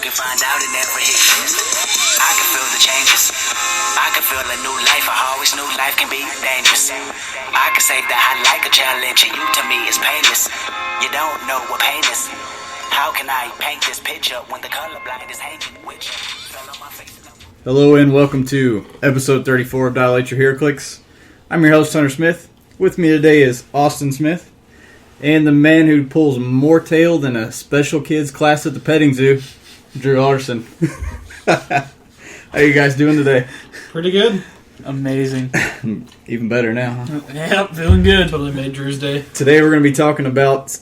can find out it never hit this. I can feel the changes. I can feel a new life. I always knew life can be dangerous. I can say that I like a challenge, and you to me is painless. You don't know what pain is. How can I paint this picture when the colorblind is hanging with you? Hello and welcome to episode 34 of Dial H For Heroclix. I'm your host, Hunter Smith. With me today is Austin Smith, and the man who pulls more tail than a special kids class at the petting zoo, Drew Larson. How you guys doing today? Pretty good. Amazing. Even better now, huh? Yep, feeling good. Totally made Drew's day. Today we're going to be talking about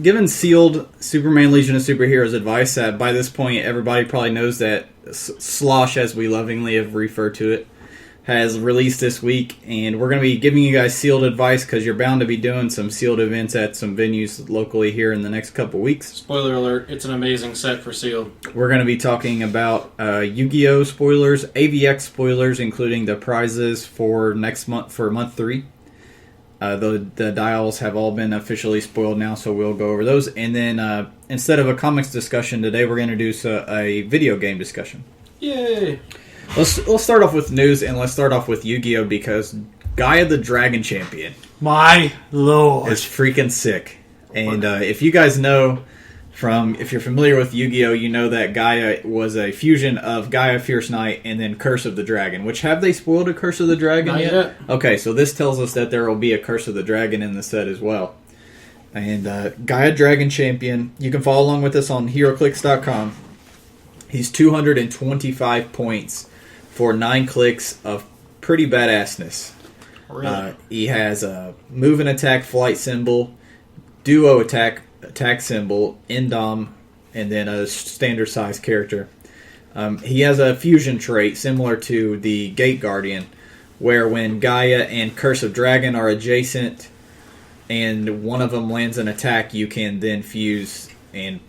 giving sealed Superman Legion of Superheroes advice. By this point, everybody probably knows that SLOSH, as we lovingly have referred to it, has released this week, and we're going to be giving you guys sealed advice because you're bound to be doing some sealed events at some venues locally here in the next couple weeks. Spoiler alert, it's an amazing set for sealed. We're going to be talking about Yu-Gi-Oh! Spoilers, AVX spoilers, including the prizes for next month, for month 3. The dials have all been officially spoiled now, so we'll go over those. And then instead of a comics discussion today, we're going to do a video game discussion. Yay! Let's start off with news, and let's start off with Yu-Gi-Oh! Because Gaia the Dragon Champion My lord. is freaking sick. And if you guys know, if you're familiar with Yu-Gi-Oh!, you know that Gaia was a fusion of Gaia Fierce Knight and then Curse of the Dragon. Which, have they spoiled a Curse of the Dragon Not yet. Okay, so this tells us that there will be a Curse of the Dragon in the set as well. And Gaia Dragon Champion, you can follow along with us on heroclix.com. He's 225 points for 9 clicks of pretty badassness. Really? He has a move and attack flight symbol, duo attack symbol, Indom, and then a standard size character. He has a fusion trait similar to the Gate Guardian, where when Gaia and Curse of Dragon are adjacent and one of them lands an attack, you can then fuse and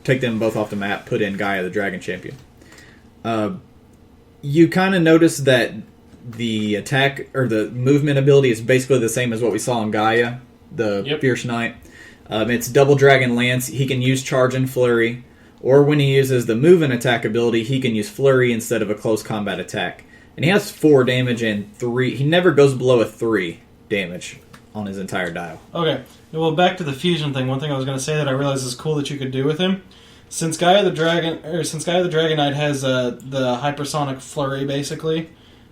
take them both off the map, put in Gaia the Dragon Champion. You kind of notice that the attack or the movement ability is basically the same as what we saw in Gaia, the Fierce Knight. It's Double Dragon Lance. He can use Charge and Flurry, or when he uses the move and attack ability, he can use Flurry instead of a close combat attack. And he has 4 damage and 3. He never goes below a 3 damage on his entire dial. Okay. Well, back to the fusion thing. One thing I was going to say that I realized is cool that you could do with him. Since Gaia the Dragon Knight has the hypersonic flurry basically,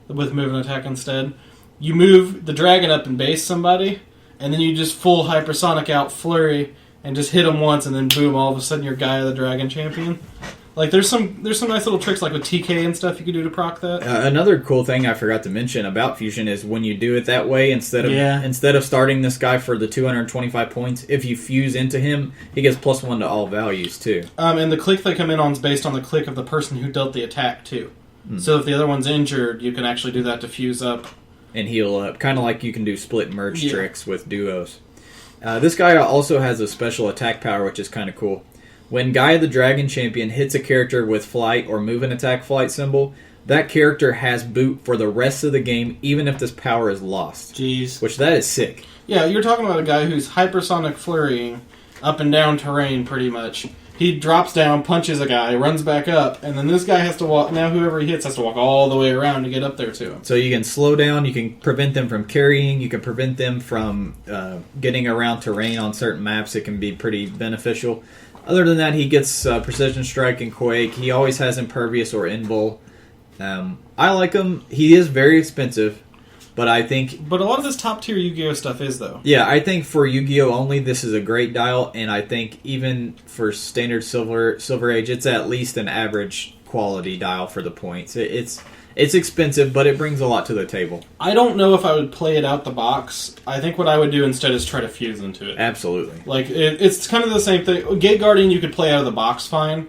with move and attack instead, you move the dragon up and base somebody, and then you just full hypersonic out flurry and just hit them once, and then boom! All of a sudden you're Gaia the Dragon Champion. Like there's some nice little tricks like with TK and stuff you could do to proc that. Another cool thing I forgot to mention about fusion is when you do it that way, instead of starting this guy for the 225 points, if you fuse into him, he gets +1 to all values too. And the click they come in on is based on the click of the person who dealt the attack too. So if the other one's injured, you can actually do that to fuse up and heal up, kind of like you can do split merge tricks with duos. This guy also has a special attack power, which is kind of cool. When Gaia the Dragon Champion hits a character with flight or move and attack flight symbol, that character has boot for the rest of the game, even if this power is lost. Jeez. Which, that is sick. Yeah, you're talking about a guy who's hypersonic flurrying up and down terrain, pretty much. He drops down, punches a guy, runs back up, and then this guy has to walk, now whoever he hits has to walk all the way around to get up there to him. So you can slow down, you can prevent them from carrying, you can prevent them from getting around terrain on certain maps. It can be pretty beneficial. Other than that, he gets Precision Strike and Quake. He always has Impervious or Invul. I like him. He is very expensive, but I think... But a lot of this top-tier Yu-Gi-Oh! Stuff is, though. Yeah, I think for Yu-Gi-Oh! Only, this is a great dial, and I think even for Standard Silver Age, it's at least an average quality dial for the points. It's expensive, but it brings a lot to the table. I don't know if I would play it out the box. I think what I would do instead is try to fuse into it. Absolutely. Like, it's kind of the same thing. Gate Guardian you could play out of the box fine,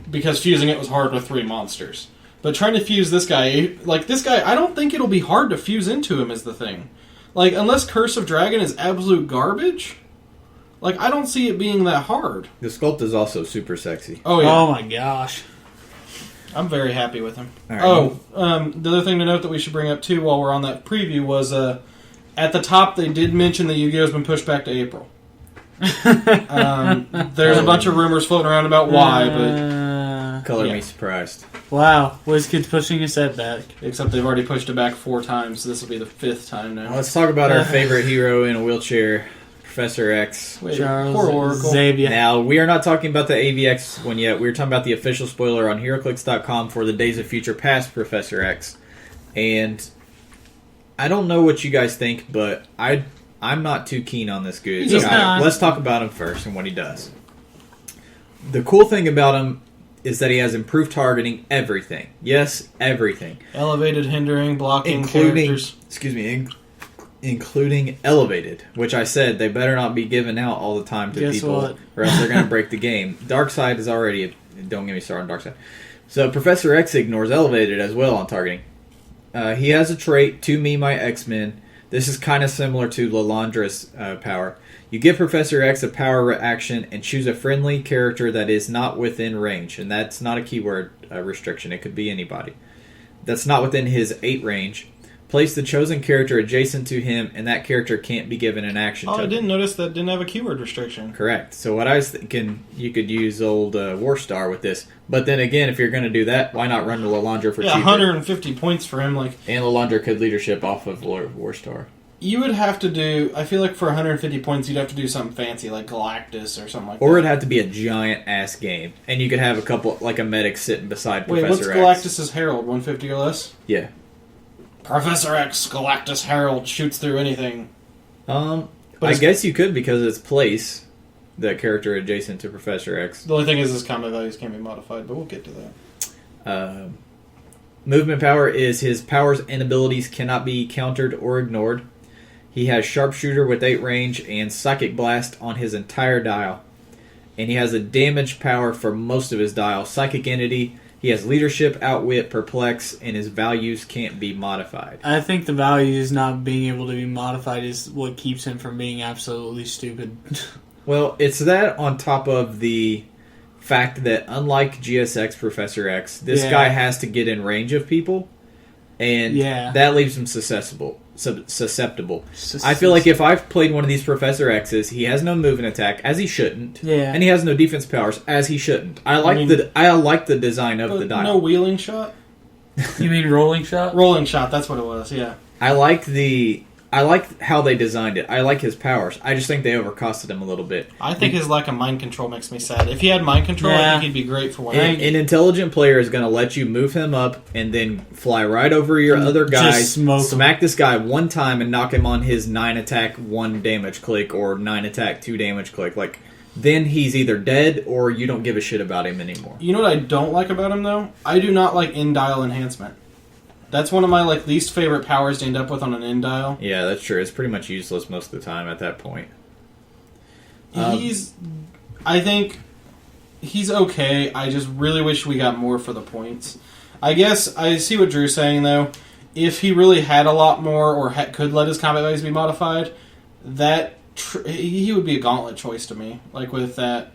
because fusing it was hard with 3 monsters. But trying to fuse this guy, I don't think it'll be hard to fuse into him is the thing. Like, unless Curse of Dragon is absolute garbage, like, I don't see it being that hard. The sculpt is also super sexy. Oh, yeah. Oh my gosh. I'm very happy with him. Right. The other thing to note that we should bring up, too, while we're on that preview was, at the top, they did mention that Yu-Gi-Oh's been pushed back to April. There's a bunch of rumors floating around about why, but Color Yeah. me surprised. Wow, WizKid's pushing a setback. except they've already pushed it back 4 times, so this will be the 5th time now. Let's talk about our favorite hero in a wheelchair, Professor X. Wait, Charles poor Oracle. Xavier. Now, we are not talking about the AVX one yet. We're talking about the official spoiler on HeroClix.com for the Days of Future Past Professor X. And I don't know what you guys think, but I'm not too keen on this good He's guy. not. Let's talk about him first and what he does. The cool thing about him is that he has improved targeting, everything. Yes, everything. Elevated, hindering, blocking Including, characters. including elevated, which I said they better not be given out all the time to Guess people, what? or else they're going to break the game. Darkseid is already. Don't get me started on Darkseid. So Professor X ignores elevated as well on targeting. He has a trait, to me, my X-Men. This is kind of similar to Lalandra's power. You give Professor X a power reaction and choose a friendly character that is not within range. And that's not a keyword restriction. It could be anybody. That's not within his 8 range. Place the chosen character adjacent to him, and that character can't be given an action Oh, I token. didn't notice that didn't have a keyword restriction. Correct. So what I was thinking, you could use old Warstar with this. But then again, if you're going to do that, why not run to Lalandra for Yeah, cheaper? 150 points for him. Like, And Lalandra could leadership off of Warstar. you would have to do, I feel like for 150 points, you'd have to do something fancy, like Galactus or something like Or that. it'd have to be a giant-ass game. And you could have a couple, like a medic sitting beside Wait, Professor what's X. Galactus's Herald? 150 or less? Yeah. Professor X, Galactus Herald, shoots through anything. But I it's- guess you could because it's place, that character adjacent to Professor X. The only thing is his combat values can't be modified, but we'll get to that. Movement power is his powers and abilities cannot be countered or ignored. He has Sharpshooter with 8 range and Psychic Blast on his entire dial. And he has a damage power for most of his dial. Psychic Entity. He has Leadership, Outwit, Perplex, and his values can't be modified. I think the values not being able to be modified is what keeps him from being absolutely stupid. Well, it's that on top of the fact that unlike GSX Professor X, this Yeah. guy has to get in range of people. And Yeah. that leaves him susceptible. I feel like if I've played one of these Professor X's, he has no move and attack, as he shouldn't, Yeah. and he has no defense powers, as he shouldn't. I like the design of the dial. No wheeling shot? You mean rolling shot? Rolling shot, that's what it was, yeah. I like how they designed it. I like his powers. I just think they overcosted him a little bit. I think his lack of mind control makes me sad. If he had mind control, I Yeah. think he'd be great for one. An intelligent player is going to let you move him up and then fly right over your other guys, smoke him. smack this guy one time and knock him on his 9 attack 1 damage click or 9 attack 2 damage click. Like, then he's either dead or you don't give a shit about him anymore. You know what I don't like about him, though? I do not like in-dial enhancement. That's one of my least favorite powers to end up with on an in-dial. Yeah, that's true. It's pretty much useless most of the time at that point. I think he's okay. I just really wish we got more for the points. I guess I see what Drew's saying, though. If he really had a lot more or could let his combat values be modified, he would be a gauntlet choice to me. Like with that,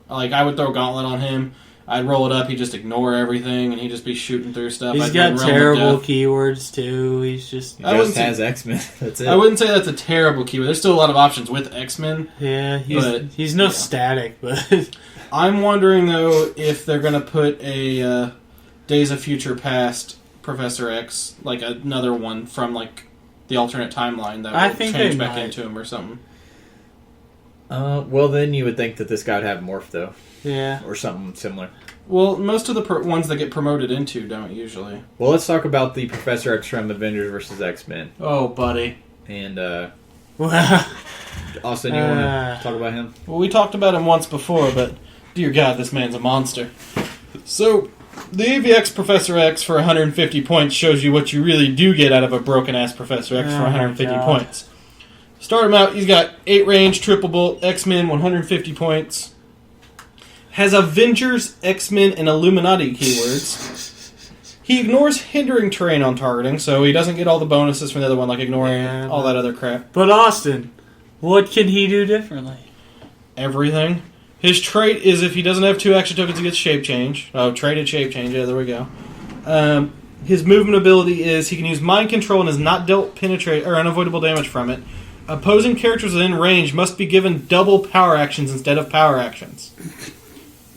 like I would throw gauntlet on him. I'd roll it up. He'd just ignore everything, and he'd just be shooting through stuff. He's I'd got be Realm of terrible Death. keywords, too. He's just... He I wouldn't just has X-Men. That's it. I wouldn't say that's a terrible keyword. There's still a lot of options with X-Men. Yeah, But, he's no yeah. static, but... I'm wondering, though, if they're going to put a Days of Future Past Professor X, like another one from like the alternate timeline that I will think change they back might. into him or something. Well, then you would think that this guy would have Morph, though. Yeah. Or something similar. Well, most of the ones that get promoted into don't usually. Well, let's talk about the Professor X from Avengers vs. X-Men. Oh, buddy. And, Well, Austin, you want to talk about him? Well, we talked about him once before, but dear God, this man's a monster. So, the AVX Professor X for 150 points shows you what you really do get out of a broken-ass Professor X for Oh, 150 God. points. Start him out, he's got 8 range, triple bolt, X-Men, 150 points. Has Avengers, X-Men, and Illuminati keywords. He ignores hindering terrain on targeting, so he doesn't get all the bonuses from the other one, like ignoring Yeah, all that other crap. but Austin, what can he do differently? Everything. His trait is if he doesn't have 2 action tokens, he gets shape change. Oh, traded shape change. Yeah, there we go. His movement ability is he can use mind control and is not dealt penetrate or unavoidable damage from it. Opposing characters within range must be given double power actions instead of power actions.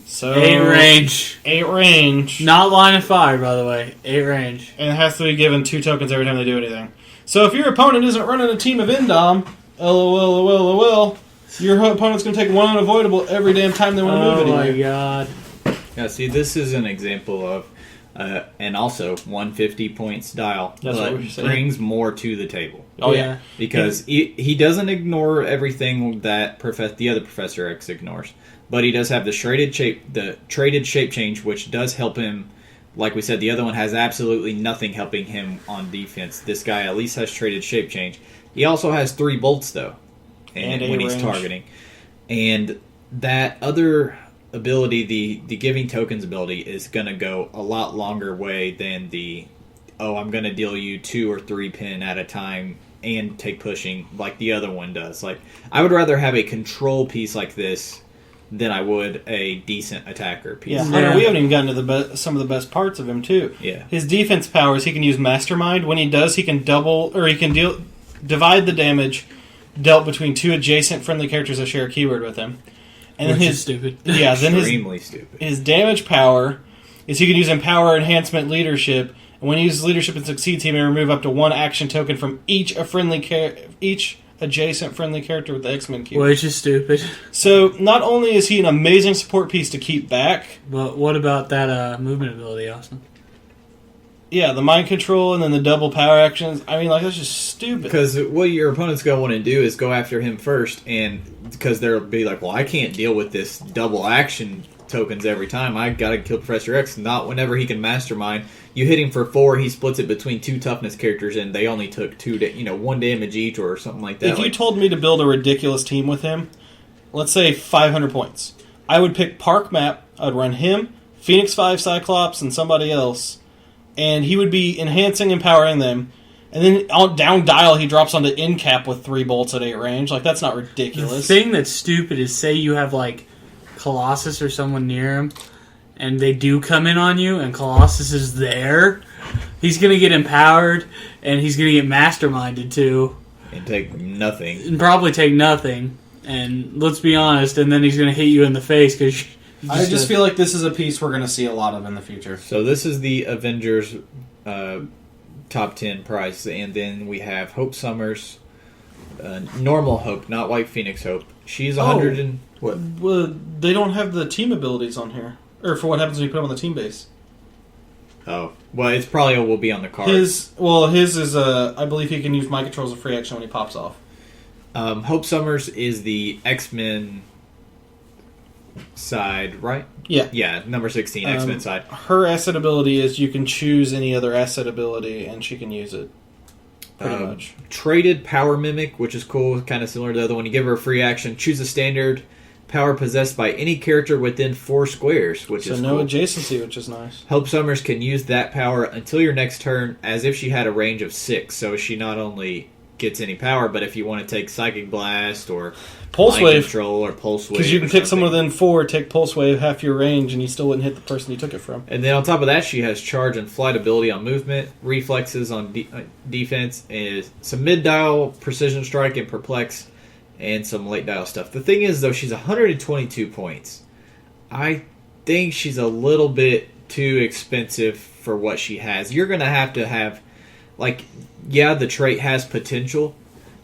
So 8 range. 8 range. Not line of fire, by the way. 8 range. And it has to be given 2 tokens every time they do anything. So if your opponent isn't running a team of Indom, LOL, your opponent's going to take 1 unavoidable every damn time they want to move Oh anyway. my god. Yeah, see, this is an example of, and also 150 points dial, That's but what we're saying. brings more to the table. Oh, yeah. Because he doesn't ignore everything that the other Professor X ignores, but he does have the traded shape change, which does help him. Like we said, the other one has absolutely nothing helping him on defense. This guy at least has traded shape change. He also has 3 bolts though, And when 8 he's range. targeting, and that other ability, the giving tokens ability, is going to go a lot longer way than I'm going to deal you 2 or 3 pin at a time and take pushing like the other one does. Like, I would rather have a control piece like this than I would a decent attacker piece. Yeah, Hunter, we haven't even gotten to some of the best parts of him, too. Yeah. His defense powers, he can use Mastermind. When he does, he can divide the damage dealt between 2 adjacent friendly characters that share a keyword with him. And Which then is stupid. Yeah, then Extremely stupid. his damage power is he can use Empower, Enhancement, Leadership. And when he uses Leadership and Succeeds, he may remove up to 1 action token from each adjacent friendly character with the X-Men keyword. Which is stupid. So, not only is he an amazing support piece to keep back, But what about that movement ability, Austin? yeah, the mind control and then the double power actions, I mean, like, that's just stupid. Because what your opponent's going to want to do is go after him first, and because they'll be like, well, I can't deal with this double action tokens every time. I got to kill Professor X. Not whenever he can mastermind. You hit him for 4, he splits it between 2 toughness characters, and they only took 1 damage each or something like that. If you told me to build a ridiculous team with him, let's say 500 points, I would pick Park Map, I'd run him, Phoenix 5 Cyclops, and somebody else, and he would be enhancing, empowering them, and then down dial he drops onto end cap with 3 bolts at 8 range. Like, that's not The ridiculous. thing that's stupid is, say you have, like, Colossus or someone near him, and they do come in on you, and Colossus is there, he's going to get empowered, and he's going to get masterminded, too. and take nothing. And probably take nothing. And let's be honest, and then he's going to hit you in the face, because... I just feel like this is a piece we're going to see a lot of in the future. So this is the Avengers top 10 price, and then we have Hope Summers, normal Hope, not White Phoenix Hope. She's 100 and what? Well, they don't have the team abilities on here. Or for what happens when you put them on the team base. Oh, well, it's probably will be on the card. His is, I believe he can use My Control as a free action when he pops off. Hope Summers is the X-Men side, right? Yeah. Yeah, number 16, X-Men side. Her asset ability is you can choose any other asset ability, and she can use it. Pretty much. Traded Power Mimic, which is cool, kind of similar to the other one. You give her a free action, choose a standard power possessed by any character within 4 squares, which So is no cool. adjacency, which is nice. Hope Summers can use that power until your next turn as if she had a range of 6. So she not only gets any power, but if you want to take Psychic Blast or Pulse Mind Wave. Control or Pulse Wave. Because you can or pick someone something. within 4, take Pulse Wave, half your range, and you still wouldn't hit the person you took it from. And then on top of that, she has Charge and Flight ability on movement, reflexes on defense, and some mid-dial Precision Strike and Perplex, and some late-dial stuff. The thing is, though, she's 122 points. I think she's a little bit too expensive for what she has. You're going to have, like, yeah, the trait has potential,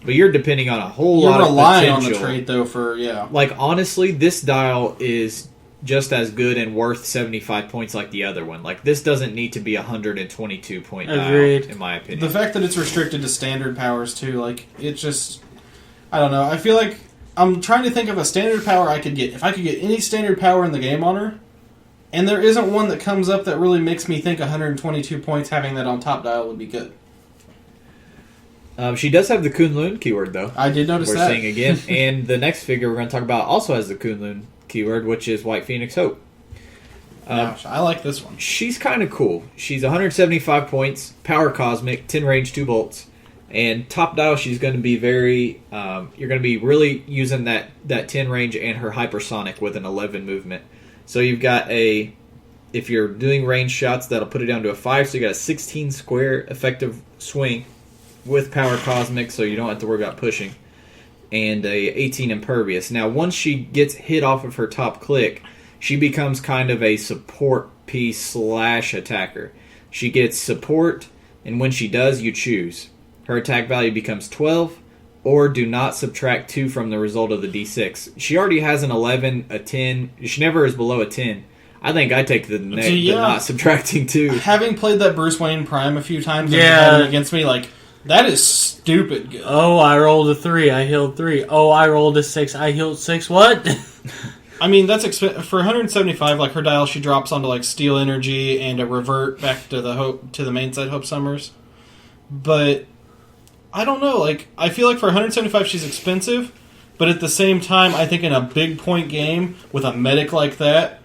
but you're depending on a whole lot You're of relying on potential. the trait, though, for, yeah. Like, honestly, this dial is just as good and worth 75 points like the other one. Like, this doesn't need to be a 122 point dial, Agreed. in my opinion. The fact that it's restricted to standard powers, too, like, it just... I don't know. I feel like I'm trying to think of a standard power I could get. If I could get any standard power in the game on her, and there isn't one that comes up that really makes me think 122 points having that on top dial would be good. She does have the Kunlun keyword, though. I did notice We're that. seeing again. And the next figure we're going to talk about also has the Kunlun keyword, which is White Phoenix Hope. Gosh, I like this one. She's kind of cool. She's 175 points, power cosmic, 10 range, 2 bolts. And top dial, she's going to be very... you're going to be really using that 10 range and her hypersonic with an 11 movement. So you've got a... If you're doing range shots, that'll put it down to a 5. So you got a 16 square effective swing with power cosmic, so you don't have to worry about pushing. and a 18 impervious. Now, once she gets hit off of her top click, she becomes kind of a support piece / attacker. She gets support, and when she does, you choose. Her attack value becomes 12, or do not subtract 2 from the result of the d6. She already has an 11, a 10. She never is below a 10. I think I take the not subtracting 2. Having played that Bruce Wayne Prime a few times and Yeah. had it against me, like, that is stupid good. Oh, I rolled a 3. I healed 3. Oh, I rolled a 6. I healed 6. What? I mean, that's for 175. Like her dial, she drops onto like Steel Energy and a revert back to the main side Hope Summers. But I don't know. Like I feel like for 175, she's expensive. But at the same time, I think in a big point game with a medic like that,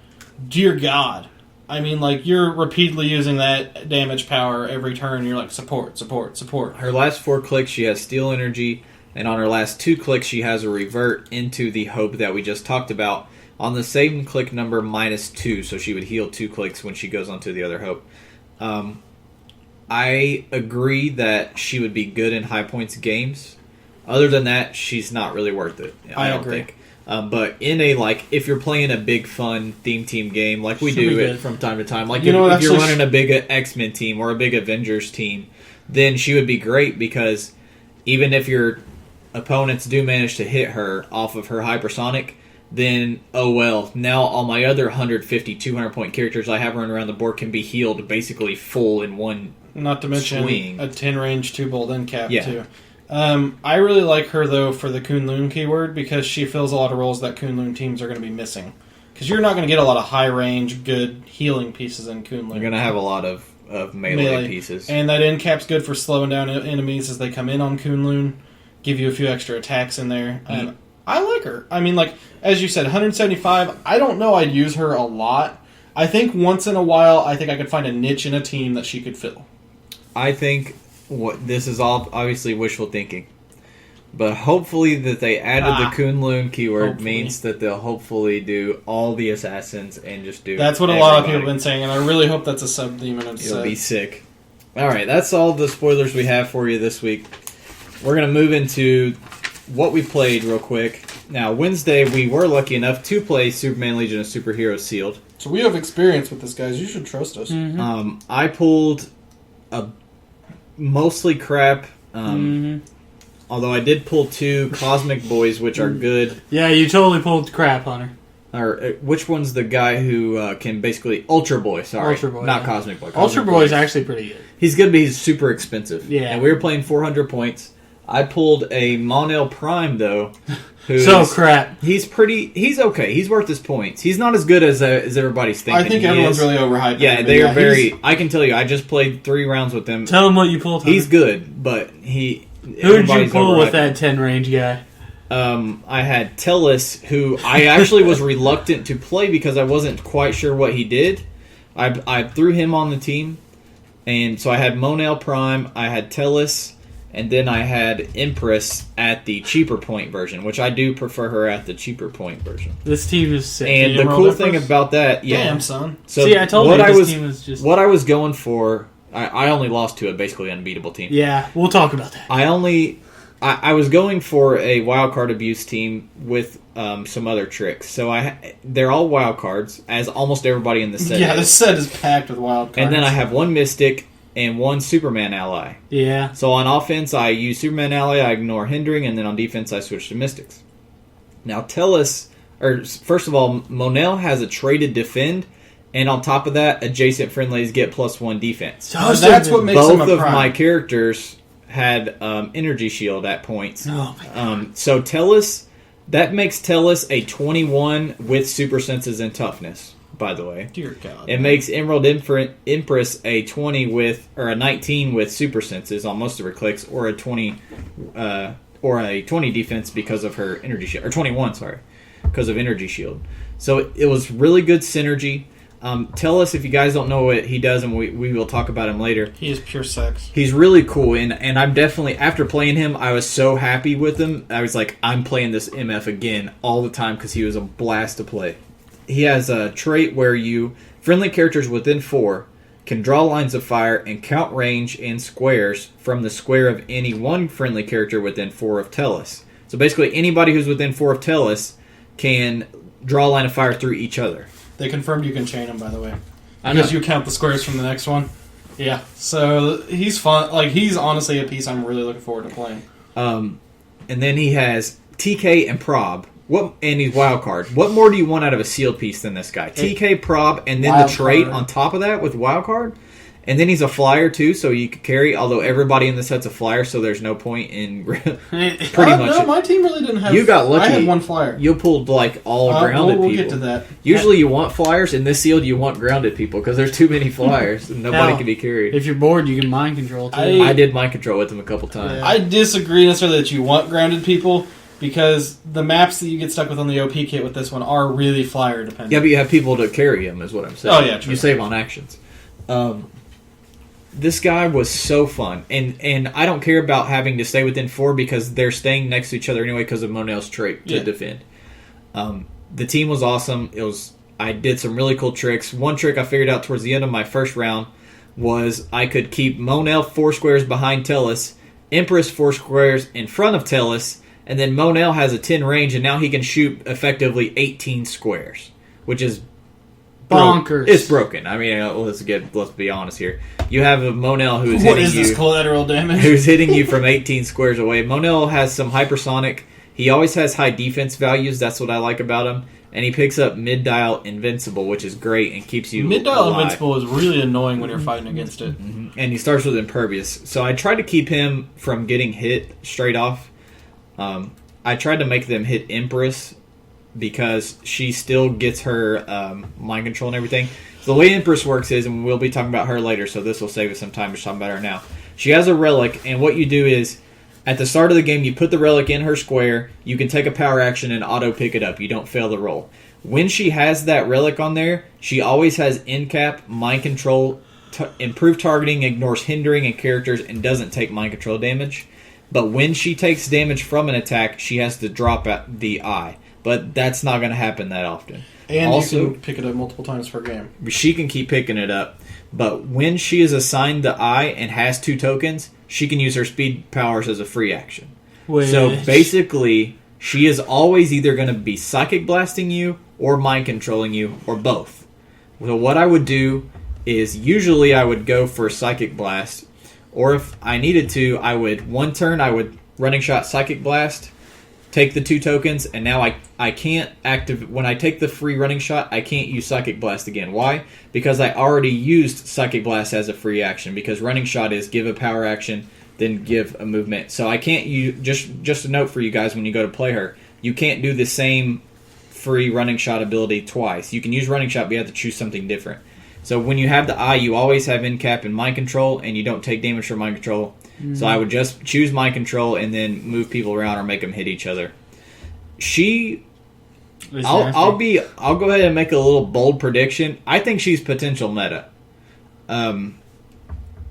dear God. I mean, like, you're repeatedly using that damage power every turn. You're like, support, support, support. Her last 4 clicks, she has Steel Energy, and on her last 2 clicks, she has a revert into the Hope that we just talked about on the same click number -2, so she would heal 2 clicks when she goes onto the other Hope. I agree that she would be good in high points games. Other than that, she's not really worth it. I don't agree. think. But in a, like, if you're playing a big fun theme team game, like we She'll be do it good. from time to time, like You know what, if you're actually, running a big X-Men team or a big Avengers team, then she would be great because even if your opponents do manage to hit her off of her hypersonic, then, oh well, now all my other 150, 200 point characters I have running around the board can be healed basically full in one Not to mention swing. a 10 range 2-bolt end cap, Yeah. too. I really like her, though, for the Kunlun keyword because she fills a lot of roles that Kunlun teams are going to be missing. Because you're not going to get a lot of high-range, good healing pieces in Kunlun. You're going to have a lot of melee pieces. And that end cap's good for slowing down enemies as they come in on Kunlun, give you a few extra attacks in there. And I like her. I mean, like, as you said, 175, I don't know I'd use her a lot. I think once in a while, I think I could find a niche in a team that she could fill. I think this is all obviously wishful thinking, but hopefully that they added the Kunlun keyword Hopefully. means that they'll hopefully do all the assassins and just do. That's what a lot of everybody. people have been saying, and I really hope that's a sub-demon It'll instead. be sick. All right, that's all the spoilers we have for you this week. We're gonna move into what we played real quick. Now, Wednesday we were lucky enough to play Superman Legion of Superheroes Sealed. So we have experience with this, guys. You should trust us. I pulled a mostly crap. Although I did pull 2 Cosmic Boys, which are good. Yeah, you totally pulled crap on her. Or which one's the guy who can basically Ultra Boy? Sorry, Ultra Boy, not yeah. Cosmic Boy. Ultra Cosmic Boy is Boy. actually pretty good. He's good, but he's super expensive. Yeah. And we were playing 400 points. I pulled a Monel Prime though. So crap. He's okay. He's worth his points. He's not as good as everybody's thinking. I think he everyone's is. really overhyped. Yeah, him, they but are very. I can tell you, I just played 3 rounds with him. Tell him what you pulled. Hunter. He's good, but he. Who did you everybody's pull with overhyped. that 10 range guy? I had Tellus, who I actually was reluctant to play because I wasn't quite sure what he did. I threw him on the team, and so I had Monel Prime, I had Tellus, and then I had Empress at the cheaper point version, which I do prefer her at the cheaper point version. This team is sick. And the Emerald cool Empress? thing about that, yeah. Damn, son. So See, I told what you I this was, team was just... what I was going for. I only lost to a basically unbeatable team. Yeah, we'll talk about that. I was going for a wild card abuse team with some other tricks. So they're all wild cards, as almost everybody in the set. Yeah, is. this set is packed with wild cards. And then I have 1 Mystic and 1 Superman ally. Yeah. So on offense, I use Superman ally, I ignore hindering, and then on defense, I switch to Mystics. Now, first of all, Monel has a traded defend, and on top of that, adjacent friendlies get +1 defense. So that's what makes him Both a of prime. my characters had energy shield at points. Oh my god. So Tellus, that makes Tellus a 21 with super senses and toughness, by the way. Dear God. It makes Emerald Empress a 20 or a 19 with super senses on most of her clicks, or a 20 defense because of her energy shield, or 21, sorry, because of energy shield. So it was really good synergy. Tell us if you guys don't know what he does, and we will talk about him later. He is pure sex. He's really cool, and I'm definitely, after playing him, I was so happy with him. I was like, I'm playing this MF again all the time because he was a blast to play. He has a trait where friendly characters within 4 can draw lines of fire and count range in squares from the square of any one friendly character within 4 of Tellus. So basically, anybody who's within 4 of Tellus can draw a line of fire through each other. They confirmed you can chain him, by the way. I Because know. you count the squares from the next one. Yeah. So he's fun. Like, he's honestly a piece I'm really looking forward to playing. And then he has TK and Prob. And he's wild card. What more do you want out of a sealed piece than this guy? TK, Prob, and then the Wild trait card. on top of that with wild card. And then he's a flyer too, so you could carry. Although everybody in the set's a flyer, so there's no point in pretty much. No, my team really didn't have. You got lucky. I had one flyer. You pulled like all grounded we'll people. get to that. Usually you want flyers. In this sealed, you want grounded people because there's too many flyers and nobody Hell, can be carried. If you're bored, you can mind control too. I did mind control with them a couple times. Yeah. I disagree necessarily that you want grounded people because the maps that you get stuck with on the OP kit with this one are really flyer dependent. Yeah, but you have people to carry them, is what I'm saying. Oh, yeah, true. You save on actions. This guy was so fun, and I don't care about having to stay within 4 because they're staying next to each other anyway because of Monel's trait to defend. The team was awesome. I did some really cool tricks. One trick I figured out towards the end of my first round was I could keep Monel 4 squares behind Tellus, Empress 4 squares in front of Tellus, and then Monel has a 10 range, and now he can shoot effectively 18 squares, which is Bonkers. It's broken. I mean, let's be honest here. You have a Monel who's What hitting is this you, collateral damage? who's hitting you from 18 squares away. Monel has some hypersonic. He always has high defense values. That's what I like about him. And he picks up mid-dial invincible, which is great and keeps you Mid-dial alive. invincible is really annoying when you're fighting against it. And he starts with impervious. So I tried to keep him from getting hit straight off. I tried to make them hit Empress because she still gets her mind control and everything. So the way Empress works is, and we'll be talking about her later, so this will save us some time to talk about her now. She has a relic, and what you do is, at the start of the game, you put the relic in her square, you can take a power action and auto pick it up. You don't fail the roll. When she has that relic on there, she always has end cap, mind control, improved targeting, ignores hindering and characters, and doesn't take mind control damage. But when she takes damage from an attack, she has to drop at the eye. But that's not going to happen that often. And also, you can pick it up multiple times per game. she can keep picking it up. But when she is assigned the eye and has 2 tokens, she can use her speed powers as a free action. So basically, she is always either going to be psychic blasting you or mind controlling you or both. So what I would do is usually I would go for psychic blast, or if I needed to, I would one turn I would running shot psychic blast, take the 2 tokens, and now I can't active when I take the free running shot. I can't use psychic blast again. Why? Because I already used psychic blast as a free action. Because running shot is give a power action, then give a movement. So I can't use just a note for you guys when you go to play her. You can't do the same free running shot ability twice. You can use running shot, but you have to choose something different. So when you have the eye, you always have end cap and mind control, and you don't take damage from mind control. So I would just choose mind control and then move people around or make them hit each other. I'll go ahead and make a little bold prediction. I think she's potential meta.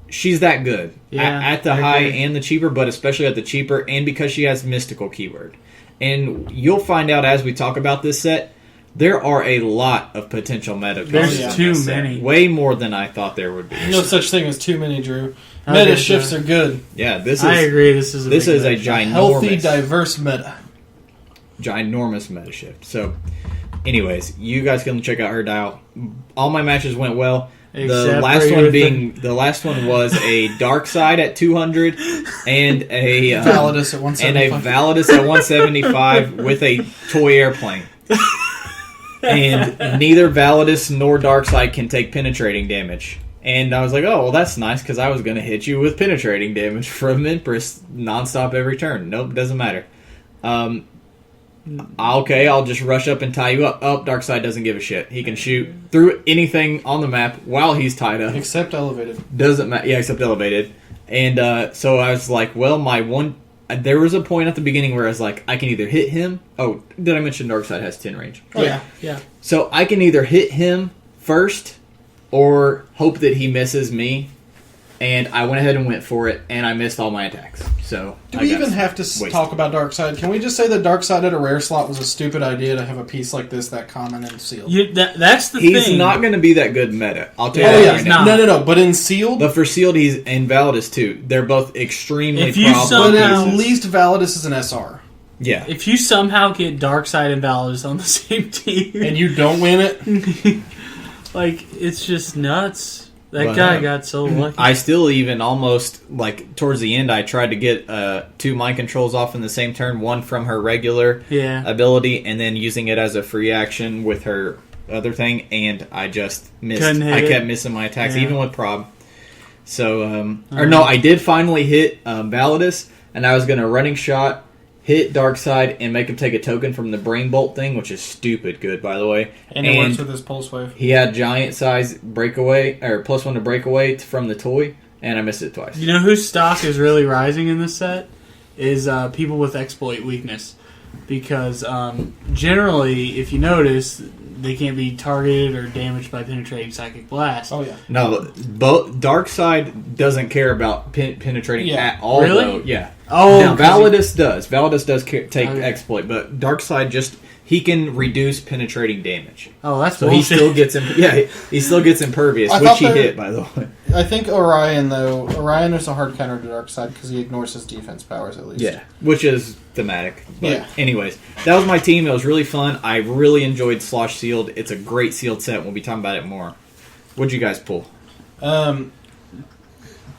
She's that good at the high and the cheaper, but especially at the cheaper, and because she has mystical keyword. And you'll find out as we talk about this set, there are a lot of potential meta pieces. There's in too this set. many. Way more than I thought there would be. No such thing as too many, Drew. I Meta guess shifts so. are good. Yeah, this is I agree. This is a this big is a meta. Healthy, ginormous, diverse meta. ginormous meta shift. So, anyways, you guys can check out her dial. All my matches went well. The Except last for one your being the last one was a dark side at 200 and a Validus at 175. and a Validus at 175 with a toy airplane. And neither Validus nor Darkseid can take penetrating damage. And I was like, oh, well, that's nice, because I was going to hit you with penetrating damage from Empress nonstop every turn. Nope, doesn't matter. Okay, I'll just rush up and tie you up. Oh, Darkseid doesn't give a shit. He can shoot through anything on the map while he's tied up. Except elevated. Doesn't matter. Yeah, except elevated. And so I was like, well, there was a point at the beginning where I was like, I can either hit him. Oh, did I mention Darkseid has 10 range? Oh, yeah. Yeah. So I can either hit him first or hope that he misses me. And I went ahead and went for it, and I missed all my attacks. So Do we even have to wasted. talk about Darkseid? Can we just say that Darkseid at a rare slot was a stupid idea to have a piece like this that common and sealed? That's the He's thing. not going to be that good meta. I'll tell Yeah, you Oh that yeah, right he's now. not. no. But in sealed, But for sealed, he's and Validus too. They're both extremely If you problem but somehow- at least Validus is an SR. Yeah. If you somehow get Darkseid and Validus on the same team, And you don't win it? like, it's just nuts. That But, guy got so lucky. I still even almost, like, towards the end, I tried to get 2 mind controls off in the same turn. One from her regular ability, and then using it as a free action with her other thing, and I just missed. I kept missing my attacks, even with Prob. So, I did finally hit Validus, and I was going to running shot, hit Darkseid, and make him take a token from the Brain Bolt thing, which is stupid good, by the way. And it works with his Pulse Wave. He had giant size breakaway, or +1 to breakaway from the toy, and I missed it twice. You know whose stock is really rising in this set? Is people with exploit weakness. Because generally, if you notice, they can't be targeted or damaged by penetrating Psychic Blast. Oh, yeah. No, Darkseid doesn't care about penetrating at all, Really? though. Yeah. Oh, now, Validus does. Validus does take exploit, but Darkseid he can reduce penetrating damage. Oh, that's so bullshit. he still gets he still gets impervious, which he hit, by the way. I think Orion is a hard counter to Darkseid because he ignores his defense powers at least. Yeah, which is thematic. But yeah. Anyways, that was my team. It was really fun. I really enjoyed Slosh Sealed. It's a great sealed set. We'll be talking about it more. What'd you guys pull?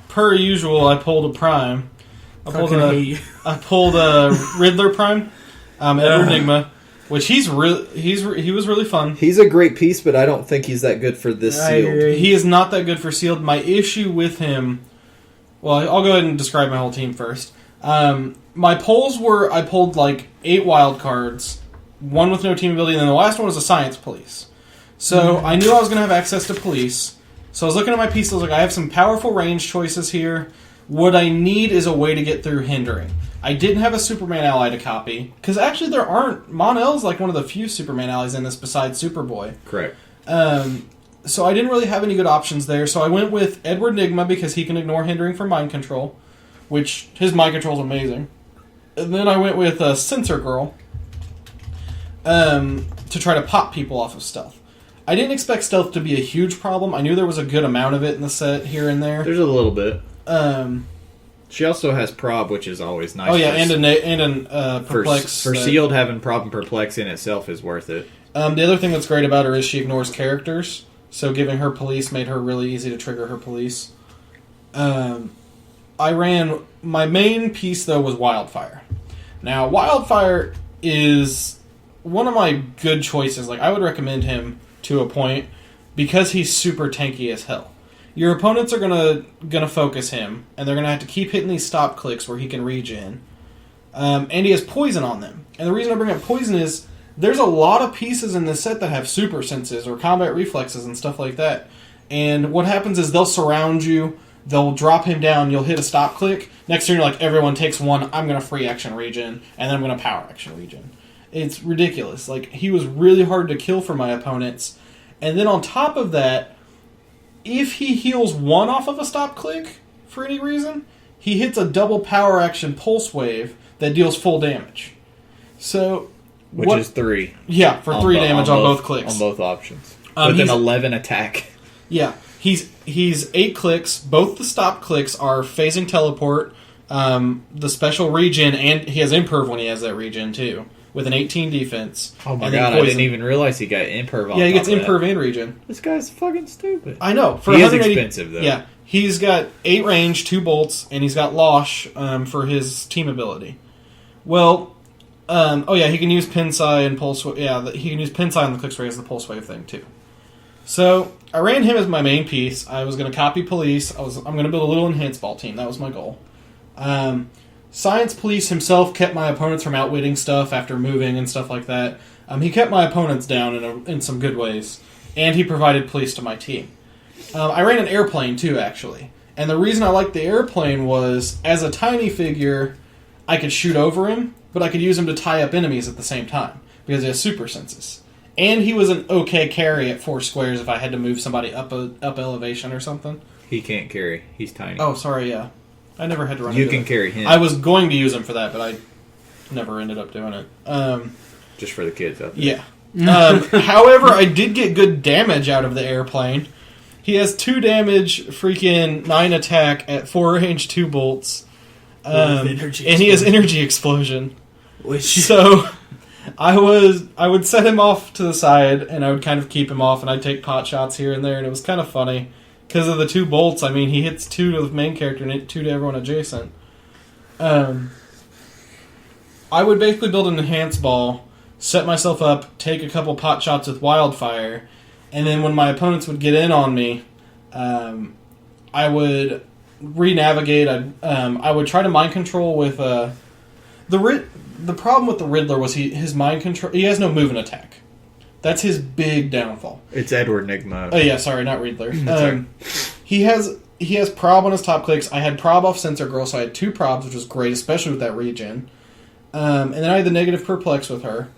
Per usual, I pulled a Prime. I pulled a Riddler Prime, Edward Enigma, which he was really fun. He's a great piece, but I don't think he's that good for this sealed. He is not that good for sealed. My issue with him, well, I'll go ahead and describe my whole team first. My polls were, I pulled like 8 wild cards, 1 with no team ability, and then the last one was a Science Police. So I knew I was going to have access to Police. So I was looking at my pieces, like, I have some powerful range choices here. What I need is a way to get through hindering. I didn't have a Superman ally to copy, because actually there aren't. Mon-El's like one of the few Superman allies in this besides Superboy. Correct. So I didn't really have any good options there, so I went with Edward Nigma because he can ignore hindering from mind control, which his mind control is amazing. And then I went with Sensor Girl to try to pop people off of stealth. I didn't expect stealth to be a huge problem. I knew there was a good amount of it in the set here and there. There's a little bit. She also has Prob, which is always nice. Oh yeah, and Perplex. For sealed, having Prob and Perplex in itself is worth it. The other thing that's great about her is she ignores characters, so giving her police made her really easy to trigger her police. I ran... My main piece, though, was Wildfire. Now, Wildfire is one of my good choices. Like, I would recommend him to a point because he's super tanky as hell. Your opponents are gonna focus him, and they're gonna have to keep hitting these stop clicks where he can regen. And he has poison on them. And the reason I bring up poison is there's a lot of pieces in this set that have super senses or combat reflexes and stuff like that. And what happens is they'll surround you, they'll drop him down, you'll hit a stop click. Next turn you're like, everyone takes 1, I'm gonna free action regen, and then I'm gonna power action regen. It's ridiculous. Like, he was really hard to kill for my opponents. And then on top of that, if he heals 1 off of a stop click, for any reason, he hits a double power action pulse wave that deals full damage. So... Which is 3. Yeah, for 3 damage on both clicks. On both options. With an 11 attack. Yeah. He's 8 clicks. Both the stop clicks are phasing teleport, the special regen, and he has imperv when he has that regen, too. With an 18 defense. Oh my god, I didn't even realize he got imperv on Yeah, he gets top of imperv that. And regen. This guy's fucking stupid. I know. He is expensive, though. Yeah. He's got 8 range, 2 bolts, and he's got Losh for his team ability. Well, he can use Pinsai and Pulse Wave. Yeah, he can use Pinsai on the clicks where he has the Pulse Wave thing, too. So, I ran him as my main piece. I was going to copy Police. I'm going to build a little enhanced ball team. That was my goal. Science Police himself kept my opponents from outwitting stuff after moving and stuff like that. He kept my opponents down in some good ways, and he provided police to my team. I ran an airplane too, actually, and the reason I liked the airplane was, as a tiny figure, I could shoot over him, but I could use him to tie up enemies at the same time, because he has super senses. And he was an okay carry at 4 squares if I had to move somebody up elevation or something. He can't carry. He's tiny. Oh, sorry, yeah. I never had to run You into can it. carry him. I was going to use him for that, but I never ended up doing it. Just for the kids out there. Yeah. However, I did get good damage out of the airplane. He has 2 damage, freaking 9 attack at 4 range, 2 bolts. And he has energy explosion. So I would set him off to the side, and I would kind of keep him off, and I'd take pot shots here and there, and it was kind of funny. Because of the 2 bolts, I mean, he hits 2 to the main character and 2 to everyone adjacent. I would basically build an enhanced ball, set myself up, take a couple pot shots with wildfire, and then when my opponents would get in on me, I would re-navigate. I would try to mind control with the problem with the Riddler was his mind control. He has no move and attack. That's his big downfall. It's Edward Nigma. Oh yeah, sorry, not Riddler. He has prob on his top clicks. I had prob off Sensor Girl, so I had 2 probs, which was great, especially with that regen. And then I had the negative perplex with her.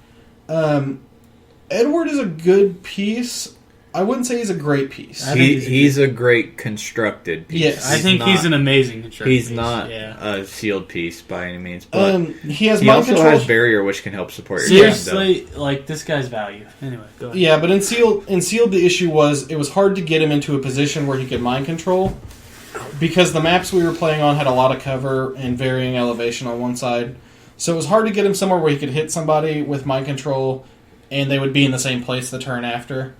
Edward is a good piece. I wouldn't say he's a great piece. He's a great constructed piece. Yes. I think he's an amazing constructed piece. He's not a sealed piece by any means. But he has he mind also control. has barrier, which can help support your Seriously, like, this guy's value. Anyway, go ahead. Yeah, but in sealed, the issue was it was hard to get him into a position where he could mind control because the maps we were playing on had a lot of cover and varying elevation on one side. So it was hard to get him somewhere where he could hit somebody with mind control and they would be in the same place the turn after.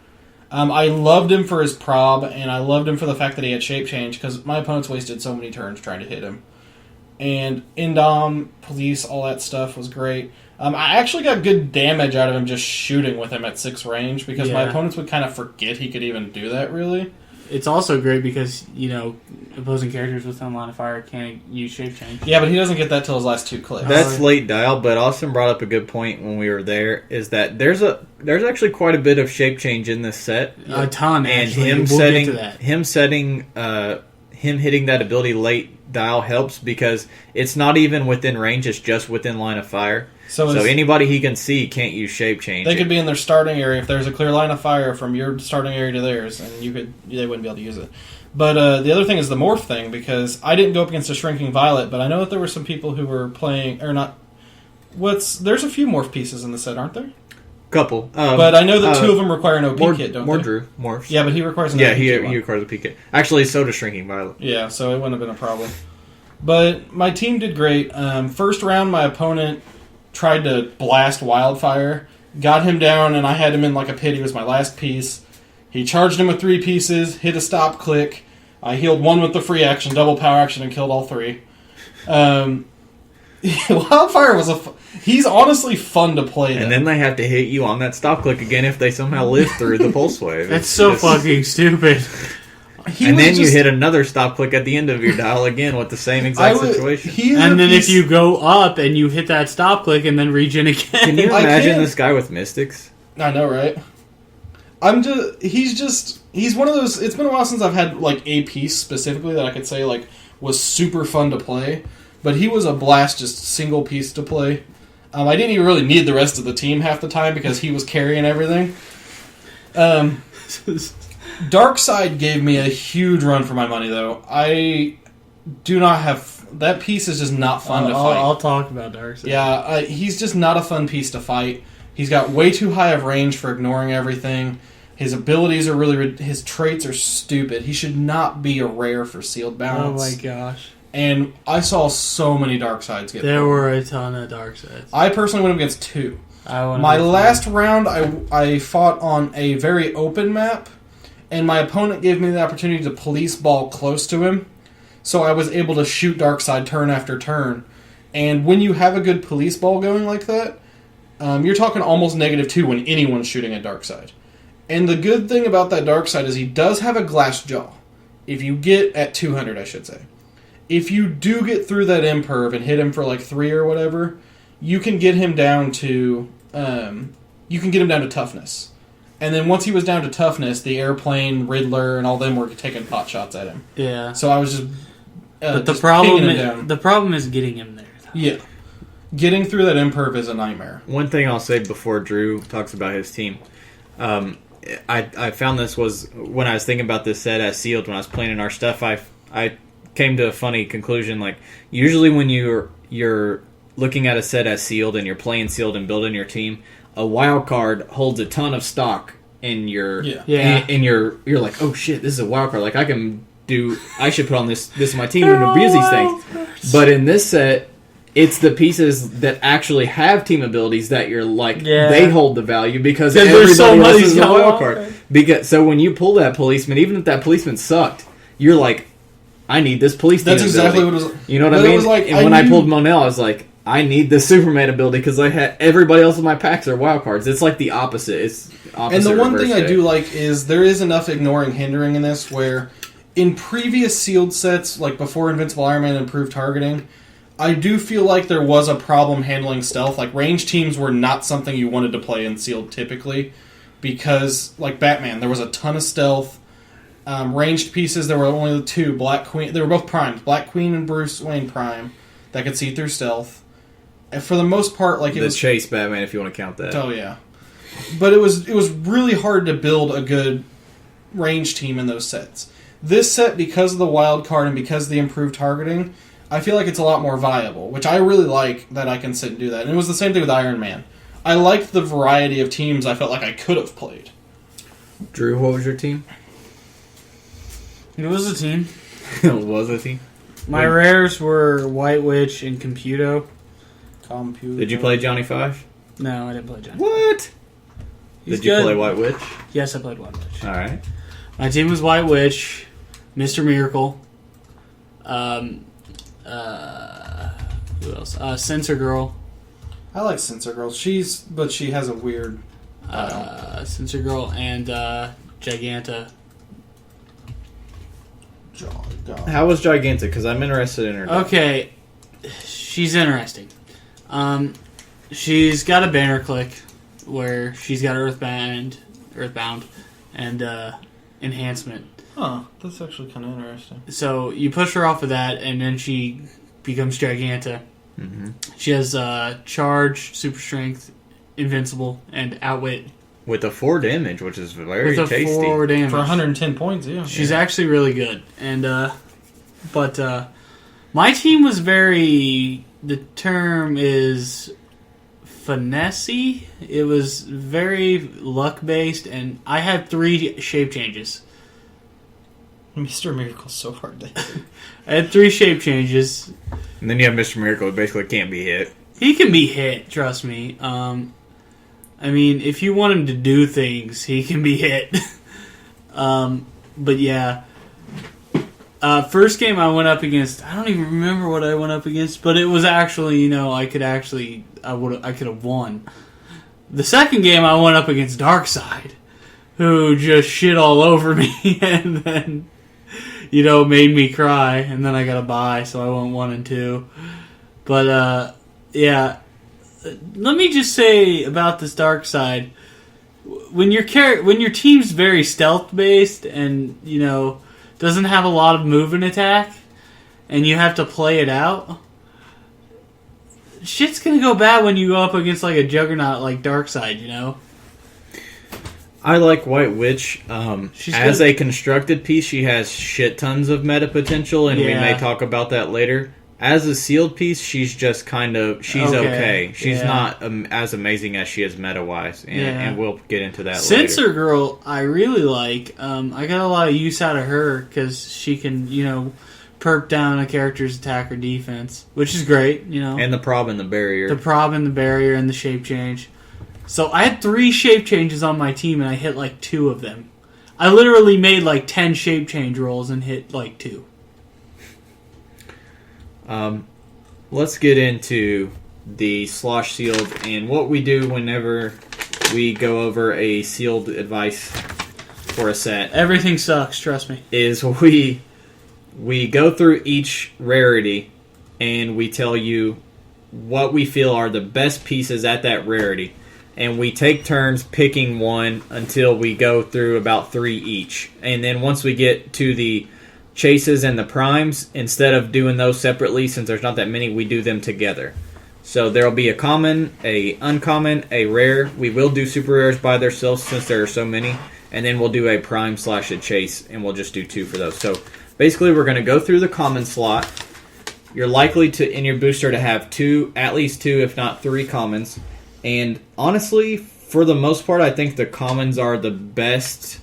I loved him for his prob, and I loved him for the fact that he had shape change, because my opponents wasted so many turns trying to hit him. And Indom, police, all that stuff was great. I actually got good damage out of him just shooting with him at 6 range, because my opponents would kind of forget he could even do that, really. It's also great because, opposing characters with Line of Fire can't use shape change. Yeah, but he doesn't get that till his last 2 clicks. That's late dial, but Austin brought up a good point when we were there, is that there's actually quite a bit of shape change in this set. A ton, and actually. him We'll him hitting that ability late dial helps because it's not even within range, it's just within line of fire. So anybody he can see can't use shape change. They could be in their starting area if there's a clear line of fire from your starting area to theirs, and they wouldn't be able to use it. But the other thing is the morph thing, because I didn't go up against a Shrinking Violet, but I know that there were some people who were playing, or not. There's a few morph pieces in the set, aren't there? Couple. But I know that 2 of them require an OP kit, don't they? Drew morphs. Yeah, but he requires an OP kit. Yeah, he requires a OP kit. Actually, so does Shrinking Violet. Yeah, so it wouldn't have been a problem. But my team did great. First round, my opponent tried to blast Wildfire, got him down, and I had him in like a pit. He was my last piece. He charged him with 3 pieces, hit a stop click. I healed 1 with the free action, double power action, and killed all 3. Wildfire was he's honestly fun to play. And then they have to hit you on that stop click again if they somehow live through the pulse wave. That's so fucking stupid. And then you hit another stop click at the end of your dial again with the same exact situation. And then if you go up and you hit that stop click and then regen again. Can you imagine this guy with mystics? I know, right? He's one of those. It's been a while since I've had like a piece specifically that I could say like was super fun to play, but he was a blast, just single piece to play. I didn't even really need the rest of the team half the time because he was carrying everything. Darkseid gave me a huge run for my money, though. I do not have... That piece is just not fun to fight. I'll talk about Darkseid. Yeah, he's just not a fun piece to fight. He's got way too high of range for ignoring everything. His abilities are really... His traits are stupid. He should not be a rare for sealed balance. Oh my gosh. And I saw so many Darkseids get There were a ton of Darkseids. I personally went up against 2. My last round, I fought on a very open map, and my opponent gave me the opportunity to police ball close to him, so I was able to shoot Darkseid turn after turn. And when you have a good police ball going like that, you're talking almost -2 when anyone's shooting at Darkseid. And the good thing about that Darkseid is he does have a glass jaw. If you get at 200, I should say. If you do get through that imperv and hit him for like 3 or whatever, you can get him down to toughness. And then once he was down to toughness, the airplane, Riddler, and all them were taking pot shots at him. Yeah. So I was just but the problem is getting him there. Yeah. Getting through that imperv is a nightmare. One thing I'll say before Drew talks about his team, I found this was when I was thinking about this set as sealed when I was planning our stuff. I came to a funny conclusion. Like usually when you're looking at a set as sealed and you're playing sealed and building your team, a wild card holds a ton of stock in your and you're like, oh shit, this is a wild card. Like I should put on this is my team and abuse these things. But in this set, it's the pieces that actually have team abilities that you're like, they hold the value because there's so everybody else many is a going wild on. card. Because so when you pull that policeman, even if that policeman sucked, you're like, I need this police team That's exactly what ability. it was. You know what But I it mean? was like, and when I pulled Monel, I was like, I need this Superman ability because I had everybody else in my packs are wild cards. It's like the opposite. It's opposite. And the one reverse thing I day. do like is there is enough ignoring hindering in this where in previous sealed sets, like before Invincible Iron Man improved targeting, I do feel like there was a problem handling stealth. Like range teams were not something you wanted to play in sealed typically because, like Batman, there was a ton of stealth. Ranged pieces, there were only the two. Black Queen, they were both primed. Black Queen and Bruce Wayne prime that could see through stealth. And for the most part, like it was Chase Batman, if you want to count that. Oh yeah, but it was really hard to build a good range team in those sets. This set, because of the wild card and because of the improved targeting, I feel like it's a lot more viable, which I really like that I can sit and do that. And it was the same thing with Iron Man. I liked the variety of teams I felt like I could have played. Drew, what was your team? It was a team. It was a team. My rares were White Witch and Computo. Did you play Johnny Five? No, I didn't play Johnny. What? He's Did you good. play White Witch? Yes, I played White Witch. All right. My team was White Witch, Mr. Miracle, who else? Sensor Girl. I like Sensor Girl. She has a weird. Sensor Girl and Giganta. God. How was Gigantic? Because I'm interested in her. Okay, she's interesting. She's got a banner click where she's got Earthbound, and enhancement. Huh, that's actually kind of interesting. So you push her off of that, and then she becomes Giganta. Mm-hmm. She has Charge, Super Strength, Invincible, and Outwit. With a 4 damage, which is very With a tasty. 4 damage. For 110 points, yeah. She's actually really good. And but my team was very, the term is finessey. It was very luck based, and I had 3 shape changes. Mr. Miracle's so hard to hit. I had 3 shape changes. And then you have Mr. Miracle, who basically can't be hit. He can be hit, trust me. I mean, if you want him to do things, he can be hit. But yeah. First game I went up against, I don't even remember what I went up against, but it was actually, I could have won. The second game I went up against Darkseid, who just shit all over me and then, made me cry, and then I got a bye, so I went 1 and 2. But, yeah. Let me just say about this Darkseid, when your team's very stealth based and doesn't have a lot of move and attack, and you have to play it out, shit's gonna go bad when you go up against like a juggernaut like Darkseid. I like White Witch. She's as good. a constructed piece, she has shit tons of meta potential, and we Yeah. may talk about that later. As a sealed piece, she's just she's okay. She's Yeah. not as amazing as she is meta-wise, and we'll get into that later. Sensor Girl, I really like. I got a lot of use out of her because she can, perp down a character's attack or defense, which is great, And the prob and the barrier. The prob and the barrier and the shape change. So I had 3 shape changes on my team, and I hit like 2 of them. I literally made like 10 shape change rolls and hit like 2. Let's get into the slosh sealed and what we do whenever we go over a sealed advice for a set. Everything sucks, trust me. Is we go through each rarity and we tell you what we feel are the best pieces at that rarity, and we take turns picking one until we go through about 3 each. And then once we get to the chases and the primes, instead of doing those separately, since there's not that many, we do them together. So there'll be a common, a uncommon, a rare. We will do super rares by themselves since there are so many, and then we'll do a prime / a chase, and we'll just do 2 for those. So basically, we're going to go through the common slot. You're likely to, in your booster, to have 2, at least 2, if not 3 commons. And honestly, for the most part, I think the commons are the best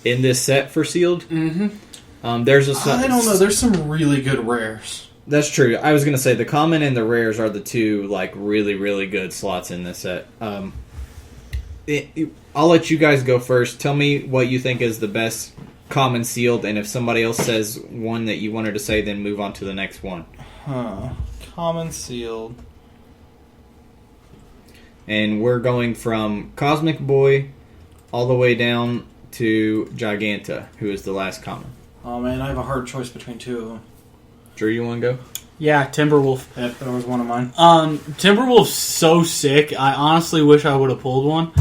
in this set for sealed. Mm-hmm. There's I don't know. There's some really good rares. That's true. I was going to say the common and the rares are the two like really, really good slots in this set. I'll let you guys go first. Tell me what you think is the best common sealed, and if somebody else says one that you wanted to say, then move on to the next one. Common sealed. And we're going from Cosmic Boy all the way down to Giganta, who is the last common. Oh man, I have a hard choice between two of them. Drew, you want to go? Yeah, Timberwolf. Yep, that was one of mine. Timberwolf's so sick. I honestly wish I would have pulled one.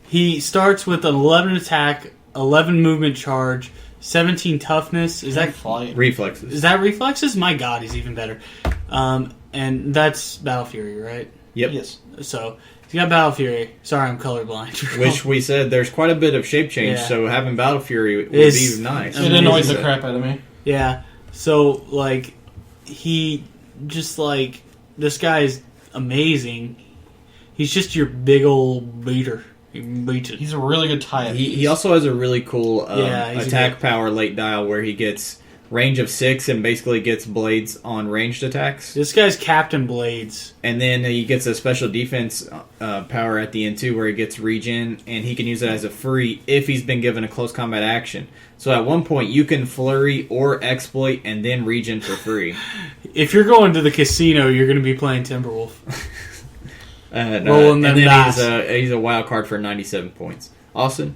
He starts with an 11 attack, 11 movement charge, 17 toughness. Is that flight? Reflexes. Is that reflexes? My God, he's even better. And that's Battle Fury, right? Yep. Yes. So he's got Battle Fury. Sorry, I'm colorblind. Which we said there's quite a bit of shape change, Yeah. so having Battle Fury would Is be nice. It annoys the crap out of me. Yeah. So like, he just like this guy's amazing. He's just your big old beater. He beats it. He's a really good tie-up. He also has a really cool he's attack power late dial where he gets range of 6 and basically gets blades on ranged attacks. This guy's Captain Blades. And then he gets a special defense power at the end too where he gets regen, and he can use it as a free if he's been given a close combat action. So at one point you can flurry or exploit and then regen for free. If you're going to the casino, you're going to be playing Timberwolf. And Rolling them then dice. he's a wild card for 97 points. Austin?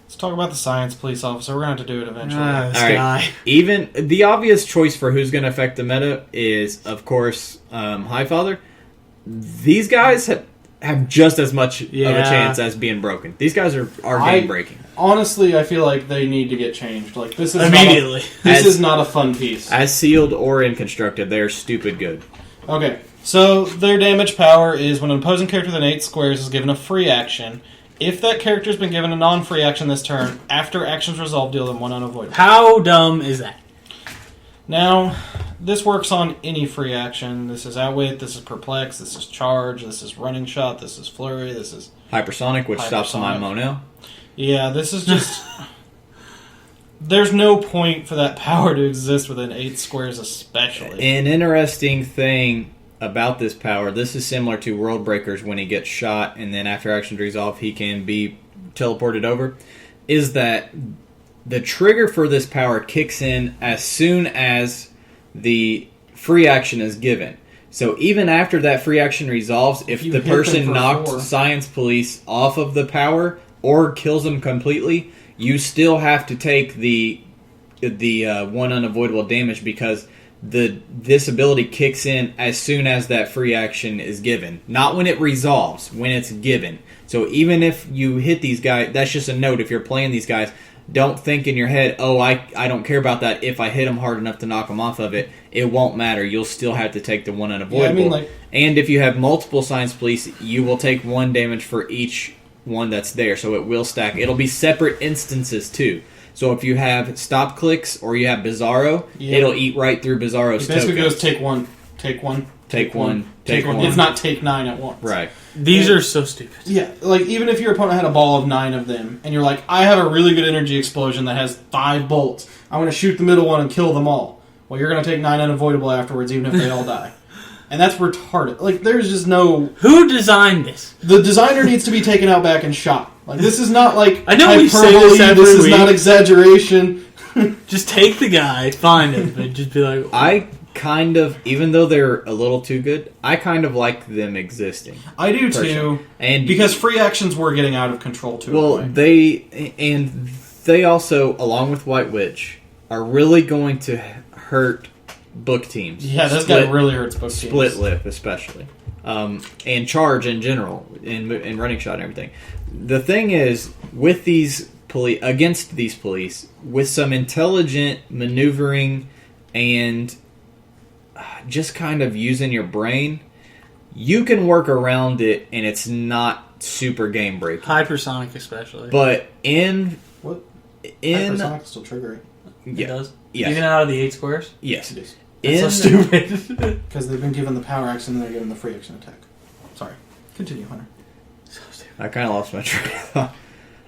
Let's talk about the science police officer. We're going to have to do it eventually. This All right. guy. Even the obvious choice for who's going to affect the meta is, of course, Highfather. These guys have just as much of a chance as being broken. These guys are game breaking. Honestly, I feel like they need to get changed. Like this is Immediately. This is not a fun piece. As sealed or in constructed, they are stupid good. Okay, so their damage power is when an opposing character within 8 squares is given a free action. If that character has been given a non-free action this turn, after actions resolved, deal them 1 unavoidable. How dumb is that? Now, this works on any free action. This is Outwit, this is Perplex, this is Charge, this is Running Shot, this is Flurry, this is... Hypersonic, which stops my Monel. Yeah, this is just... There's no point for that power to exist within 8 squares especially. An interesting thing about this power, this is similar to World Breakers when he gets shot and then after actions resolve he can be teleported over, is that the trigger for this power kicks in as soon as the free action is given. So even after that free action resolves, if you the hit them person for knocked 4. Science Police off of the power or kills them completely, you still have to take the 1 unavoidable damage because this ability kicks in as soon as that free action is given. Not when it resolves, when it's given. So even if you hit these guys, that's just a note. If you're playing these guys, don't think in your head, oh, I don't care about that. If I hit them hard enough to knock them off of it, it won't matter. You'll still have to take the 1 unavoidable. And if you have multiple Science Police, you will take 1 damage for each one that's there. So it will stack. It'll be separate instances too. So if you have stop clicks or you have Bizarro, it'll eat right through Bizarro's It basically tokens. goes take one, take one, Take one, take one. It's not take 9 at once. Right. These are so stupid. Yeah, like even if your opponent had a ball of 9 of them, and you're like, I have a really good energy explosion that has 5 bolts. I'm going to shoot the middle one and kill them all. Well, you're going to take 9 unavoidable afterwards, even if they all die. And that's retarded. Like, there's just no... Who designed this? The designer needs to be taken out back and shot. Like, this is not like I know we say this every this is week. not exaggeration. Just take the guy, find him, and just be like... I kind of, even though they're a little too good, I kind of like them existing. I do Personally. too. And because free actions were getting out of control too. well, they also, along with White Witch, are really going to hurt book teams. Yeah, this guy really hurts both teams. Split lip, especially. And charge in general, and running shot and everything. The thing is, with these against these police, with some intelligent maneuvering and just kind of using your brain, you can work around it, and it's not super game breaking. Hypersonic especially. But in Hypersonic still triggering. It does? Yes. Even out of the 8 squares? Yes. It is. That's so stupid. Because they've been given the power action and they're given the free action attack. Sorry. Continue, Hunter. I kind of lost my train of thought.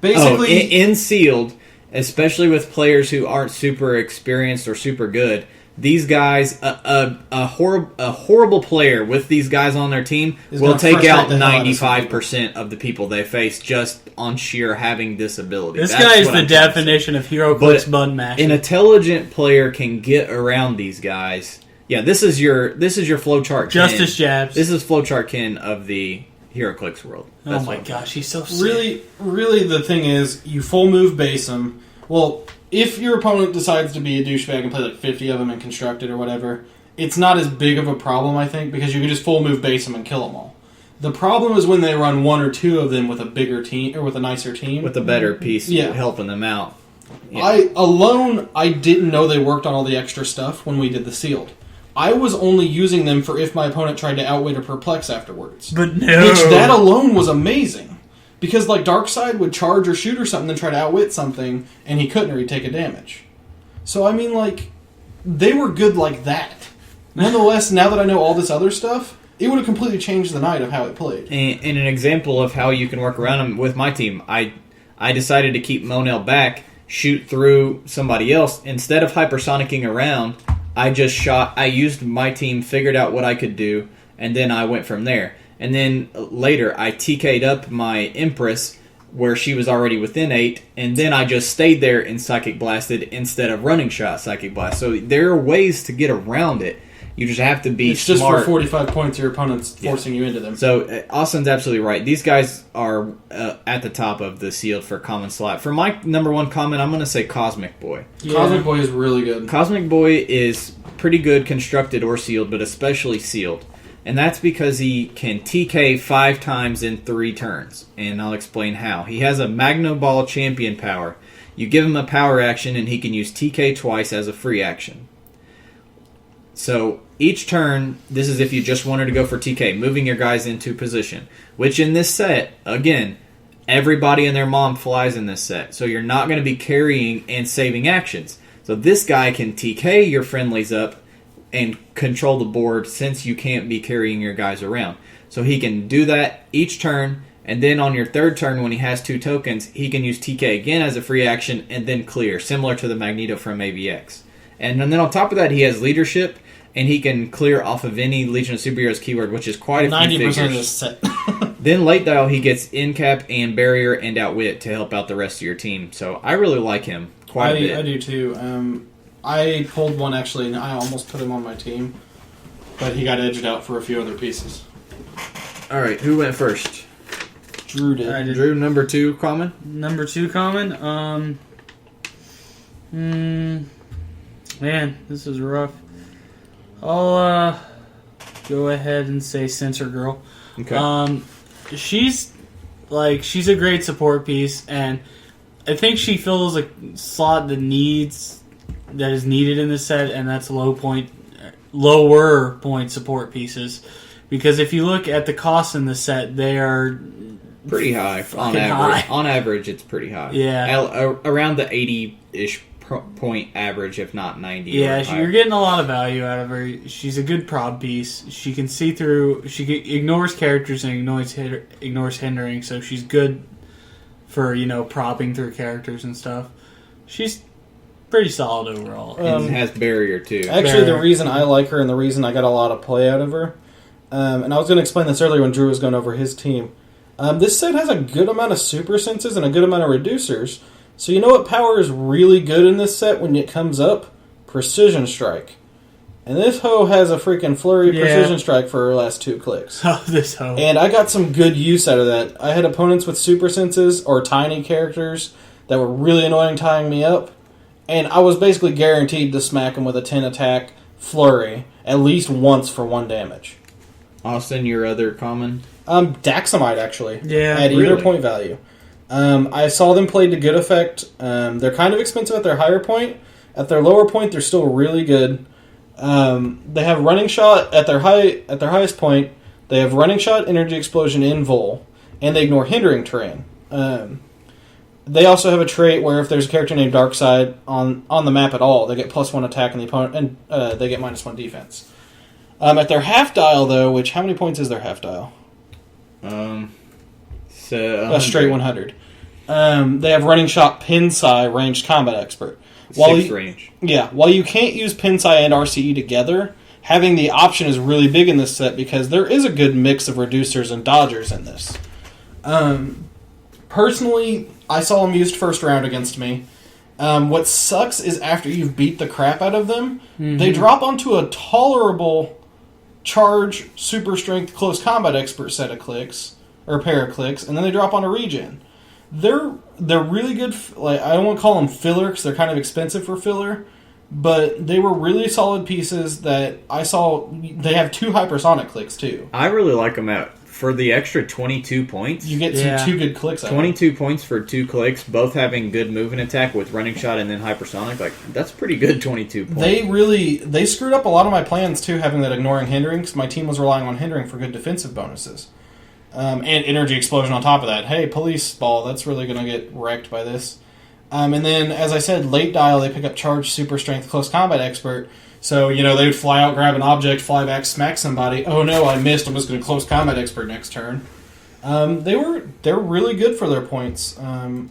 Basically... in sealed, especially with players who aren't super experienced or super good, these guys, a horrible player with these guys on their team will take out 95% of the people they face just on sheer having this ability. This guy is the definition of HeroClix button mash. An intelligent player can get around these guys. Yeah, this is your flowchart. Justice Jabs. This is flowchart Ken of the HeroClix world. That's my gosh, he's so sick. Really, the thing is, you full move base him. Well, if your opponent decides to be a douchebag and play like 50 of them and constructed or whatever, it's not as big of a problem, I think, because you can just full move base them and kill them all. The problem is when they run one or two of them with a bigger team or with a nicer team, with a better piece, helping them out. Yeah. I didn't know they worked on all the extra stuff when we did the sealed. I was only using them for if my opponent tried to outwit or perplex afterwards. But no, which that alone was amazing. Because, like, Darkseid would charge or shoot or something and try to outwit something, and he couldn't or he'd take a damage. So, I mean, like, they were good like that. Nonetheless, now that I know all this other stuff, it would have completely changed the night of how it played. And an example of how you can work around them with my team, I decided to keep Monel back, shoot through somebody else. Instead of hypersonicking around, I used my team, figured out what I could do, and then I went from there. And then later, I TK'd up my Empress, where she was already within 8, and then I just stayed there and Psychic Blasted instead of running shot Psychic Blast. So there are ways to get around it. You just have to be smart. It's just for 45 points your opponent's forcing you into them. So Austin's absolutely right. These guys are at the top of the sealed for common slot. For my number one comment, I'm going to say Cosmic Boy. Yeah. Cosmic Boy is really good. Cosmic Boy is pretty good constructed or sealed, but especially sealed. And that's because he can TK 5 times in 3 turns. And I'll explain how. He has a Magno Ball champion power. You give him a power action, and he can use TK twice as a free action. So each turn, this is if you just wanted to go for TK, moving your guys into position. Which in this set, again, everybody and their mom flies in this set. So you're not going to be carrying and saving actions. So this guy can TK your friendlies up and control the board since you can't be carrying your guys around. So he can do that each turn, and then on your third turn when he has 2 tokens, he can use TK again as a free action and then clear, similar to the Magneto from AVX. And then on top of that, he has leadership, and he can clear off of any Legion of Superheroes keyword, which is quite a few 90% figures. of this set. Then late dial, he gets in-cap and barrier and outwit to help out the rest of your team. So I really like him quite a bit. I do too. I pulled one actually, and I almost put him on my team, but he got edged out for a few other pieces. All right, who went first? Drew did. I did. Drew, number 2 common? Number 2 common? Man, this is rough. I'll go ahead and say Sensor Girl. Okay. She's a great support piece, and I think she fills a slot that is needed in this set, and that's lower point support pieces. Because if you look at the costs in the set, they are pretty high on average. On average, it's pretty high. Yeah, around the 80-ish point average, if not 90. Yeah, you're getting a lot of value out of her. She's a good prop piece. She can see through. She ignores characters and ignores hindering, so she's good for propping through characters and stuff. She's pretty solid overall. And has barrier too. Actually, the reason I like her and the reason I got a lot of play out of her, and I was going to explain this earlier when Drew was going over his team. This set has a good amount of super senses and a good amount of reducers. So you know what power is really good in this set when it comes up? Precision Strike. And this hoe has a freaking flurry Precision Strike for her last 2 clicks. Oh, this hoe. And I got some good use out of that. I had opponents with super senses or tiny characters that were really annoying tying me up. And I was basically guaranteed to smack them with a 10 attack flurry at least once for 1 damage. Austin, your other common? Daxamite, actually. Yeah, at either point value. I saw them played to good effect. They're kind of expensive at their higher point. At their lower point, they're still really good. They have running shot at their highest point. They have running shot, energy explosion, invul, and they ignore hindering terrain. They also have a trait where if there's a character named Darkseid on the map at all, they get +1 attack and the opponent, and they get -1 defense. At their half dial though, which how many points is their half dial? So A straight 100. They have running shot, Pinsai, ranged combat expert. While 6 you- range. Yeah, while you can't use Pinsai and RCE together, having the option is really big in this set because there is a good mix of reducers and dodgers in this. Personally, I saw them used first round against me. What sucks is after you've beat the crap out of them, they drop onto a tolerable charge, super strength, close combat expert set of clicks, or pair of clicks, and then they drop on a regen. They're really good. Like, I don't want to call them filler because they're kind of expensive for filler, but they were really solid pieces that I saw. They have 2 hypersonic clicks too. I really like them out for the extra 22 points. You get Yeah. 2 good clicks out of them. 22 points for 2 clicks, both having good move and attack with running shot and then hypersonic. Like, that's pretty good 22 points. They screwed up a lot of my plans too, having that ignoring hindering, because my team was relying on hindering for good defensive bonuses. And energy explosion on top of that. Hey, police ball, that's really going to get wrecked by this. And then, as I said, late dial, they pick up charge, super strength, close combat expert. So, they would fly out, grab an object, fly back, smack somebody. Oh no, I missed. I'm just going to close combat expert next turn. They're really good for their points. I'm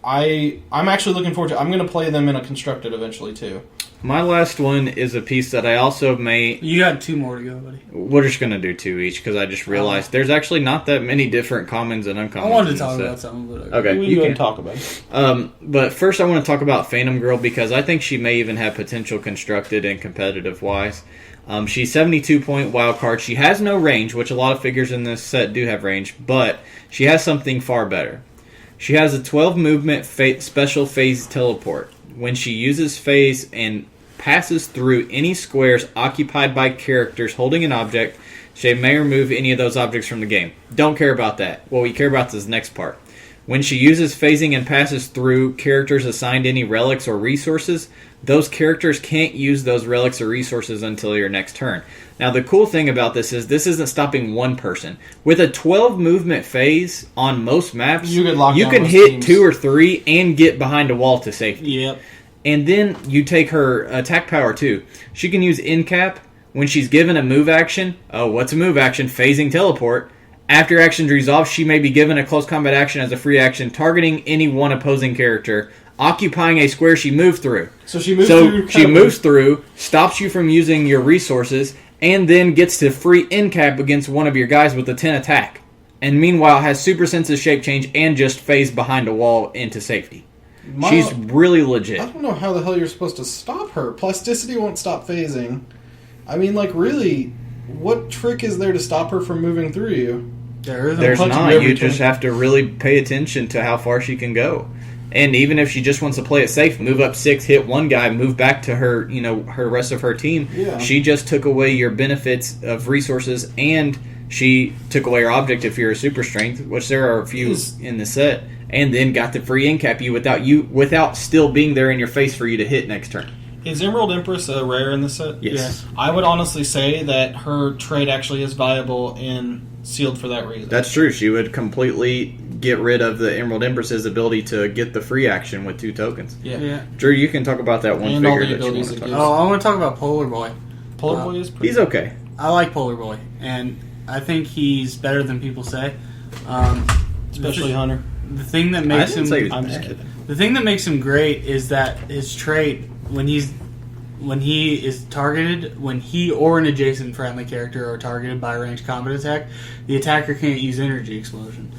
actually looking forward to. I'm going to play them in a constructed eventually too. My last one is a piece that I also may... You got 2 more to go, buddy. We're just going to do 2 each, because I just realized there's actually not that many different commons and uncommons. I wanted in to talk this about set. something, but Okay, You you can can. talk about it. But first I want to talk about Phantom Girl, because I think she may even have potential constructed and competitive-wise. She's 72-point wild card. She has no range, which a lot of figures in this set do have range, but she has something far better. She has a 12 movement special phase teleport. When she uses phase and passes through any squares occupied by characters holding an object, she may remove any of those objects from the game. Don't care about that. What we care about is this next part. When she uses phasing and passes through characters assigned any relics or resources, those characters can't use those relics or resources until your next turn. Now, the cool thing about this isn't stopping one person. With a 12 movement phase on most maps, You can can hit 2 or 3 and get behind a wall to safety. Yep. And then you take her attack power too. She can use end cap when she's given a move action. Oh, what's a move action? Phasing teleport. After actions resolve, she may be given a close combat action as a free action, targeting any one opposing character, occupying a square she moved through. So she moves So through. she moves through, stops you from using your resources, and then gets to free end cap against one of your guys with a 10 attack. And meanwhile has super sense of shape change and just phase behind a wall into safety. She's really legit. I don't know how the hell you're supposed to stop her. Plasticity won't stop phasing. I mean, like, really, what trick is there to stop her from moving through you? There's punch not. you every You just have to really pay attention to how far she can go. And even if she just wants to play it safe, move up 6, hit one guy, move back to her, her rest of her team. Yeah. She just took away your benefits of resources, and she took away your object if you're a super strength, which there are a few in the set, and then got to free end cap you without still being there in your face for you to hit next turn. Is Emerald Empress a rare in this set? Yes. I would honestly say that her trade actually is viable in Sealed for that reason. That's true. She would completely get rid of the Emerald Empress's ability to get the free action with 2 tokens. Yeah. Drew, you can talk about that one And all figure the that you want abilities to it talk gives. about. Oh, I want to talk about Polar Boy. Polar Boy is pretty He's okay. I like Polar Boy, and I think he's better than people say. especially Hunter. The thing that I makes didn't him say he was I'm just bad. kidding. the thing that makes him great is that his trait when he is targeted, when he or an adjacent friendly character are targeted by a ranged combat attack, the attacker can't use energy explosion,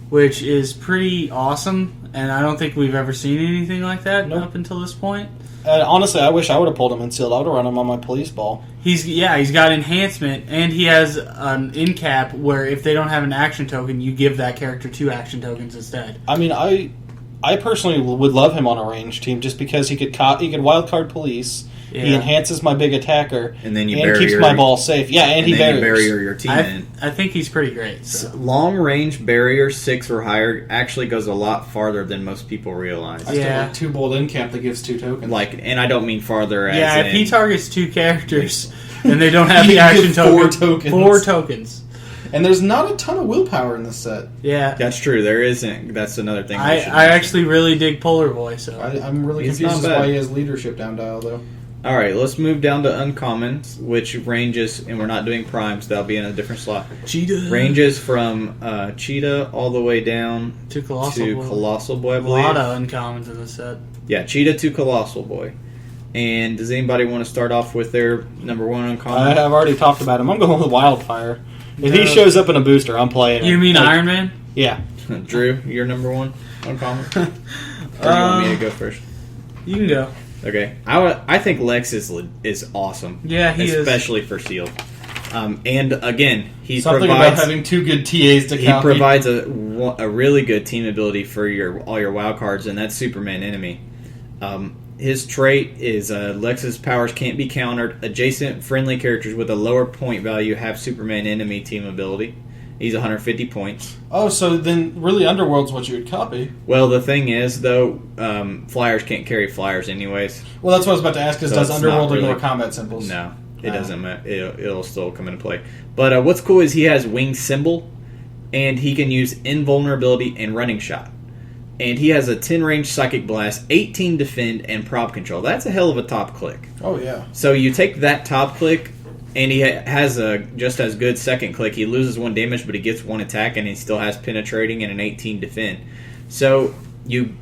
which is pretty awesome. And I don't think we've ever seen anything like that up until this point. Honestly, I wish I would have pulled him in Sealed. I would have run him on my police ball. He's got enhancement, and he has an in cap where if they don't have an action token, you give that character 2 action tokens instead. I mean, I personally would love him on a range team just because he could wildcard police. Yeah. He enhances my big attacker, And then you and bury keeps your- my ball safe. Yeah, and he then you barriers. bury your team in. I think he's pretty great. So. Long range barrier 6 or higher actually goes a lot farther than most people realize. I still Yeah. like 2 bold end cap that gives 2 tokens. And I don't mean farther as Yeah, if in, he targets 2 characters and they don't have the You action get token, 4 tokens. 4 tokens. And there's not a ton of willpower in this set. Yeah, That's true. There isn't. That's another thing. I we should actually really dig Polar Boy. So I'm really It's confused not as to bad. why he has leadership down dial, though. All right, let's move down to uncommons, which ranges, and we're not doing primes. That'll be in a different slot. Cheetah Ranges from Cheetah all the way down to Colossal to Boy. Colossal Boy, I A believe. lot of uncommons in this set. Yeah, Cheetah to Colossal Boy. And does anybody want to start off with their number one uncommon? I've already talked about him. I'm going with Wildfire. If he shows up in a booster, I'm playing him. You mean Iron Man? Yeah. Drew, your number one uncommon? Or do you want me to go first? You can go. Okay. I think Lex is awesome. Yeah, he is. Especially for sealed. And again, he Something provides about having two good TAs to he copy. provides a really good team ability for all your wild cards, and that's Superman Enemy. His trait is Lex's powers can't be countered. Adjacent friendly characters with a lower point value have Superman Enemy team ability. He's 150 points. Oh, so then really Underworld's what you would copy. Well, the thing is, though, Flyers can't carry Flyers anyways. Well, that's what I was about to ask, is So does it's Underworld not really- ignore combat symbols? No, it doesn't matter. It'll still come into play. But what's cool is he has Wing Symbol, and he can use Invulnerability and Running Shot. And he has a 10 range Psychic Blast, 18 Defend, and Prop Control. That's a hell of a top click. Oh, yeah. So you take that top click, and he has a just as good second click. He loses 1 damage, but he gets 1 attack, and he still has Penetrating and an 18 Defend. So you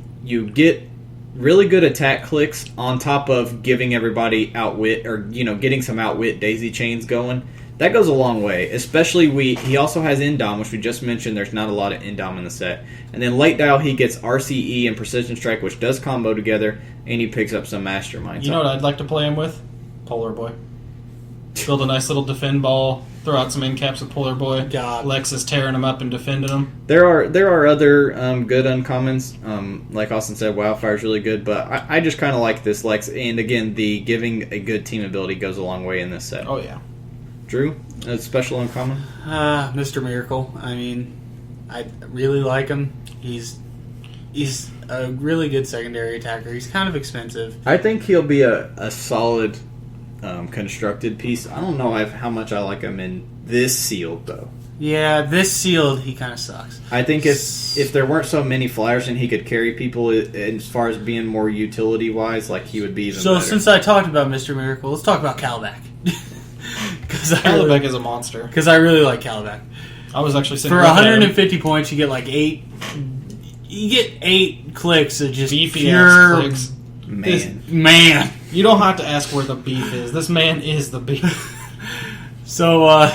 get really good attack clicks on top of giving everybody outwit, or getting some outwit daisy chains going. That goes a long way, especially he also has Indom, which we just mentioned. There's not a lot of Indom in the set. And then late dial, he gets RCE and Precision Strike, which does combo together, and he picks up some Masterminds. You know what I'd like to play him with? Polar Boy. Build a nice little defend ball, throw out some end caps with Polar Boy. God. Lex is tearing him up and defending him. There are other good uncommons. Like Austin said, Wildfire's really good, but I just kind of like this Lex. And again, the giving a good team ability goes a long way in this set. Oh, yeah. Drew, a special uncommon? Mr. Miracle. I mean, I really like him. He's a really good secondary attacker. He's kind of expensive. I think he'll be a solid constructed piece. I don't know how much I like him in this sealed, though. Yeah, this sealed, he kind of sucks. I think if there weren't so many Flyers and he could carry people as far as being more utility-wise, like he would be even better. Since I talked about Mr. Miracle, let's talk about Calabac. Calabac is a monster. Because I really like Calabac. I was actually sitting For looking at him. 150 points, you get like 8. You get 8 clicks of just Beefy pure ass clicks. man. You don't have to ask where the beef is. This man is the beef. So,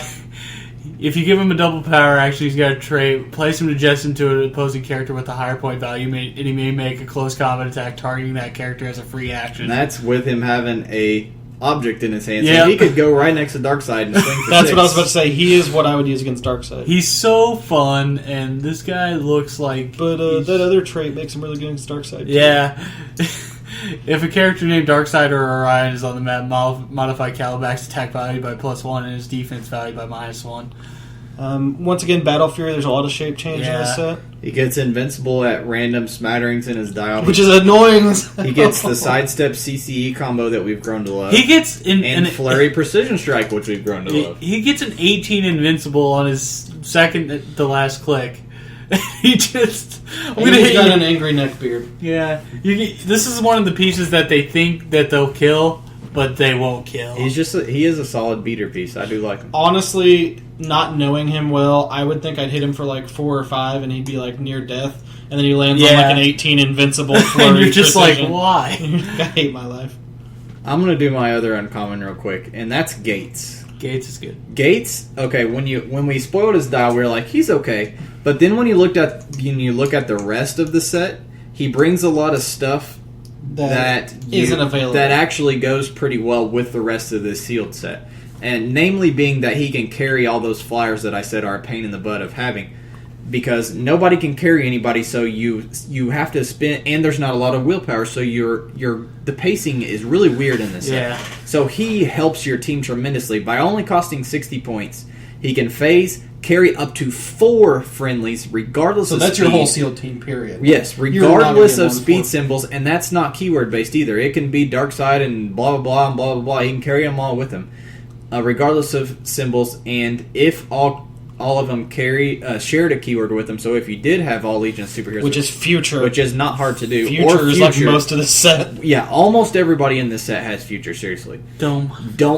if you give him a double power action, he's got a trait. Place him adjacent to an opposing character with a higher point value, and he may make a close combat attack targeting that character as a free action. And that's with him having a object in his hand. Yeah. So he could go right next to Darkseid and swing for That's 6. what I was about to say. He is what I would use against Darkseid. He's so fun, and this guy looks like... But that other trait makes him really good against Darkseid. Yeah. If a character named Darkseid or Orion is on the map, modify Calabac's attack value by +1 and his defense value by -1. Once again, Battle Fury, there's a lot of shape change in this set. He gets invincible at random smatterings in his dial. Which is annoying. He gets the sidestep CCE combo that we've grown to love. He gets and Flurry Precision Strike, which we've grown to love. He gets an 18 invincible on his second to last click. He just... I'm gonna He's hit got you. an angry neckbeard. Yeah. This is one of the pieces that they think that they'll kill, but they won't kill. He is a solid beater piece. I do like him. Honestly, not knowing him well, I would think I'd hit him for like 4 or 5 and he'd be like near death. And then he lands on like an 18 invincible flurry. And you're just precision. like, why? I hate my life. I'm going to do my other uncommon real quick, and that's Gates. Gates is good. Gates, okay, when we spoiled his dial, we were like, he's okay. But then when you look at the rest of the set, he brings a lot of stuff that isn't available. That actually goes pretty well with the rest of this sealed set. And namely being that he can carry all those Flyers that I said are a pain in the butt of having. Because nobody can carry anybody, so you have to spin, and there's not a lot of willpower, so the pacing is really weird in this set. So he helps your team tremendously. By only costing 60 points, he can phase, carry up to 4 friendlies, regardless of speed. So that's your whole sealed team, period. Yes, regardless of speed symbols, and that's not keyword-based either. It can be Darkseid and blah, blah, blah, and blah, blah, blah. He can carry them all with him, regardless of symbols, and if all of them shared a keyword with them. So if you did have all Legion superheroes, which is future, which is not hard to do, future is like most of the set. Yeah, almost everybody in this set has future. Seriously, Don't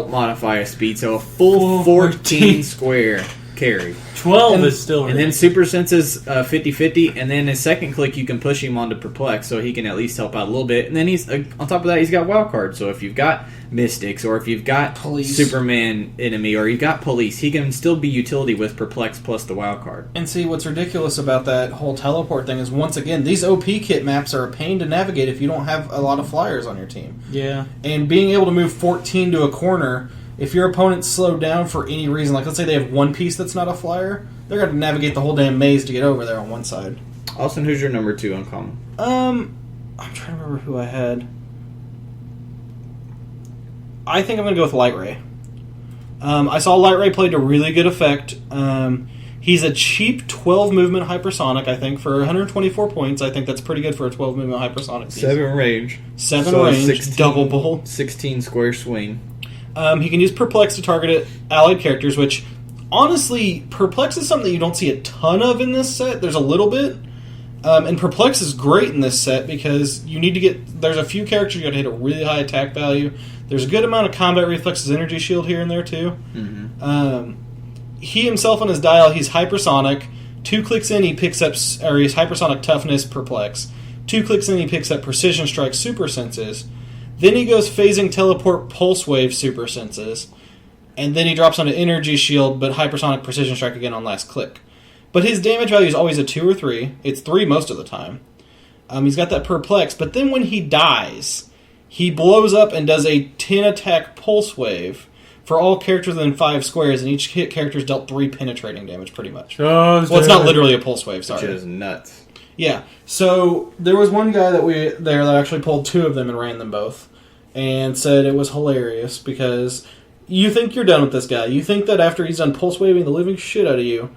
modify a speed. So a full 14 square carry. 12 is still And then Super Senses 50-50, and then his second click you can push him onto Perplex, so he can at least help out a little bit. And then he's on top of that, he's got Wild Card. So if you've got Mystics, or if you've got Police. Superman enemy, or you've got Police, he can still be utility with Perplex plus the Wild Card. And see, what's ridiculous about that whole teleport thing is, once again, these OP kit maps are a pain to navigate if you don't have a lot of flyers on your team. Yeah. And being able to move 14 to a corner, if your opponent's slowed down for any reason, like let's say they have one piece that's not a flyer, they're going to navigate the whole damn maze to get over there on one side. Austin, who's your number 2 uncommon? I'm trying to remember who I had. I think I'm going to go with Light Ray. I saw Light Ray played to really good effect. He's a cheap 12 movement hypersonic, I think, for 124 points. I think that's pretty good for a 12 movement hypersonic piece. 7 range. 7 So range, 16, double bowl. 16 square swing. He can use Perplex to target at allied characters, which, honestly, Perplex is something that you don't see a ton of in this set. There's a little bit. And Perplex is great in this set because you need to get... There's a few characters you got to hit a really high attack value. There's a good amount of combat reflexes, energy shield here and there, too. Mm-hmm. He himself on his dial, he's hypersonic. 2 clicks in, he picks up... Or he's hypersonic toughness, Perplex. 2 clicks in, he picks up precision strike, super senses. Then he goes phasing teleport pulse wave super senses. And then he drops onto energy shield, but hypersonic precision strike again on last click. But his damage value is always a 2 or 3. It's 3 most of the time. He's got that Perplex, but then when he dies, he blows up and does a 10 attack pulse wave for all characters within 5 squares, and each hit character is dealt 3 penetrating damage, pretty much. Well, it's not literally a pulse wave, sorry. Which is nuts. Yeah, so there was one guy that actually pulled 2 of them and ran them both, and said it was hilarious because you think you're done with this guy. You think that after he's done pulse waving the living shit out of you,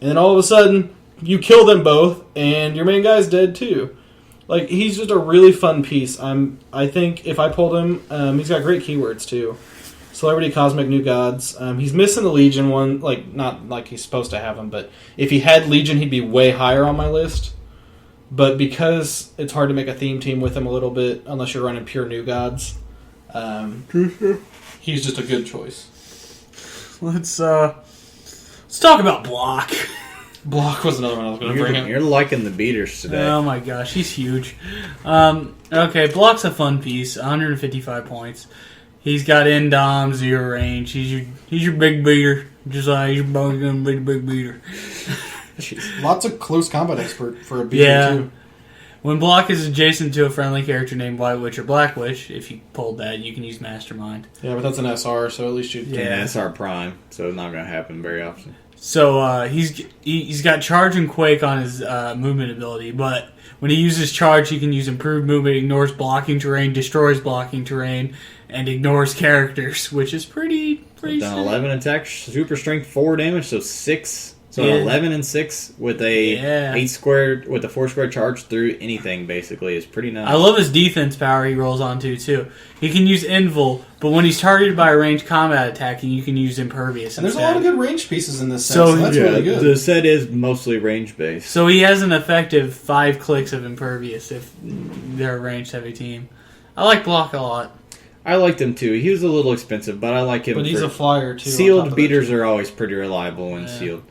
and then all of a sudden you kill them both, and your main guy's dead too. Like, he's just a really fun piece. I think if I pulled him, he's got great keywords too. Celebrity, Cosmic, New Gods. He's missing the Legion one, like not like he's supposed to have him, but if he had Legion, he'd be way higher on my list. But because it's hard to make a theme team with him a little bit, unless you're running pure New Gods, he's just a good choice. Let's talk about Block. Block was another one I was going to bring up. You're liking the beaters today. Oh my gosh, he's huge. Okay, Block's a fun piece. 155 points. He's got Endom, 0 range. He's your big beater. Just like he's probably going to be the big beater. Lots of close combat expert for a beater too. When Block is adjacent to a friendly character named White Witch or Black Witch, if you pulled that, you can use Mastermind. Yeah, but that's an SR, so at least you... Yeah, SR Prime, so it's not going to happen very often. So he's got Charge and Quake on his movement ability, but when he uses Charge, he can use Improved Movement, ignores blocking terrain, destroys blocking terrain, and ignores characters, which is pretty Done 11 attack, super strength, 4 damage, so 6... So 11 and 6 with a 8 squared with a 4 square charge through anything basically is pretty nice. I love his defense power he rolls onto too. He can use Invul, but when he's targeted by a ranged combat attack, you can use Impervious. And there's a lot of good range pieces in this set, So that's really good. The set is mostly range based. So he has an effective 5 clicks of Impervious if they're a ranged heavy team. I like Block a lot. I liked him too. He was a little expensive, but I like him. But he's a flyer too. Sealed beaters are always pretty reliable when sealed.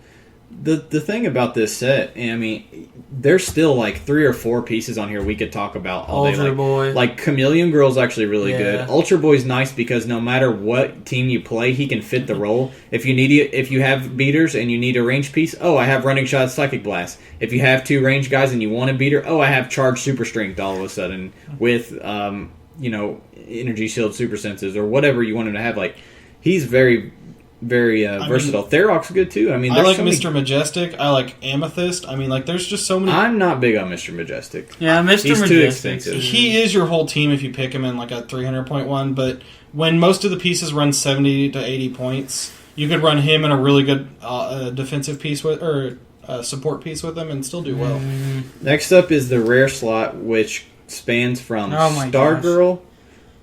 The thing about this set, I mean, there's still like 3 or 4 pieces on here we could talk about all day. Ultra Boy. Like Chameleon Girl's actually really good. Ultra Boy's nice because no matter what team you play, he can fit the role. If you have beaters and you need a range piece, I have Running Shot, Psychic Blast. If you have 2 range guys and you want a beater, I have Charge Super Strength all of a sudden with Energy Shield Super Senses or whatever you want him to have. Like, he's very versatile. Therok's good too. I mean, I like Mr. Majestic. I like Amethyst. I mean, like, there's just so many. I'm not big on Mr. Majestic. Yeah, Mr. He's Majestic. too expensive. He is your whole team if you pick him in like a 300.1, but when most of the pieces run 70 to 80 points, you could run him in a really good defensive piece or support piece with him and still do well. Next up is the rare slot, which spans from Stargirl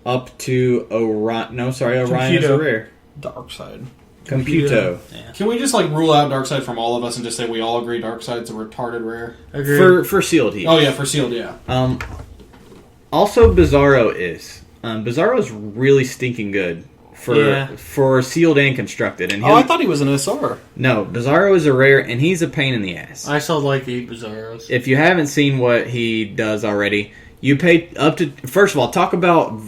up to Orion. No, sorry, Orion is a rare. Darkseid. Computo. Yeah. Can we just like rule out Darkseid from all of us and just say we all agree Darkseid's a retarded rare? For sealed heat. Oh yeah, for sealed, yeah. Also, Bizarro is. Bizarro's really stinking good for sealed and constructed. And I thought he was an SR. no, Bizarro is a rare, and he's a pain in the ass. I sold like 8 Bizarros. If you haven't seen what he does already, you pay up to. First of all, talk about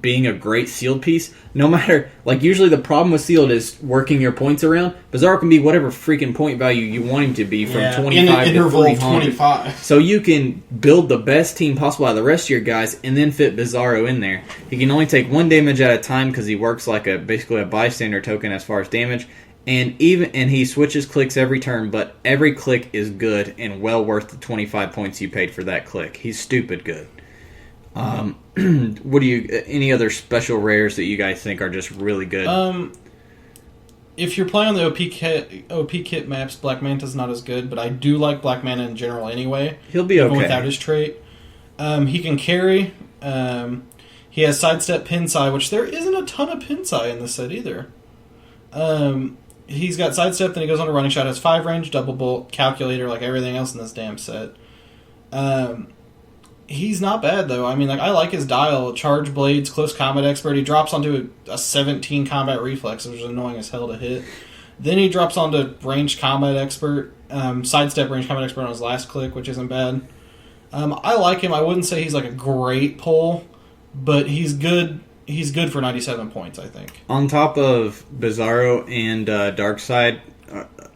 being a great sealed piece. No matter, like, usually the problem with sealed is working your points around. Bizarro can be whatever freaking point value you want him to be, from 25 to 300. 25. So you can build the best team possible out of the rest of your guys, and then fit Bizarro in there. He can only take 1 damage at a time because he works like basically a bystander token as far as damage. And he switches clicks every turn, but every click is good and well worth the 25 points you paid for that click. He's stupid good. What do you? Any other special rares that you guys think are just really good? If you're playing on the OP kit maps, Black Manta's not as good, but I do like Black Manta in general anyway. He'll be okay even without his trait. He can carry. He has sidestep Pinsai, which there isn't a ton of Pinsai in this set either. He's got sidestep, then he goes on a running shot, has 5 range, double bolt, calculator, like everything else in this damn set. He's not bad, though. I mean, like, I like his dial. Charge blades, close combat expert. He drops onto a 17 combat reflex, which is annoying as hell to hit. Then he drops onto ranged combat expert, sidestep ranged combat expert on his last click, which isn't bad. I like him. I wouldn't say he's like a great pull, but he's good. He's good for 97 points, I think. On top of Bizarro and Darkseid,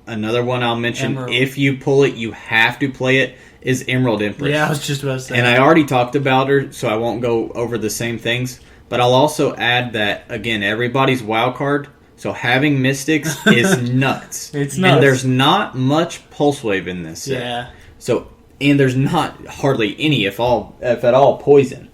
another one I'll mention, Emerald. if you pull it, you have to play it, is Emerald Empress. Yeah, I was just about to say. And I already talked about her, so I won't go over the same things. But I'll also add that, again, everybody's wild card, so having Mystics is nuts. It's nuts. And there's not much Pulse Wave in this set. Yeah. So, and there's not hardly any, if at all, poison.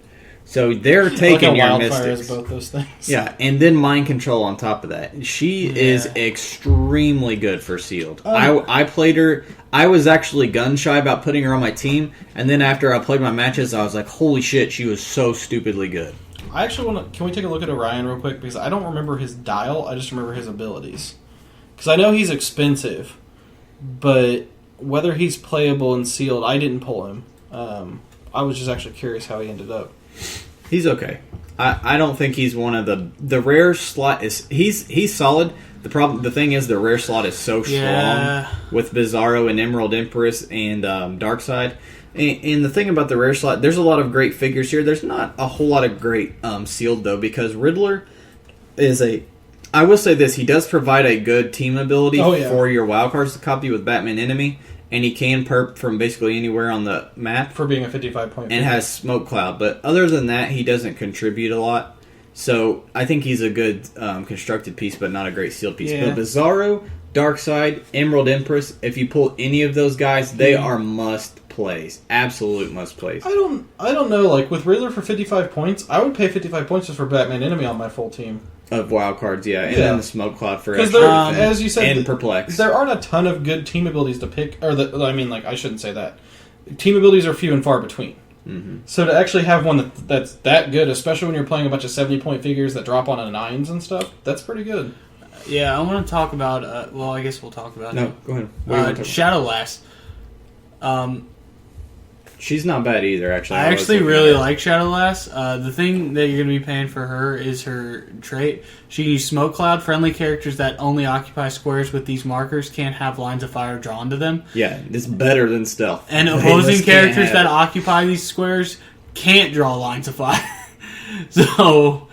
So they're taking your Mystics. Is both those things. Yeah, and then Mind Control on top of that. She is extremely good for sealed. I played her. I was actually gun shy about putting her on my team, and then after I played my matches, I was like, holy shit, she was so stupidly good. I actually want to... Can we take a look at Orion real quick? Because I don't remember his dial, I just remember his abilities. Because I know he's expensive, but whether he's playable and sealed, I didn't pull him. I was just actually curious how he ended up. He's okay. I don't think he's one of the rare slot is he's solid. The thing is the rare slot is so strong with Bizarro and Emerald Empress and Darkseid. And the thing about the rare slot, there's a lot of great figures here. There's not a whole lot of great sealed though, because Riddler is I will say this, he does provide a good team ability for your wildcards to copy with Batman Enemy. And he can perp from basically anywhere on the map. For being a 55-point. And has Smoke Cloud. But other than that, he doesn't contribute a lot. So I think he's a good constructed piece, but not a great sealed piece. Yeah. But Bizarro, Darkseid, Emerald Empress, if you pull any of those guys, they are must plays. Absolute must plays. I don't know. Like, with Riddler for 55 points, I would pay 55 points just for Batman Enemy on my full team. Of wild cards, and then the Smoke Cloud for because extra as you said, and Perplex. There aren't a ton of good team abilities to pick. I shouldn't say that. Team abilities are few and far between. Mm-hmm. So to actually have one that's that good, especially when you're playing a bunch of 70-point figures that drop on a 9s and stuff, that's pretty good. Yeah, I want to talk about. Well, I guess we'll talk about it. No, go ahead. What do you want to talk Shadowlass. She's not bad either, actually. I actually really like Shadowlass. The thing that you're going to be paying for her is her trait. She can use Smoke Cloud. Friendly characters that only occupy squares with these markers can't have lines of fire drawn to them. Yeah, it's better than stealth. And opposing characters that occupy these squares can't draw lines of fire. So...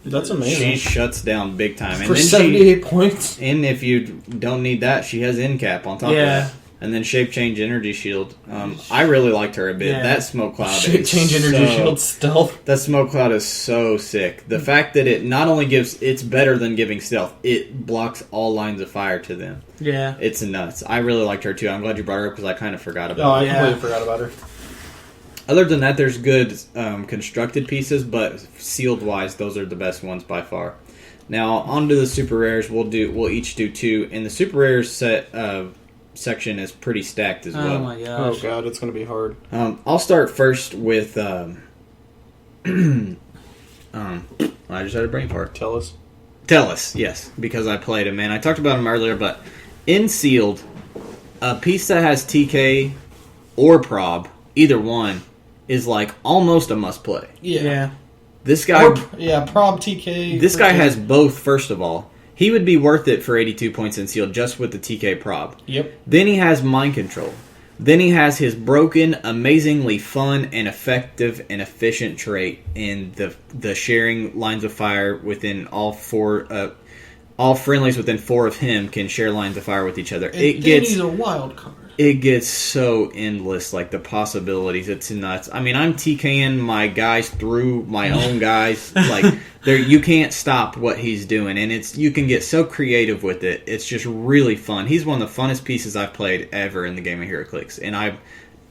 That's amazing. She shuts down big time. For 78 points? And if you don't need that, she has end cap on top of that. And then Shape Change Energy Shield. I really liked her a bit. Yeah. That Smoke Cloud Shape Change Energy Shield stealth. That Smoke Cloud is so sick. The fact that it not only it's better than giving stealth, it blocks all lines of fire to them. Yeah. It's nuts. I really liked her too. I'm glad you brought her up because I kind of forgot about her. I completely forgot about her. Other than that, there's good constructed pieces, but sealed-wise, those are the best ones by far. Now, on to the super rares. We'll each do 2, and the super rares section is pretty stacked as well. Oh my gosh. Oh god, it's going to be hard. I'll start first with I just had a brain fart. Tellus, yes, because I played him, man. I talked about him earlier, but in sealed, a piece that has TK or Prob, either one, is like almost a must play. Yeah. This guy, prob TK. this guy has both. First of all, he would be worth it for 82 points in sealed just with the TK prob. Yep. Then he has mind control. Then he has his broken, amazingly fun and effective and efficient trait in the sharing lines of fire within all four. All friendlies within 4 of him can share lines of fire with each other. He's a wild card. It gets so endless, like the possibilities. It's nuts. I mean, I'm TKing my guys through my own guys. Like, you can't stop what he's doing, and you can get so creative with it. It's just really fun. He's one of the funnest pieces I've played ever in the game of HeroClix, and I'm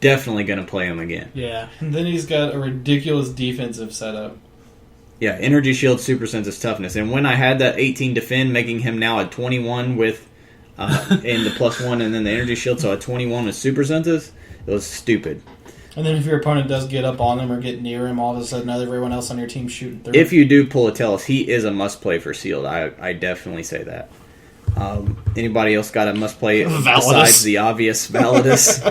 definitely going to play him again. Yeah, and then he's got a ridiculous defensive setup. Yeah, Energy Shield, Super Sense's toughness, and when I had that 18 defend, making him now a 21 with. And the +1 and then the energy shield, so a 21 with super senses. It was stupid. And then if your opponent does get up on him or get near him, all of a sudden everyone else on your team shooting through. If you do pull a Tellus, he is a must-play for sealed. I definitely say that. Anybody else got a must-play besides the obvious Validus?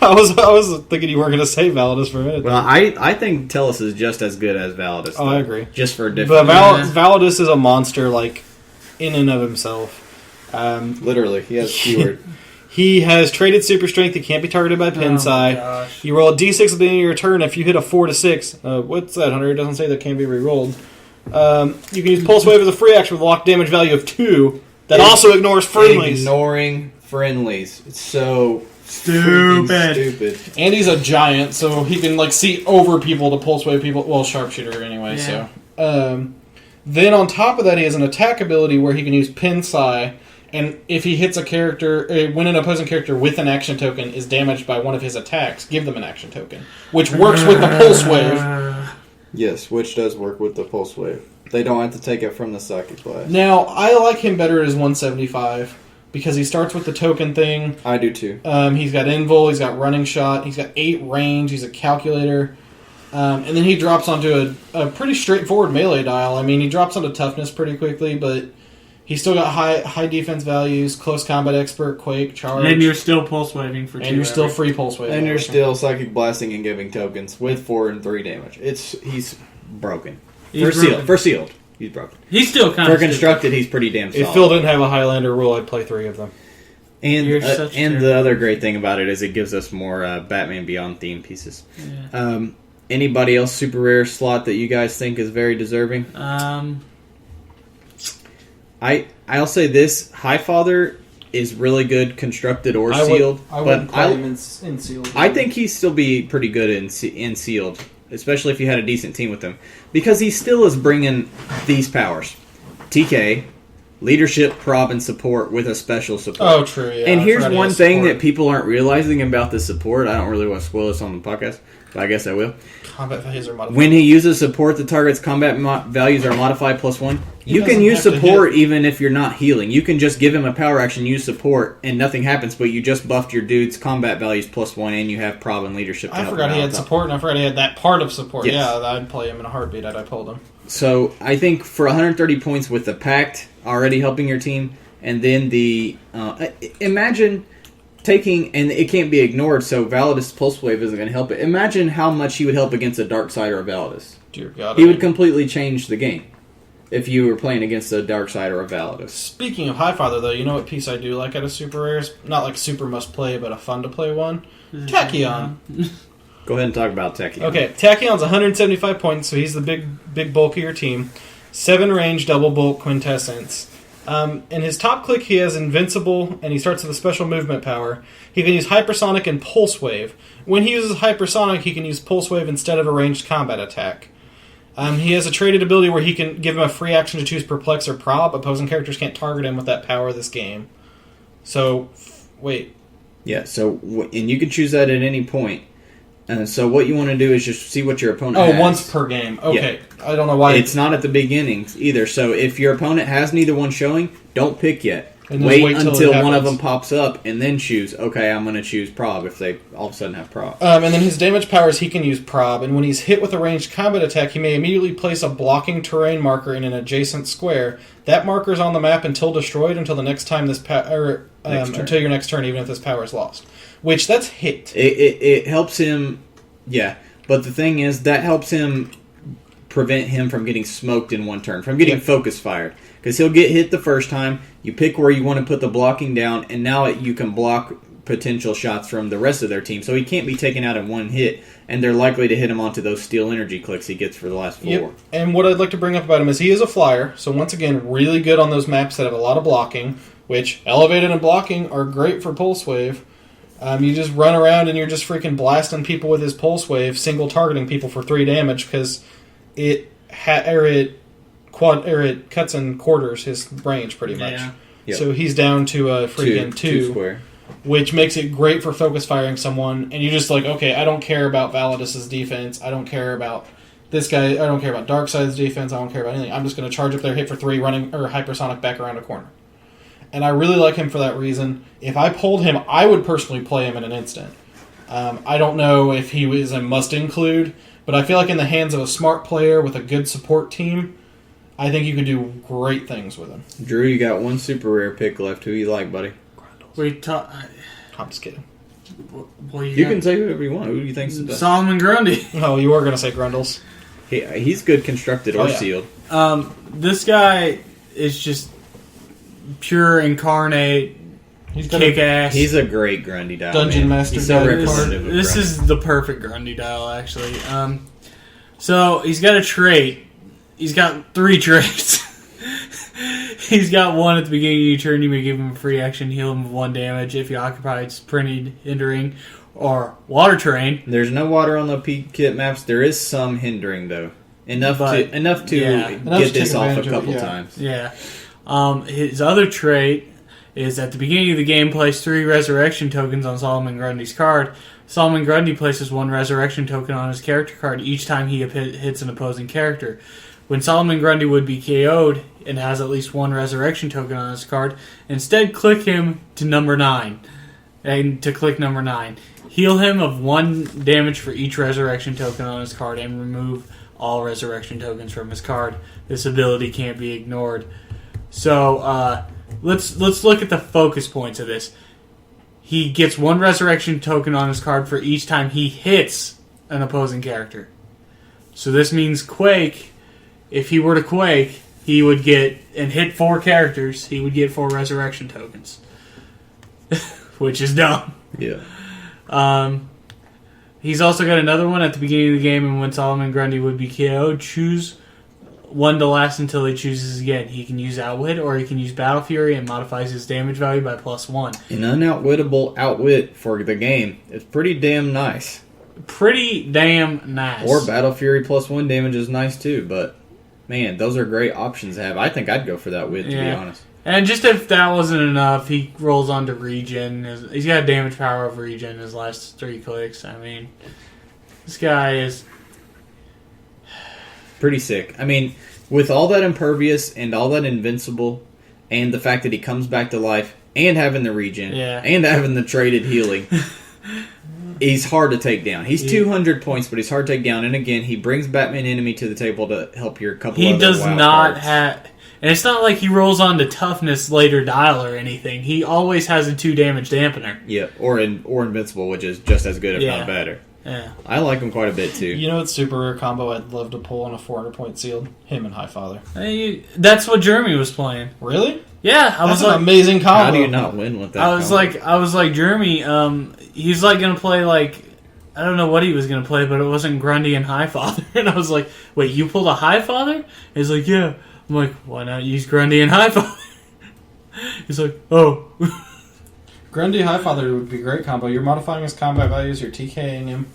I was thinking you weren't going to say Validus for a minute. Well, I think Tellus is just as good as Validus. Oh, I agree. Just for different. But Validus is a monster, like, in and of himself. Literally, he has keyword. He has traded super strength. He can't be targeted by Pinsai. You roll a d6 at the beginning of your turn. If you hit a 4 to 6, what's that, Hunter? It doesn't say that can be re-rolled. You can use Pulse Wave as a free action with a locked damage value of 2 that also ignores friendlies. Ignoring friendlies. It's so stupid. And he's a giant, so he can like see over people to Pulse Wave people. Well, sharpshooter anyway. Yeah. So, then on top of that, he has an attack ability where he can use Pinsai. And if he hits a character, when an opposing character with an action token is damaged by one of his attacks, give them an action token, which works with the Pulse Wave. Yes, which does work with the Pulse Wave. They don't have to take it from the Psychic Blast. Now, I like him better as 175 because he starts with the token thing. I do too. He's got Invul, he's got Running Shot, he's got 8 range, he's a Calculator. And then he drops onto a pretty straightforward melee dial. I mean, he drops onto Toughness pretty quickly, but... He's still got high defense values, close combat expert, quake, charge. And you're still pulse waving for 2. And you're still free pulse waving. And you're still psychic blasting and giving tokens with 4 and 3 damage. He's broken. For sealed, he's broken. He's still kind of for constructed. He's pretty damn solid. If Phil didn't have a Highlander rule, I'd play 3 of them. And the other great thing about it is it gives us more Batman Beyond theme pieces. Yeah. Anybody else super rare slot that you guys think is very deserving? I'll say this: Highfather is really good constructed or sealed. I wouldn't play him in sealed. I think he'd still be pretty good in sealed, especially if you had a decent team with him, because he still is bringing these powers: TK, leadership, prob, and support with a special support. Oh, true. Yeah. And here's one thing that people aren't realizing about the support. I don't really want to spoil this on the podcast, but I guess I will. Combat values are modified. When he uses support, the target's combat values are modified +1. You can use support even if you're not healing. You can just give him a power action, use support, and nothing happens, but you just buffed your dude's combat values +1, and you have prob and leadership to I help forgot him he out. had support, and I forgot he had that part of support. Yes. Yeah, I'd play him in a heartbeat had I pulled him. So I think for 130 points with the Pact already helping your team, and then the... imagine... taking, and it can't be ignored, so Validus Pulse Wave isn't going to help it. Imagine how much he would help against a Darksider or a Validus. Dear God. He would completely change the game if you were playing against a Darksider or a Validus. Speaking of Highfather, though, you know what piece I do like out of Super Rares? Not like super must play, but a fun to play one? Tachyon. Go ahead and talk about Tachyon. Okay, Tachyon's 175 points, so he's the big bulk of your team. 7 range, double bulk, quintessence. In his top click, he has Invincible, and he starts with a special movement power. He can use Hypersonic and Pulse Wave. When he uses Hypersonic, he can use Pulse Wave instead of a ranged combat attack. He has a traded ability where he can give him a free action to choose Perplex or Prob. Opposing characters can't target him with that power this game. So, wait. Yeah, and you can choose that at any point. So what you want to do is just see what your opponent has. Oh, once per game. Okay. Yeah. I don't know why. It's not at the beginning either. So if your opponent has neither one showing, don't pick yet. Wait until one of them pops up and then choose, okay, I'm going to choose Prob if they all of a sudden have Prob. And then his damage powers, he can use Prob. And when he's hit with a ranged combat attack, he may immediately place a blocking terrain marker in an adjacent square. That marker is on the map until destroyed until the next time until your next turn, even if this power is lost. Which, that's hit. It helps him, yeah. But the thing is, that helps him prevent him from getting smoked in one turn, from getting focus fired. Because he'll get hit the first time, you pick where you want to put the blocking down, and now you can block potential shots from the rest of their team. So he can't be taken out in one hit, and they're likely to hit him onto those steel energy clicks he gets for the last 4. Yep. And what I'd like to bring up about him is he is a flyer, so once again, really good on those maps that have a lot of blocking, which elevated and blocking are great for Pulse Wave. You just run around and you're just freaking blasting people with his Pulse Wave, single targeting people for 3 damage because it cuts in quarters his range pretty much. Yeah. Yep. So he's down to a freaking 2 square. which makes it great for focus firing someone. And you're just like, okay, I don't care about Validus's defense. I don't care about this guy. I don't care about Darkseid's defense. I don't care about anything. I'm just going to charge up there, hit for 3, running or hypersonic back around a corner. And I really like him for that reason. If I pulled him, I would personally play him in an instant. I don't know if he is a must-include, but I feel like in the hands of a smart player with a good support team, I think you could do great things with him. Drew, you got one super rare pick left. Who you like, buddy? I'm just kidding. Well, You can say whoever you want. Who do you think's the best? Solomon Grundy. Oh, you were going to say Grundles. He's good constructed or sealed. This guy is just pure incarnate, kick ass. He's a great Grundy dial. Dungeon Master He's so dial. representative of This Grundy. is the perfect Grundy dial, actually. So he's got a trait. He's got 3 traits. He's got 1 at the beginning of your turn. You may give him a free action, heal him with 1 damage if he occupies printed, hindering, or water terrain. There's no water on the P kit maps. There is some hindering though. Enough to Enough get to this take off a advantage of it, couple yeah. times. Yeah. His other trait is at the beginning of the game, place 3 resurrection tokens on Solomon Grundy's card. Solomon Grundy places 1 resurrection token on his character card each time he hits an opposing character. When Solomon Grundy would be KO'd and has at least 1 resurrection token on his card, instead click him to number 9. And to click number 9. Heal him of 1 damage for each resurrection token on his card and remove all resurrection tokens from his card. This ability can't be ignored. So, let's look at the focus points of this. He gets 1 resurrection token on his card for each time he hits an opposing character. So this means Quake, if he were to Quake, he would get, and hit 4 characters, he would get 4 resurrection tokens. Which is dumb. Yeah. He's also got another one at the beginning of the game, and when Solomon Grundy would be KO'd, choose 1 to last until he chooses again. He can use Outwit, or he can use Battle Fury and modifies his damage value by +1. An unoutwittable outwit for the game. It's pretty damn nice. Pretty damn nice. Or Battle Fury +1 damage is nice too, but man, those are great options to have. I think I'd go for that wit, to be honest. And just if that wasn't enough, he rolls on to regen. He's got damage power of regen in his last 3 clicks. I mean, this guy is pretty sick. I mean, with all that impervious and all that invincible, and the fact that he comes back to life, and having the regen, and having the traded healing, he's hard to take down. He's 200 points, but he's hard to take down. And again, he brings Batman Enemy to the table to help your couple He other does wild not cards. have... And it's not like he rolls on to toughness later dial or anything. He always has a 2 damage dampener. Yeah, or invincible, which is just as good, if not better. Yeah. I like him quite a bit, too. You know what super rare combo I'd love to pull on a 400-point sealed? Him and Highfather. That's what Jeremy was playing. Really? Yeah, That's an amazing combo. How do you not win with that I was like, Jeremy, he's like going to play like... I don't know what he was going to play, but it wasn't Grundy and Highfather. And I was like, wait, you pulled a Highfather? He's like, yeah. I'm like, why not use Grundy and Highfather? He's like, oh. Grundy Highfather would be a great combo. You're modifying his combat values, you're TKing him.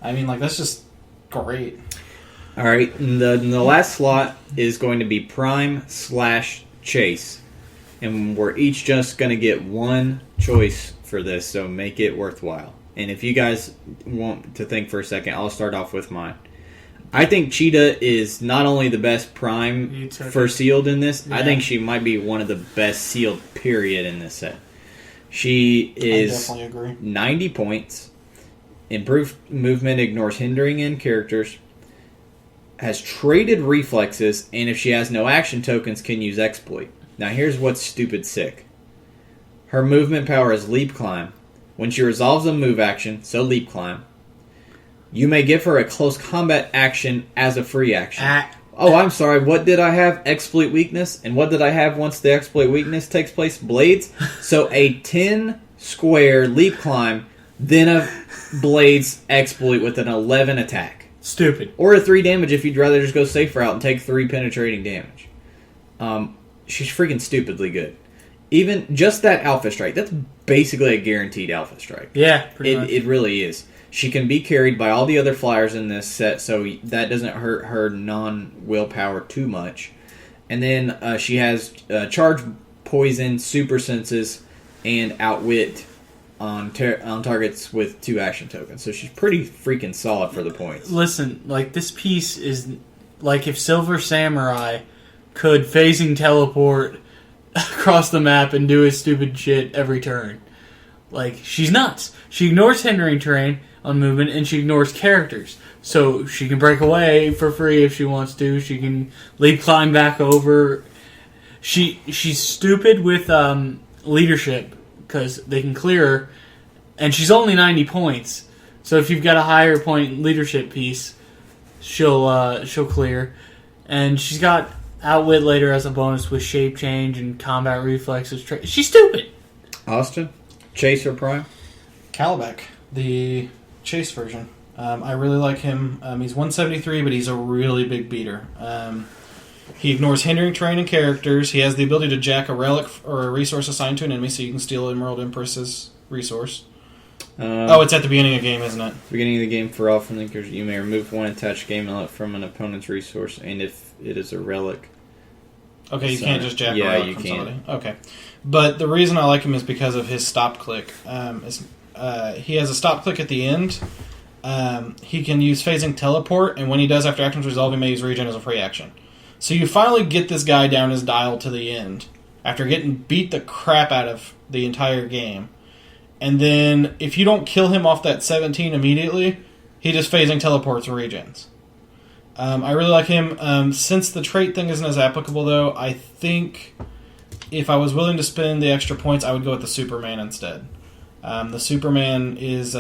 I mean, like, that's just great. All right, and the last slot is going to be Prime/Chase. And we're each just going to get 1 choice for this, so make it worthwhile. And if you guys want to think for a second, I'll start off with mine. I think Cheetah is not only the best Prime for sealed in this, I think she might be one of the best sealed, period, in this set. She is 90 points, improved movement, ignores hindering in characters, has traded reflexes, and if she has no action tokens, can use exploit. Now here's what's stupid sick. Her movement power is leap climb. When she resolves a move action, so leap climb, You may give her a close combat action as a free action. Ah. Oh, I'm sorry. What did I have? Exploit weakness. And what did I have once the exploit weakness takes place? Blades. So a 10 square leap climb, then a blades exploit with an 11 attack. Stupid. Or a 3 damage if you'd rather just go safe route and take 3 penetrating damage. She's freaking stupidly good. Even just that Alpha Strike, that's basically a guaranteed Alpha Strike. Yeah, pretty much. It really is. She can be carried by all the other flyers in this set, so that doesn't hurt her non-willpower too much. And then she has Charge, Poison, Super Senses, and Outwit on targets with 2 action tokens. So she's pretty freaking solid for the points. Listen, like, this piece is like if Silver Samurai could phasing teleport across the map and do his stupid shit every turn. Like, she's nuts. She ignores hindering terrain on movement, and she ignores characters. So she can break away for free if she wants to. She can leap climb back over. She's stupid with leadership because they can clear her, and she's only 90 points. So if you've got a higher point leadership piece, she'll clear. And she's got Outwit later as a bonus with shape change and combat reflexes. She's stupid. Austin? Chase or Prime? Calabec, the Chase version. I really like him. He's 173, but he's a really big beater. He ignores hindering terrain and characters. He has the ability to jack a relic or a resource assigned to an enemy, so you can steal Emerald Empress's resource. It's at the beginning of the game, isn't it? Beginning of the game, for all from linkers, you may remove 1 attached game element from an opponent's resource, and if it is a relic... Okay, you can't just jack a yeah, relic you from can. somebody. Okay. But the reason I like him is because of his stop click. He has a stop click at the end. He can use phasing teleport, and when he does after actions resolve, he may use regen as a free action. So you finally get this guy down his dial to the end after getting beat the crap out of the entire game. And then if you don't kill him off that 17 immediately, he just phasing teleports and regens. I really like him. Since the trait thing isn't as applicable, though, I think if I was willing to spend the extra points, I would go with the Superman instead. The Superman is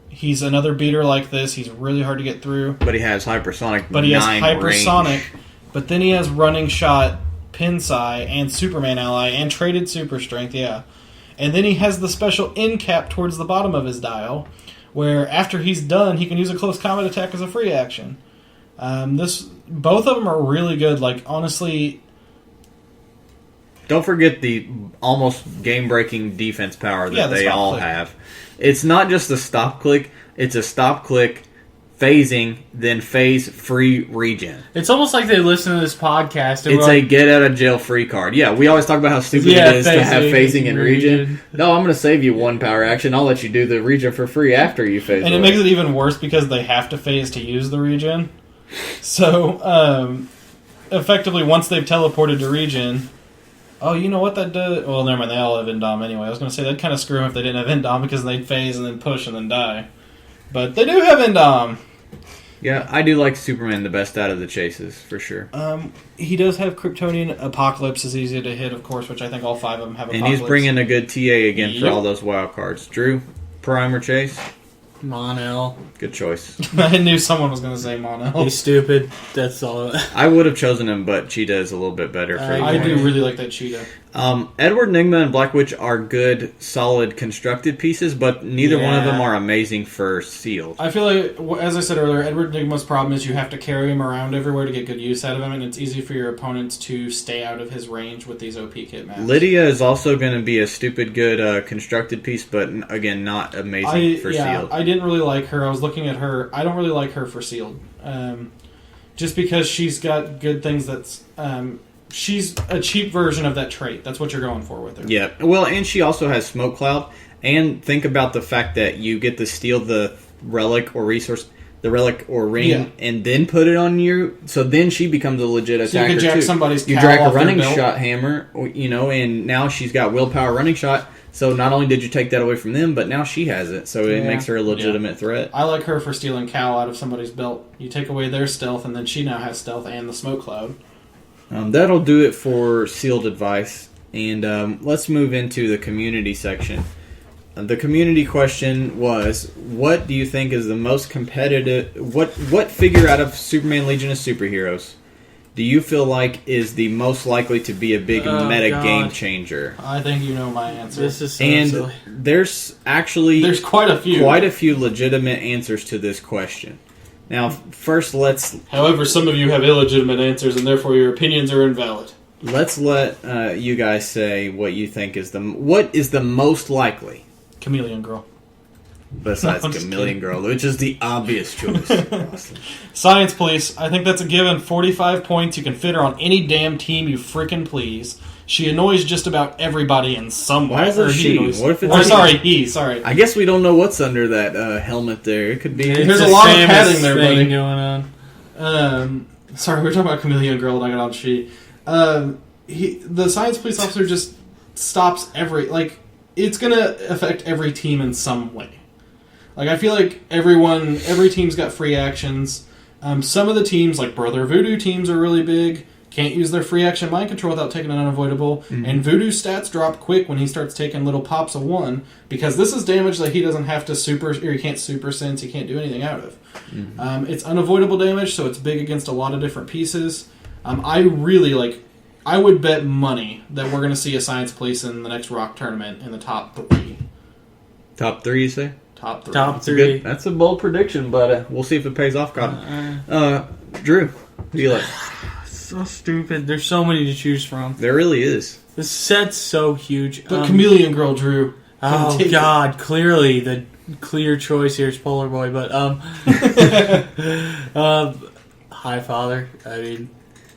he's another beater like this. He's really hard to get through. But he has hypersonic. But he has 9 hypersonic. range. But then he has running shot, Pinsai, and Superman ally, and traded super strength. Yeah, and then he has the special end cap towards the bottom of his dial, where after he's done, he can use a close combat attack as a free action. Both of them are really good. Like, honestly, don't forget the almost game-breaking defense power that the they stop all click. have. It's not just a stop click; it's a stop click, phasing, then phase free regen. It's almost like they listen to this podcast. And It's a get out of jail free card. Yeah, we always talk about how stupid it is to have phasing and regen. No, I'm going to save you 1 power action. I'll let you do the regen for free after you phase. And it makes it even worse because they have to phase to use the regen. So, effectively, once they've teleported to regen, oh, you know what that does? Well, never mind, they all have Endom anyway. I was going to say, that'd kind of screw them if they didn't have Endom because they'd phase and then push and then die. But they do have Endom. Yeah, I do like Superman the best out of the chases, for sure. He does have Kryptonian. Apocalypse is easy to hit, of course, which I think all 5 of them have Apocalypse. And he's bringing a good TA again for Yep. all those wild cards. Drew, Prime or Chase? Monel. Good choice. I knew someone was going to say Mono. He's stupid. That's all. I would have chosen him, but Cheetah is a little bit better for I you. do really like that Cheetah. Edward Nigma and Black Witch are good, solid, constructed pieces, but neither one of them are amazing for sealed. I feel like, as I said earlier, Edward Nigma's problem is you have to carry him around everywhere to get good use out of him, and it's easy for your opponents to stay out of his range with these OP kit maps. Lydia is also going to be a stupid good constructed piece, but again, not amazing for sealed. I didn't really like her. I was looking at her. I don't really like her for sealed. Just because she's got good things that's... she's a cheap version of that trait. That's what you're going for with her. Yeah. Well, and she also has Smoke Cloud. And think about the fact that you get to steal the relic or resource, the relic or ring, and then put it on you. So then she becomes a legit attacker, so you could jack too. somebody's You cowl drag off a running their belt. shot hammer, and now she's got willpower running shot. So not only did you take that away from them, but now she has it. So it makes her a legitimate threat. I like her for stealing cowl out of somebody's belt. You take away their stealth, and then she now has stealth and the smoke cloud. That'll do it for sealed advice. And let's move into the community section. The community question was, what do you think is the most competitive... What figure out of Superman Legion of Superheroes do you feel like is the most likely to be a big meta game changer? I think you know my answer. This is so And silly. there's quite a few. quite a few legitimate answers to this question. Now, first However, some of you have illegitimate answers, and therefore your opinions are invalid. let's let you guys say what you think is the most likely. Chameleon Girl. Besides No, I'm just Chameleon kidding. Girl, which is the obvious choice. Austin. Science Police. I think that's a given. 45 points. You can fit her on any damn team you frickin' please. She annoys just about everybody in some way. Why is it Or she? annoys- What if it's or a he? sorry, he. Sorry. I guess we don't know what's under that helmet there. It could be. There's It's a lot of Samus padding there, thing buddy. going on. Sorry, we were talking about Chameleon Girl, and I got on she. The Science Police officer just stops it's gonna affect every team in some way. Like, I feel like every team's got free actions. Some of the teams, like Brother Voodoo teams, are really big. Can't use their free action mind control without taking an unavoidable. Mm-hmm. And Voodoo's stats drop quick when he starts taking little pops of 1, because this is damage that he doesn't have to he can't super sense, he can't do anything out of. Mm-hmm. It's unavoidable damage, so it's big against a lot of different pieces. I would bet money that we're going to see a Science Police in the next Rock tournament in the top 3. Top 3, you say? Top 3. Top That's a 3. that's a bold prediction, but we'll see if it pays off, Cotton. Drew, who do you like? So stupid. There's so many to choose from. There really is. This set's so huge. But Chameleon Girl, Drew. Oh Take it. God! Clearly, the clear choice here is Polar Boy. But High Father. I mean,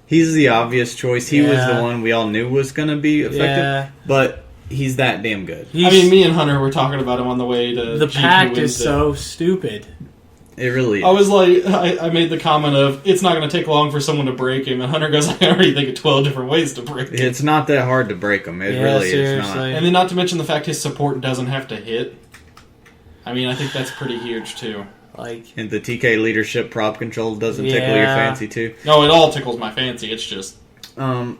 He's the obvious choice. He was Yeah. the one we all knew was going to be effective, Yeah. but he's that damn good. Me and Hunter were talking about him on the way to the GP pact is Wednesday. so stupid. It really is. I was like, I made the comment of, it's not going to take long for someone to break him, and Hunter goes, I already think of 12 different ways to break him. It's not that hard to break him. It Yeah, really is seriously. not. And then not to mention the fact his support doesn't have to hit. I mean, I think that's pretty huge, too. Like, And the TK leadership prop control doesn't tickle your Yeah. fancy, too. No, it all tickles my fancy, it's just... On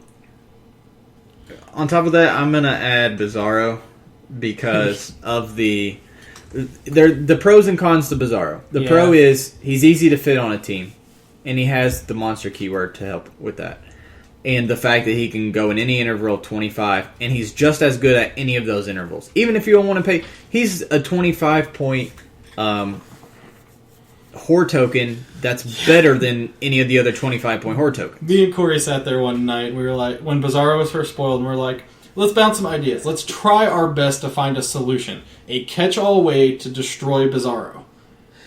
top of that, I'm going to add Bizarro because of the pros and cons to Bizarro. The Yeah. pro is he's easy to fit on a team, and he has the monster keyword to help with that. And the fact that he can go in any interval of 25, and he's just as good at any of those intervals. Even if you don't want to pay, he's a 25-point Horde token that's better than any of the other 25-point Horde tokens. Me and Corey sat there one night, and we were like, when Bizarro was first spoiled, and we were like, let's bounce some ideas. Let's try our best to find a solution. A catch-all way to destroy Bizarro.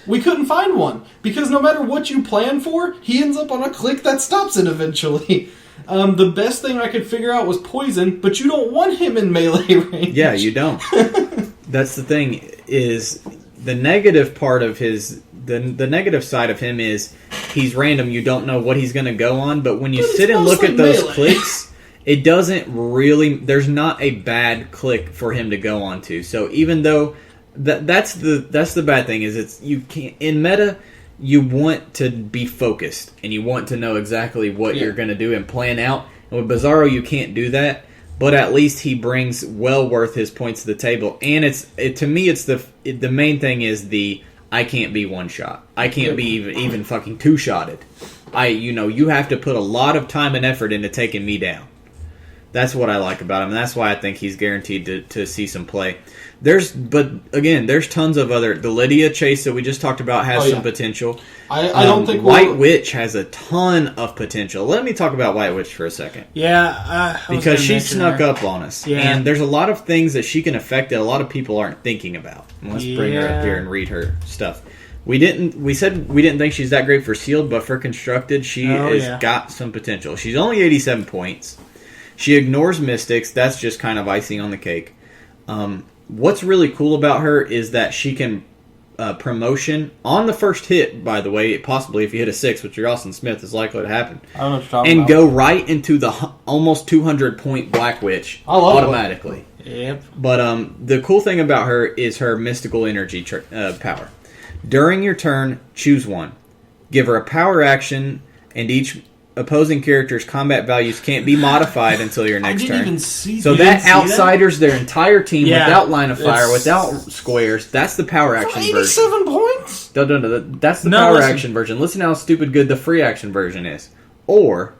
We couldn't find one, because no matter what you plan for, he ends up on a click that stops it eventually. The best thing I could figure out was poison, but you don't want him in melee range. Yeah, you don't. That's the thing, is the negative part of his... The negative side of him is he's random. You don't know what he's going to go on, but when you But it's sit and look mostly at those melee. clicks, it doesn't really... There's not a bad click for him to go on to. So even though... That's the bad thing, is it's you can't... In meta, you want to be focused, and you want to know exactly what you're going to do and plan out. And with Bizarro, you can't do that. But at least he brings well worth his points to the table. And to me, it's the main thing is I can't be one shot. I can't be even fucking two shotted. You have to put a lot of time and effort into taking me down. That's what I like about him, and that's why I think he's guaranteed to see some play. But again, there's tons of other. The Lydia chase that we just talked about has some potential. I don't think White Witch has a ton of potential. Let me talk about White Witch for a second. yeah, Because she snuck up on us. Yeah. And there's a lot of things that she can affect that a lot of people aren't thinking about. And let's bring her up here and read her stuff. We said we didn't think she's that great for sealed, but for constructed, she has got some potential. She's only 87 points. She ignores mystics. That's just kind of icing on the cake. What's really cool about her is that she can promotion on the first hit, by the way, possibly if you hit a 6, which your Austin Smith is likely to happen, I don't know what you're talking and about. go right into the almost 200-point Black Witch I love it. automatically. Yep. But the cool thing about her is her mystical energy power. During your turn, choose one. Give her a power action, and each opposing characters' combat values can't be modified until your next I didn't turn. even see. So you that didn't see outsiders their entire team Yeah. without line of fire, It's- without squares. That's the power that? action For version. 87 points. No. That's the No, power listen. action version. Listen how stupid good the free action version is. Or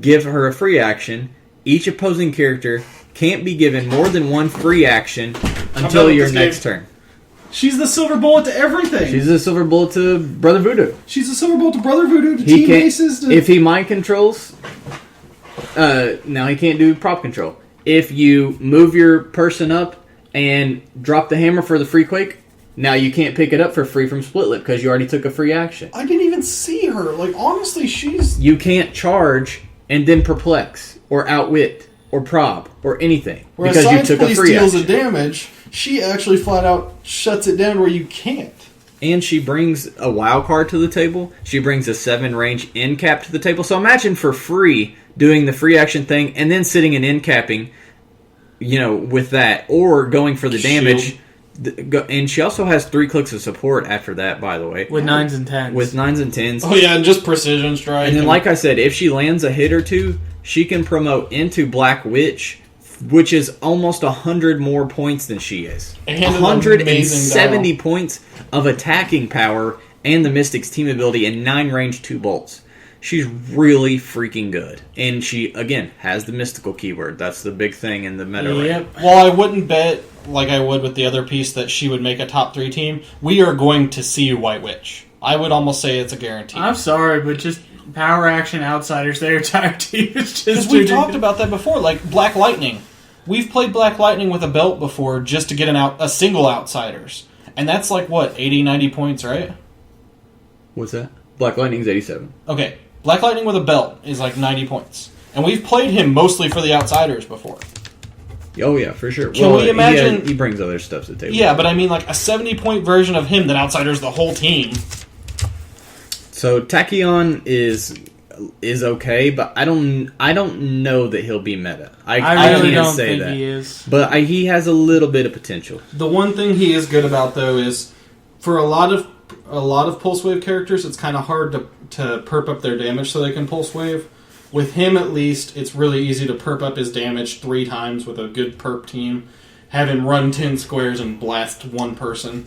give her a free action. Each opposing character can't be given more than one free action until with your this next game. turn. She's the silver bullet to everything. She's a silver bullet to Brother Voodoo. She's a silver bullet to Brother Voodoo to He Team can't, Aces. To... if he mind controls, now he can't do prop control. If you move your person up and drop the hammer for the free quake, now you can't pick it up for free from split lip because you already took a free action. I didn't even see her. Like, honestly, she's... You can't charge and then perplex or outwit or prob or anything Where because you Science took a Police free deals action. the damage, she actually flat out shuts it down where you can't. And she brings a WoW card to the table. She brings a 7 range end cap to the table. So imagine for free doing the free action thing and then sitting and end capping, with that, or going for the damage. And she also has 3 clicks of support after that, by the way. With 9s and 10s. With 9s and 10s. Oh yeah, and just precision strike. And then, like I said, if she lands a hit or two, she can promote into Black Witch, which is almost 100 more points than she is. And an 170 amazing points of attacking power and the Mystic's team ability and 9 range 2 bolts. She's really freaking good. And she, again, has the mystical keyword. That's the big thing in the meta right now. Yep. While I wouldn't bet, like I would with the other piece, that she would make a top 3 team, we are going to see White Witch. I would almost say it's a guarantee. I'm sorry, but just power action outsiders, their entire team is just... Because we've talked about that before, like Black Lightning. We've played Black Lightning with a belt before just to get a single outsiders. And that's like, what, 80, 90 points, right? What's that? Black Lightning's 87. Okay, Black Lightning with a belt is like 90 points. And we've played him mostly for the outsiders before. Oh, yeah, for sure. Can we imagine... He brings other stuff to the table. Yeah, but I mean like a 70-point version of him that outsiders the whole team. So Tachyon is okay, but I don't know that he'll be meta. I really can't don't say think that. he is. But he has a little bit of potential. The one thing he is good about, though, is for a lot of pulse wave characters, it's kind of hard to perp up their damage so they can pulse wave. With him, at least, it's really easy to perp up his damage 3 times with a good perp team. Have him run 10 squares and blast one person.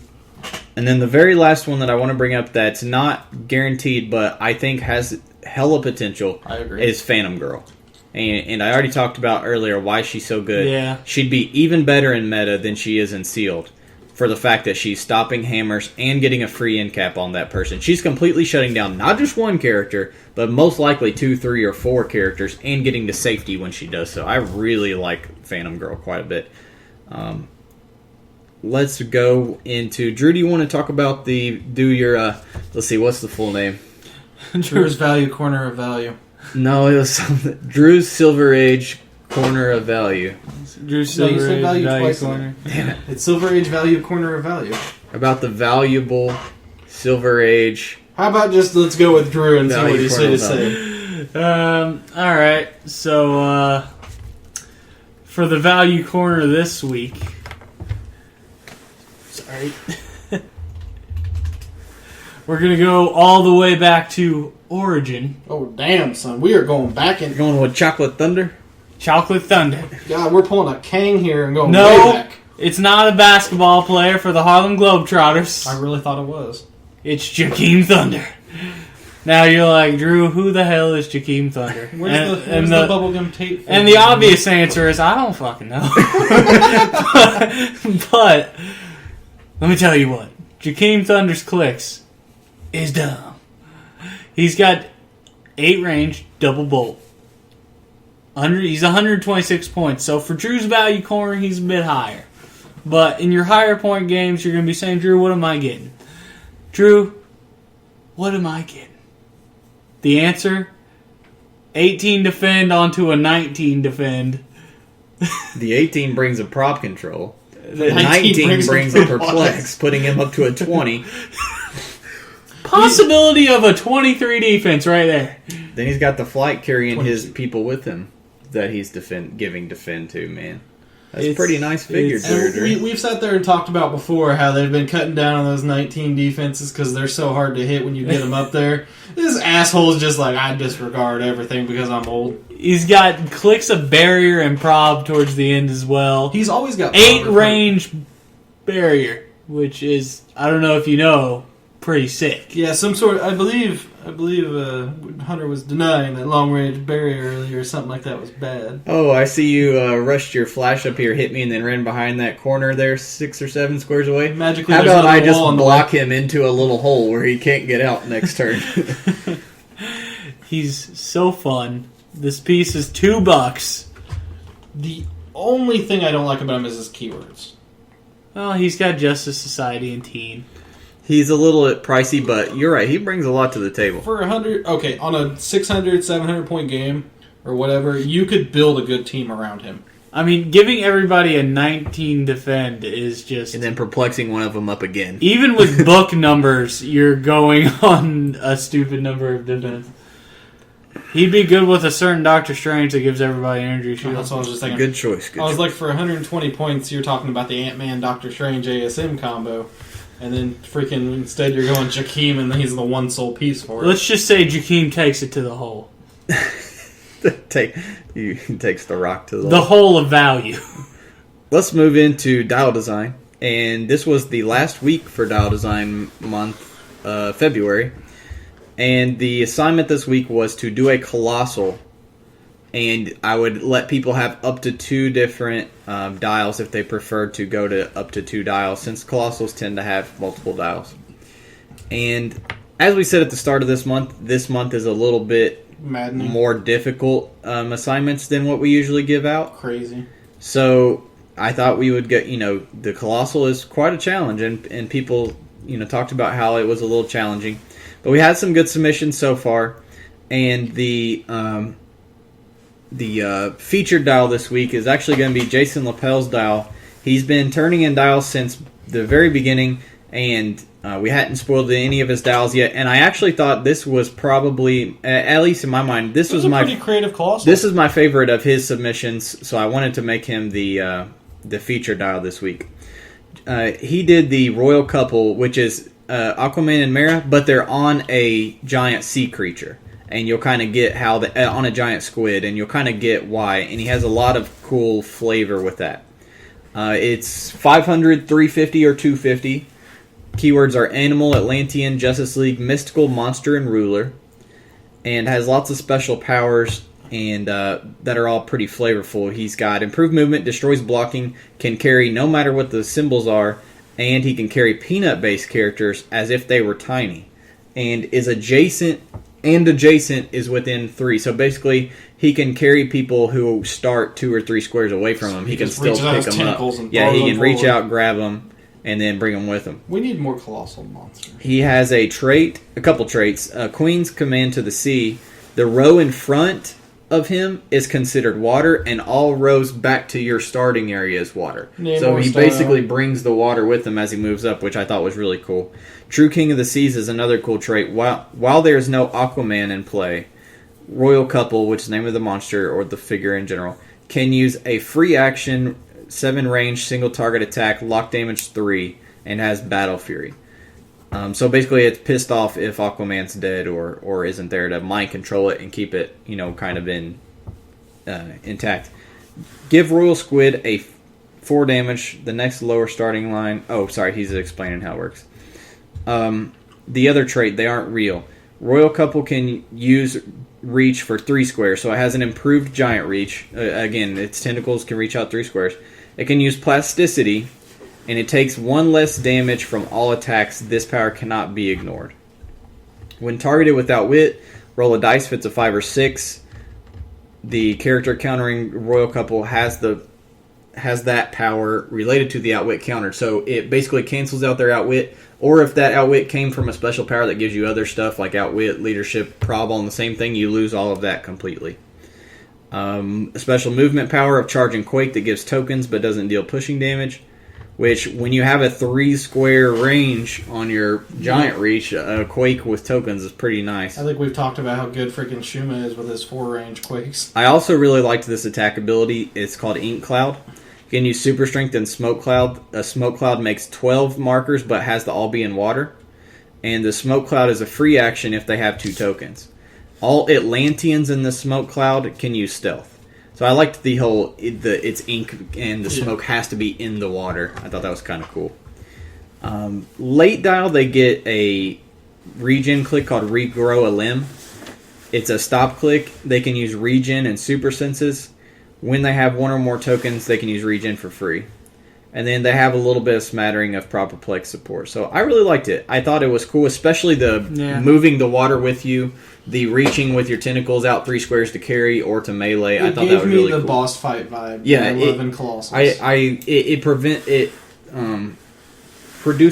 And then the very last one that I want to bring up that's not guaranteed, but I think has hella potential, I agree. is Phantom Girl. And I already talked about earlier why she's so good. Yeah. She'd be even better in meta than she is in sealed for the fact that she's stopping hammers and getting a free end cap on that person. She's completely shutting down not just one character, but most likely 2, 3, or 4 characters and getting to safety when she does so. I really like Phantom Girl quite a bit. Let's go into... Drew, do you want to talk about let's see, what's the full name? Drew's Value Corner of Value. No, it was something... Drew's Silver Age Corner of Value. Drew's No, you Silver said Age value Value twice. Corner. Damn it. It's Silver Age Value Corner of Value. About the valuable Silver Age... How about just let's go with Drew and see Value what he's Corner going to of say. Alright, so, for the value corner this week... Sorry. We're going to go all the way back to Origin. Oh, damn, son. We are going back in... Going with Chocolate Thunder? Chocolate Thunder. God, we're pulling a Kang here and going way No, back. it's not a basketball player for the Harlem Globetrotters. I really thought it was. It's Jakeem Thunder. Now you're like, Drew, who the hell is Jakeem Thunder? Where's the bubblegum tape? And the obvious answer is, I don't fucking know. but let me tell you what. Jakeem Thunder's clicks is dumb. He's got 8 range, double bolt. He's 126 points. So for Drew's value corner, he's a bit higher. But in your higher point games, you're going to be saying, Drew, what am I getting? Drew, what am I getting? The answer, 18 defend onto a 19 defend. The 18 brings a prop control. The 19 19 brings a perplex. perplex, putting him up to a 20. Possibility of a 23 defense right there. Then he's got the flight carrying his 22. people with him that he's giving defend to, man. That's a pretty nice figure, and we've sat there and talked about before how they've been cutting down on those 19 defenses because they're so hard to hit when you get them up there. This asshole's just like, I disregard everything because I'm old. He's got clicks of barrier and prob towards the end as well. He's always got 8 range barrier, which is, I don't know if you know, pretty sick. Yeah, some sort. I believe Hunter was denying that long range barrier earlier. Or something like that was bad. Oh, I see you rushed your flash up here, hit me, and then ran behind that corner there, 6 or 7 squares away. Magically, how about I just block him into a little hole where he can't get out next turn? He's so fun. This piece is $2. The only thing I don't like about him is his keywords. Well, he's got Justice Society and Teen. He's a little pricey, but you're right. He brings a lot to the table. For 100, okay, on a 600, 700 point game or whatever, you could build a good team around him. I mean, giving everybody a 19 defend is just... And then perplexing one of them up again. Even with book numbers, you're going on a stupid number of defense. He'd be good with a certain Doctor Strange that gives everybody energy shield. That's what I was just thinking. Good choice. I was like, for 120 points, you're talking about the Ant-Man, Doctor Strange, ASM combo. And then freaking instead you're going Jakeem and he's the one sole piece for it. Let's just say Jakeem takes it to the hole. He takes the rock to the hole of value. Let's move into Dial Design. And this was the last week for Dial Design month, February. And the assignment this week was to do a Colossal. And I would let people have up to 2 different dials if they preferred to go to up to 2 dials, since Colossals tend to have multiple dials. And as we said at the start of this month is a little bit maddening, more difficult assignments than what we usually give out. Crazy. So I thought we would get, the Colossal is quite a challenge, and people, talked about how it was a little challenging. But we had some good submissions so far, and the featured dial this week is actually going to be Jason Lapel's dial. He's been turning in dials since the very beginning, and we hadn't spoiled any of his dials yet. And I actually thought this was probably, at least in my mind, this was my pretty creative Colossal. This is my favorite of his submissions, so I wanted to make him the featured dial this week. He did the Royal Couple, which is Aquaman and Mera, but they're on a giant sea creature. And you'll kind of get how on a giant squid, and you'll kind of get why. And he has a lot of cool flavor with that. It's 500, 350, or 250. Keywords are Animal, Atlantean, Justice League, Mystical, Monster, and Ruler. And has lots of special powers and that are all pretty flavorful. He's got Improved Movement, Destroys Blocking, can carry no matter what the symbols are, and he can carry peanut-based characters as if they were tiny. And is adjacent... And adjacent is within 3. So basically, he can carry people who start 2 or 3 squares away from him. He can still pick them up. Yeah, he can reach out, grab them, and then bring them with him. We need more Colossal monsters. He has a couple traits. Queen's Command to the Sea. The row in front of him is considered water, and all rows back to your starting area is water. So he basically brings the water with him as he moves up, which I thought was really cool. True King of the Seas is another cool trait. While there is no Aquaman in play, Royal Couple, which is the name of the monster or the figure in general, can use a free action, 7 range, single target attack, lock damage 3, and has Battle Fury. So basically it's pissed off if Aquaman's dead or isn't there to mind control it and keep it, kind of intact. Give Royal Squid a 4 damage, the next lower starting line. Oh, sorry, he's explaining how it works. The other trait, they aren't real. Royal Couple can use reach for 3 squares, so it has an improved giant reach. Again, its tentacles can reach out 3 squares. It can use plasticity, and it takes 1 less damage from all attacks. This power cannot be ignored. When targeted with Outwit, roll a dice if it's a 5 or 6. The character countering Royal Couple has that power related to the Outwit counter, so it basically cancels out their Outwit. Or if that Outwit came from a special power that gives you other stuff like Outwit, Leadership, Prob on the same thing, you lose all of that completely. A special movement power of Charge and Quake that gives tokens but doesn't deal pushing damage. Which, when you have a 3 square range on your giant reach, a Quake with tokens is pretty nice. I think we've talked about how good freaking Shuma is with his 4 range Quakes. I also really liked this attack ability. It's called Ink Cloud. You can use Super Strength and Smoke Cloud. A Smoke Cloud makes 12 markers, but has to all be in water. And the Smoke Cloud is a free action if they have 2 tokens. All Atlanteans in the Smoke Cloud can use Stealth. So I liked the whole, it's ink and the smoke has to be in the water. I thought that was kind of cool. Late Dial, they get a regen click called Regrow a Limb. It's a stop click. They can use regen and super senses. When they have 1 or more tokens, they can use regen for free. And then they have a little bit of smattering of proper plex support. So I really liked it. I thought it was cool, especially the moving the water with you, the reaching with your tentacles out 3 squares to carry or to melee. I thought that was really cool. It gave me the boss fight vibe. Yeah, I love in Colossus.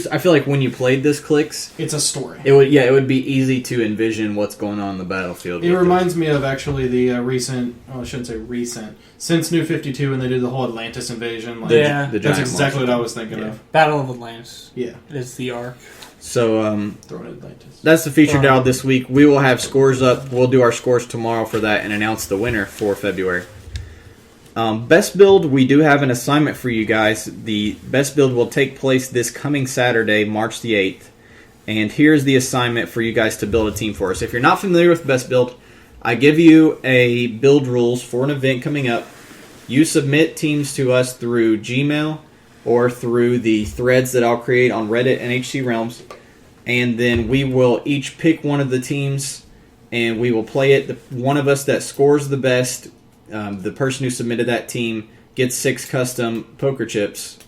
I feel like when you played this clicks, it's a story. It would be easy to envision what's going on in the battlefield. It reminds me of actually the recent. Oh, I shouldn't say recent. Since New 52, when they did the whole Atlantis invasion. Like, that's exactly what I was thinking of. Battle of Atlantis. Yeah, it's the arc. So throwing Atlantis. That's the feature dial this week. We will have scores up. We'll do our scores tomorrow for that and announce the winner for February. Best build, we do have an assignment for you guys. The best build will take place this coming Saturday, March the 8th. And here's the assignment for you guys to build a team for us. If you're not familiar with best build, I give you a build rules for an event coming up. You submit teams to us through Gmail or through the threads that I'll create on Reddit and HC Realms. And then we will each pick one of the teams and we will play it. The one of us that scores the best, the person who submitted that team gets 6 custom poker chips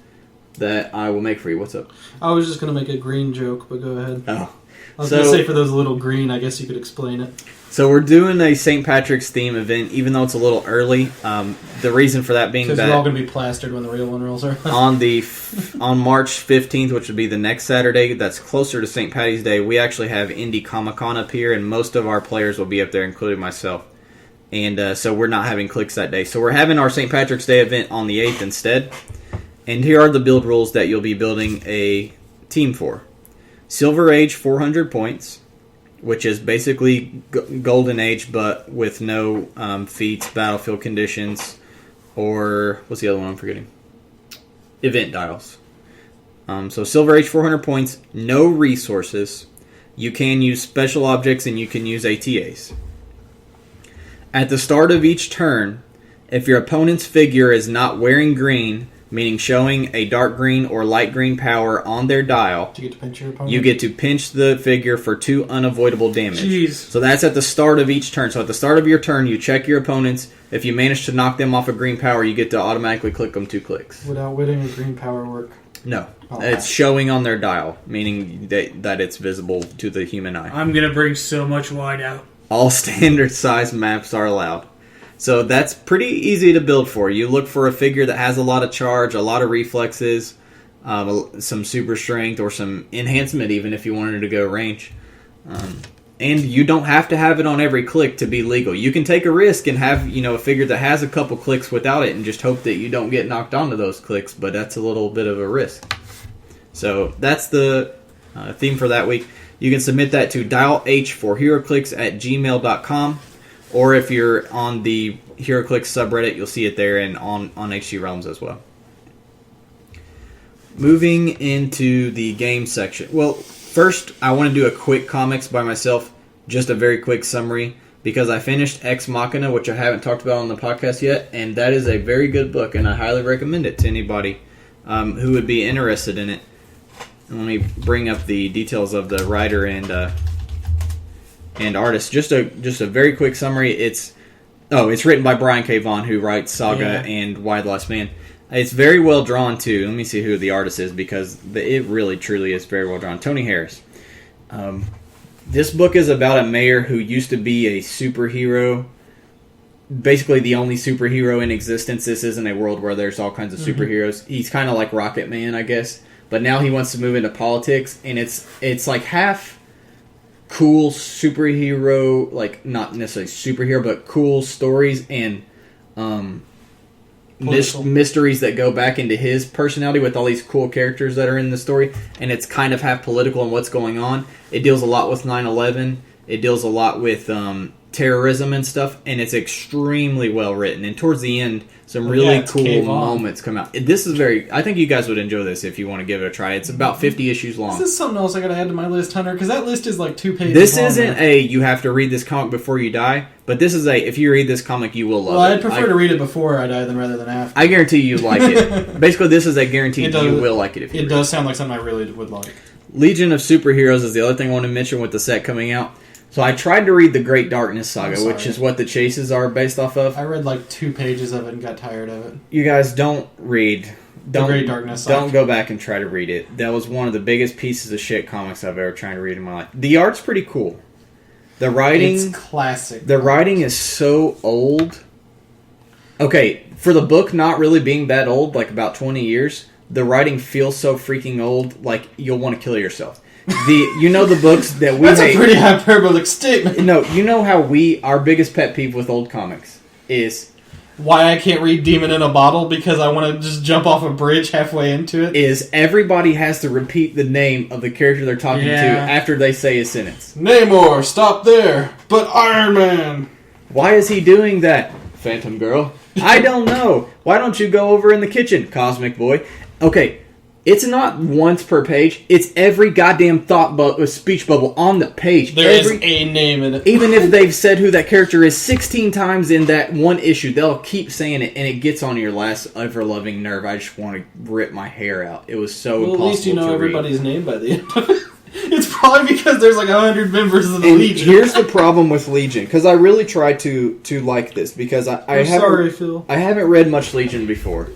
that I will make for you. What's up? I was just going to make a green joke, but go ahead. Oh. I was going to say for those little green, I guess you could explain it. So we're doing a St. Patrick's theme event, even though it's a little early. The reason for that being that because we're all going to be plastered when the real one rolls around. on March 15th, which would be the next Saturday, that's closer to St. Patty's Day, we actually have Indie Comic-Con up here, and most of our players will be up there, including myself. And so we're not having clicks that day. So we're having our St. Patrick's Day event on the 8th instead. And here are the build rules that you'll be building a team for. Silver Age, 400 points, which is basically Golden Age, but with no feats, battlefield conditions, or what's the other one I'm forgetting? Event dials. So Silver Age, 400 points, no resources. You can use special objects and you can use ATAs. At the start of each turn, if your opponent's figure is not wearing green, meaning showing a dark green or light green power on their dial, Do you get to pinch your opponent? you get to pinch the figure for 2 unavoidable damage. Jeez. So that's at the start of each turn. So at the start of your turn, you check your opponents. If you manage to knock them off a green power, you get to automatically click them 2 clicks. Would outwitting a green power work? No. Oh, It's showing on their dial, meaning that it's visible to the human eye. I'm going to bring so much white out. All standard size maps are allowed. So that's pretty easy to build for. You look for a figure that has a lot of charge, a lot of reflexes, some super strength, or some enhancement even if you wanted to go range. And you don't have to have it on every click to be legal. You can take a risk and have a figure that has a couple clicks without it and just hope that you don't get knocked onto those clicks, but that's a little bit of a risk. So that's the theme for that week. You can submit that to Dial H For Heroclix at gmail.com. Or if you're on the HeroClix subreddit, you'll see it there and on HG Realms as well. Moving into the game section. Well, first I want to do a quick comics by myself. Just a very quick summary. Because I finished Ex Machina, which I haven't talked about on the podcast yet. And that is a very good book. And I highly recommend it to anybody who would be interested in it. Let me bring up the details of the writer and artist. Just a very quick summary. It's written by Brian K. Vaughan, who writes Saga and Why the Last Man. It's very well drawn too. Let me see who the artist is because it really truly is very well drawn. Tony Harris. This book is about a mayor who used to be a superhero. Basically the only superhero in existence. This isn't a world where there's all kinds of superheroes. He's kind of like Rocket Man, I guess. But now he wants to move into politics, and it's like half cool superhero, like not necessarily superhero, but cool stories and mysteries that go back into his personality with all these cool characters that are in the story. And it's kind of half political and what's going on. It deals a lot with 9/11. It deals a lot with terrorism and stuff, and it's extremely well written. And towards the end, some really cool moments come out. This is I think you guys would enjoy this if you want to give it a try. It's about 50 issues long. This is something else I gotta add to my list, Hunter, because that list is like 2 pages This long. isn't you have to read this comic before you die, but this is if you read this comic, you will love it. Well, I'd prefer to read it before I die rather than after. I guarantee you like it. Basically, this is a guarantee you will like it if you read it. It does sound like something I really would like. Legion of Superheroes is the other thing I want to mention with the set coming out. So I tried to read the Great Darkness Saga, which is what the chases are based off of. I read like 2 pages of it and got tired of it. You guys don't read... The Great Darkness Saga. Don't go back and try to read it. That was one of the biggest pieces of shit comics I've ever tried to read in my life. The art's pretty cool. The writing... It's classic. The writing is so old. Okay, for the book not really being that old, like about 20 years, the writing feels so freaking old, like you'll want to kill yourself. The books that we That's a pretty hyperbolic statement. No, you know how our biggest pet peeve with old comics is... Why I can't read Demon in a Bottle because I want to just jump off a bridge halfway into it? Is everybody has to repeat the name of the character they're talking to after they say a sentence. Namor, stop there, but Iron Man. Why is he doing that? Phantom Girl. I don't know. Why don't you go over in the kitchen, Cosmic Boy? Okay, it's not once per page. It's every goddamn speech bubble on the page. There is a name in it. Even if they've said who that character is 16 times in that one issue, they'll keep saying it, and it gets on your last ever-loving nerve. I just want to rip my hair out. It was so impossible to read. At least you know everybody's name by the end of it. It's probably because there's like 100 members of the Legion. Here's the problem with Legion, because I really tried to like this, because I haven't read much Legion before.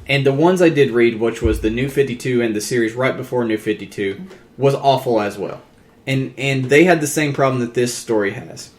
And the ones I did read, which was the New 52 and the series right before New 52, was awful as well. And they had the same problem that this story has.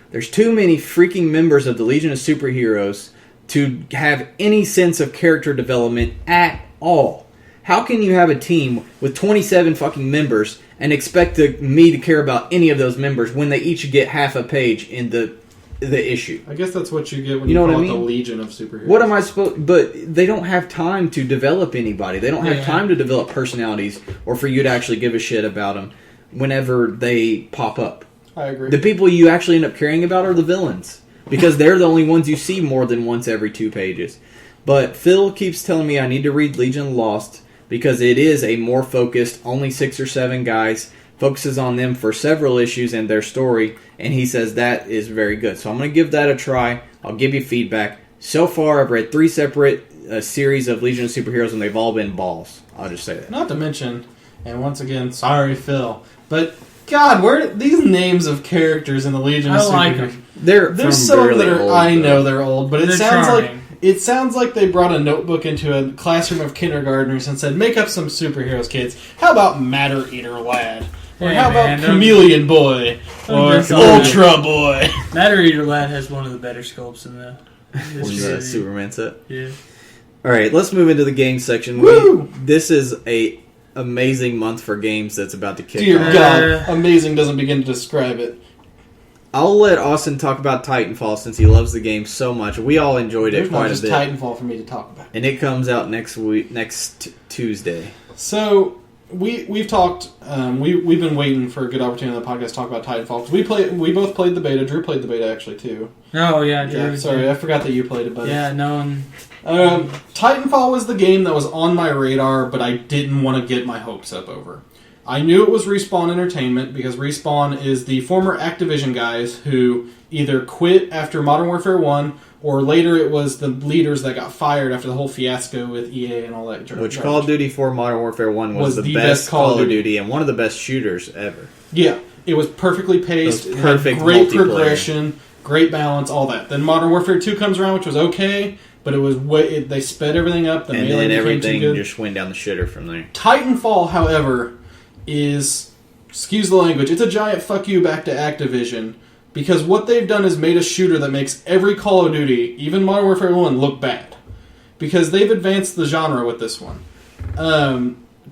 There's too many freaking members of the Legion of Superheroes to have any sense of character development at all. How can you have a team with 27 fucking members and expect me to care about any of those members when they each get half a page in the issue? I guess that's what you get when you call it the Legion of Superheroes. What am I supposed... But they don't have time to develop anybody. They don't have time to develop personalities or for you to actually give a shit about them whenever they pop up. I agree. The people you actually end up caring about are the villains, because they're the only ones you see more than once every 2 pages. But Phil keeps telling me I need to read Legion Lost, because it is a more focused, only 6 or 7 guys, focuses on them for several issues and their story, and he says that is very good. So I'm going to give that a try. I'll give you feedback. So far, I've read 3 separate series of Legion of Superheroes, and they've all been balls. I'll just say that. Not to mention, and once again, sorry, Phil, but God, where these names of characters in the Legion of Superheroes? I like them. There's some really that are, old, I know they're old, but it They're sounds like they brought a notebook into a classroom of kindergartners and said, make up some superheroes, kids. How about Matter Eater Lad? Or how about Chameleon Boy? Or Ultra Boy? Matter Eater Lad has one of the better sculpts in the Superman set. Yeah. Alright, let's move into the games section. This is a amazing month for games that's about to kick off. Dear God, amazing doesn't begin to describe it. I'll let Austin talk about Titanfall since he loves the game so much. We all enjoyed it quite a bit. There's not just Titanfall for me to talk about. And it comes out next Tuesday. So we've talked. We've been waiting for a good opportunity on the podcast to talk about Titanfall, because we both played the beta. Drew played the beta actually too. Oh yeah, Drew. Yeah, sorry, I forgot that you played it, buddy. Yeah, no. Titanfall was the game that was on my radar, but I didn't want to get my hopes up over. I knew it was Respawn Entertainment because Respawn is the former Activision guys who either quit after Modern Warfare 1 or later it was the leaders that got fired after the whole fiasco with EA and all that. Which Call of Duty 4 Modern Warfare 1 was the best Call of Duty and one of the best shooters ever. Yeah, it was perfectly paced, it perfect, had great progression, great balance, all that. Then Modern Warfare 2 comes around, which was okay, but it was they sped everything up. And then everything just went down the shitter from there. Titanfall, however, is, excuse the language, it's a giant fuck you back to Activision, because what they've done is made a shooter that makes every Call of Duty, even Modern Warfare 1, look bad. Because they've advanced the genre with this one.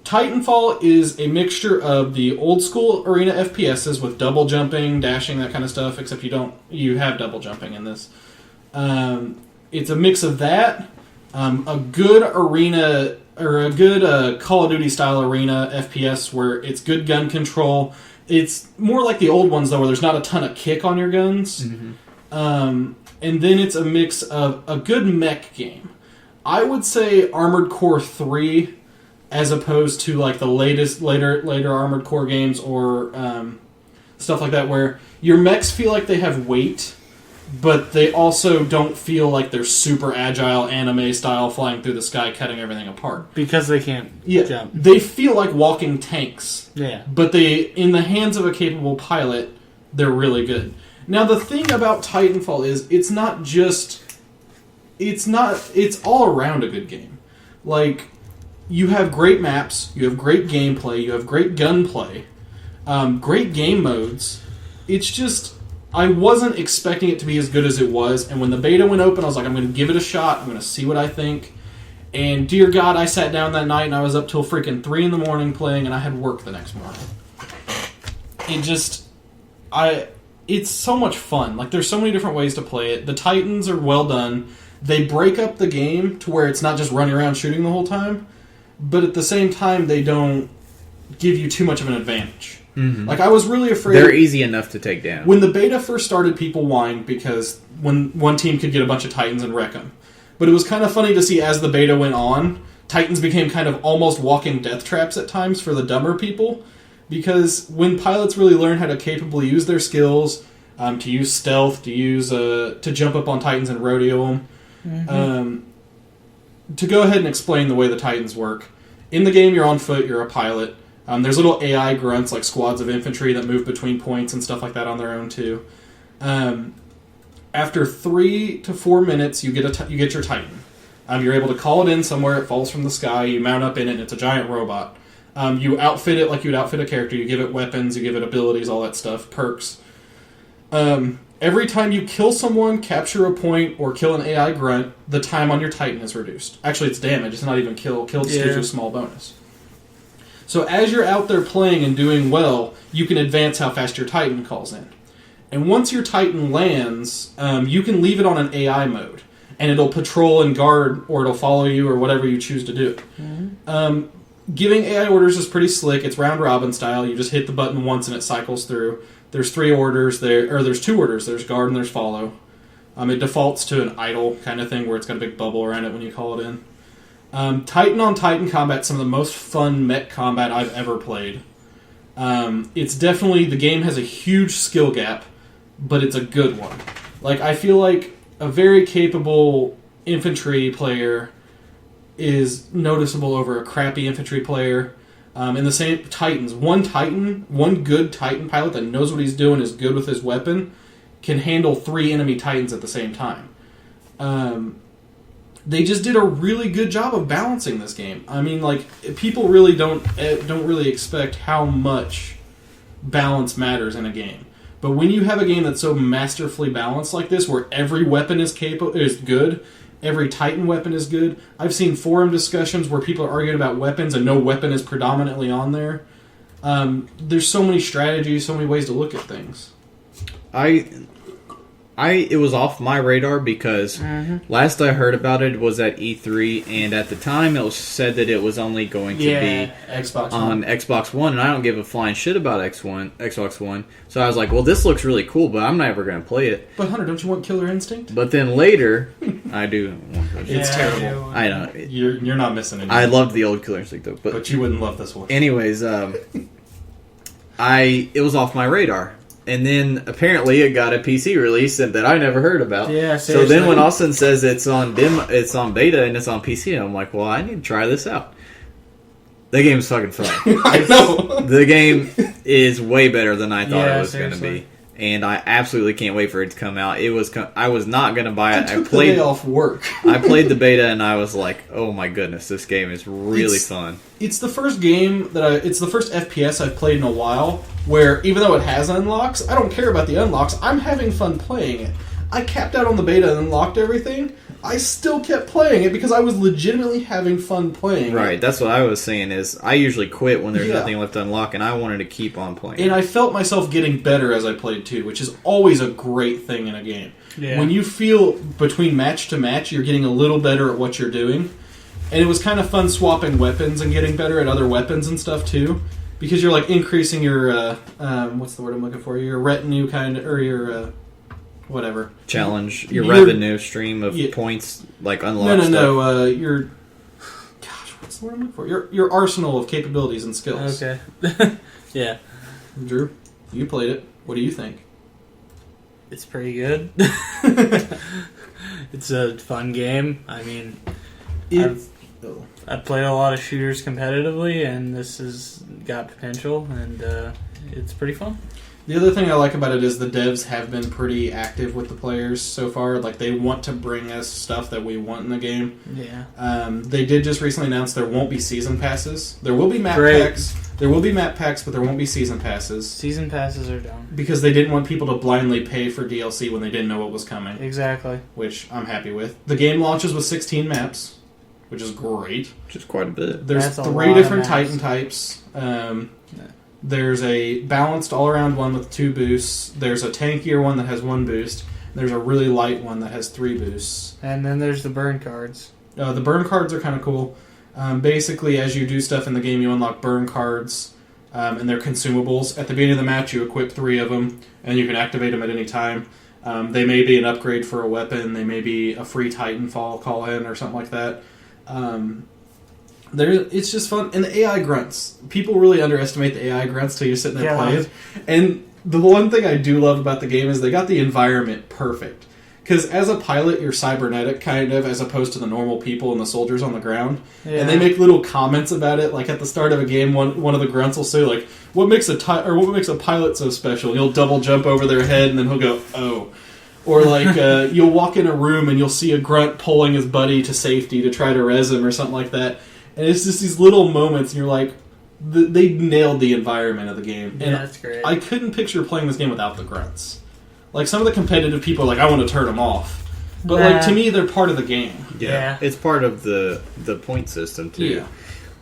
Titanfall is a mixture of the old school arena FPSs with double jumping, dashing, that kind of stuff, except you have double jumping in this. It's a mix of that, a good arena, or a good Call of Duty style arena FPS where it's good gun control, It's more like the old ones, though, where there's not a ton of kick on your guns. And then it's a mix of a good mech game. I would say Armored Core 3, as opposed to like the later Armored Core games or stuff like that, where your mechs feel like they have weight, but they also don't feel like they're super agile anime style flying through the sky cutting everything apart. Because they can't jump. They feel like walking tanks. Yeah. But in the hands of a capable pilot, they're really good. Now the thing about Titanfall is it's all around a good game. Like, you have great maps, you have great gameplay, you have great gunplay, great game modes. It's just, I wasn't expecting it to be as good as it was, and when the beta went open, I was like, I'm going to give it a shot, I'm going to see what I think. And dear God, I sat down that night and I was up till freaking 3 in the morning playing, and I had work the next morning. It's so much fun. Like, there's so many different ways to play it. The Titans are well done. They break up the game to where it's not just running around shooting the whole time, but at the same time, they don't give you too much of an advantage. Mm-hmm. Like, I was really afraid... They're easy enough to take down. When the beta first started, people whined because when one team could get a bunch of Titans and wreck them. But it was kind of funny to see as the beta went on, Titans became kind of almost walking death traps at times for the dumber people, because when pilots really learn how to capably use their skills, to use stealth, to jump up on Titans and rodeo them, to go ahead and explain the way the Titans work. In the game, you're on foot, you're a pilot. There's little AI grunts like squads of infantry that move between points and stuff like that on their own too. After 3 to 4 minutes, you get your Titan. You're able to call it in somewhere, it falls from the sky, you mount up in it, and it's a giant robot. You outfit it like you'd outfit a character. You give it weapons, you give it abilities, all that stuff, perks. Every time you kill someone, capture a point, or kill an AI grunt, the time on your Titan is reduced. Actually, it's damage. It's not even kill. Kill just gives you a small bonus. So as you're out there playing and doing well, you can advance how fast your Titan calls in. And once your Titan lands, you can leave it on an AI mode. And it'll patrol and guard, or it'll follow you, or whatever you choose to do. Mm-hmm. Giving AI orders is pretty slick. It's round robin style. You just hit the button once and it cycles through. There's 3 orders there, or there's 2 orders. There's guard and there's follow. It defaults to an idle kind of thing where it's got a big bubble around it when you call it in. Titan on Titan combat, some of the most fun mech combat I've ever played. It's definitely, the game has a huge skill gap, but it's a good one. Like, I feel like a very capable infantry player is noticeable over a crappy infantry player. In the same Titans, one good Titan pilot that knows what he's doing, is good with his weapon, can handle 3 enemy Titans at the same time. They just did a really good job of balancing this game. I mean, like, people really don't really expect how much balance matters in a game. But when you have a game that's so masterfully balanced like this, where every weapon is good, every Titan weapon is good. I've seen forum discussions where people are arguing about weapons and no weapon is predominantly on there. There's so many strategies, so many ways to look at things. It was off my radar because last I heard about it was at E3, and at the time it was said that it was only going to be on Xbox One, and I don't give a flying shit about Xbox One. So I was like, well, this looks really cool, but I'm never going to play it. But Hunter, don't you want Killer Instinct? But then later, I do. It's terrible. I know. You're not missing anything. I loved the old Killer Instinct though, but you wouldn't love this one. Anyways, it was off my radar. And then apparently it got a PC release that I never heard about. Yeah, so then when Austin says it's on beta and it's on PC, I'm like, well, I need to try this out. The game's fucking fun. I know. The game is way better than I thought it was going to be. And I absolutely can't wait for it to come out. I was not going to buy it. I played the day off work. I played the beta and I was like, "Oh my goodness, this game is really fun." It's the first game it's the first FPS I've played in a while where, even though it has unlocks, I don't care about the unlocks. I'm having fun playing it. I capped out on the beta and unlocked everything. I still kept playing it because I was legitimately having fun playing Right, it. that's what I was saying is I usually quit when there's nothing left to unlock, and I wanted to keep on playing. And I felt myself getting better as I played too, which is always a great thing in a game. Yeah. When you feel between match to match you're getting a little better at what you're doing. And it was kind of fun swapping weapons and getting better at other weapons and stuff too. because you're like increasing your what's the word I'm looking for? Your retinue kind of, or your whatever challenge, your revenue stream of points, like unlock No. Your gosh, what's the word I'm looking for? Your arsenal of capabilities and skills. Okay. Yeah. Drew, you played it. What do you think? It's pretty good. It's a fun game. I mean, I've played a lot of shooters competitively, and this has got potential, and it's pretty fun. The other thing I like about it is the devs have been pretty active with the players so far. Like, they want to bring us stuff that we want in the game. Yeah. They did just recently announce there won't be season passes. There will be map packs. There will be map packs, but there won't be season passes. Season passes are dumb. Because they didn't want people to blindly pay for DLC when they didn't know what was coming. Exactly. Which I'm happy with. The game launches with 16 maps, which is great. Which is quite a bit. There's 3 different Titan types. There's a balanced all-around one with 2 boosts. There's a tankier one that has 1 boost. There's a really light one that has 3 boosts. And then there's the burn cards. The burn cards are kind of cool. Basically, as you do stuff in the game, you unlock burn cards, and they're consumables. At the beginning of the match, you equip 3 of them, and you can activate them at any time. They may be an upgrade for a weapon. They may be a free Titanfall call-in or something like that. It's just fun. And the AI grunts. People really underestimate the AI grunts till you're sitting there playing. And the one thing I do love about the game is they got the environment perfect. Because as a pilot, you're cybernetic, kind of, as opposed to the normal people and the soldiers on the ground. Yeah. And they make little comments about it. Like, at the start of a game, one of the grunts will say, like, what makes a pilot so special? And he'll double jump over their head, and then he'll go, oh. Or, like, you'll walk in a room, and you'll see a grunt pulling his buddy to safety to try to res him or something like that. And it's just these little moments, and you're like, they nailed the environment of the game. Yeah, and that's great. I couldn't picture playing this game without the grunts. Like, some of the competitive people are like, I want to turn them off. But, like, to me, they're part of the game. Yeah. It's part of the point system, too.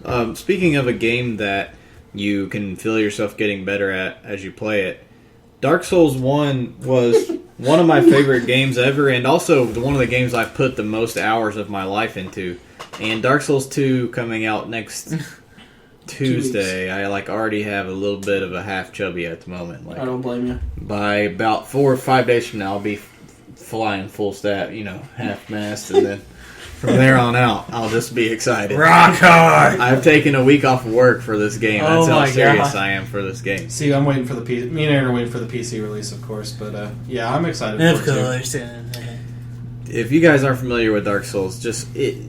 Yeah. Speaking of a game that you can feel yourself getting better at as you play it, Dark Souls 1 was one of my favorite games ever, and also one of the games I've put the most hours of my life into. And Dark Souls 2 coming out next Tuesday, I already have a little bit of a half chubby at the moment. I don't blame you. By about 4 or 5 days from now, I'll be flying full stat, half mast, and then from there on out, I'll just be excited. Rock hard! I've taken a week off of work for this game. That's how serious I am for this game. See, I'm waiting for the PC. Me and Aaron are waiting for the PC release, of course, but yeah, I'm excited for it too. If you guys aren't familiar with Dark Souls,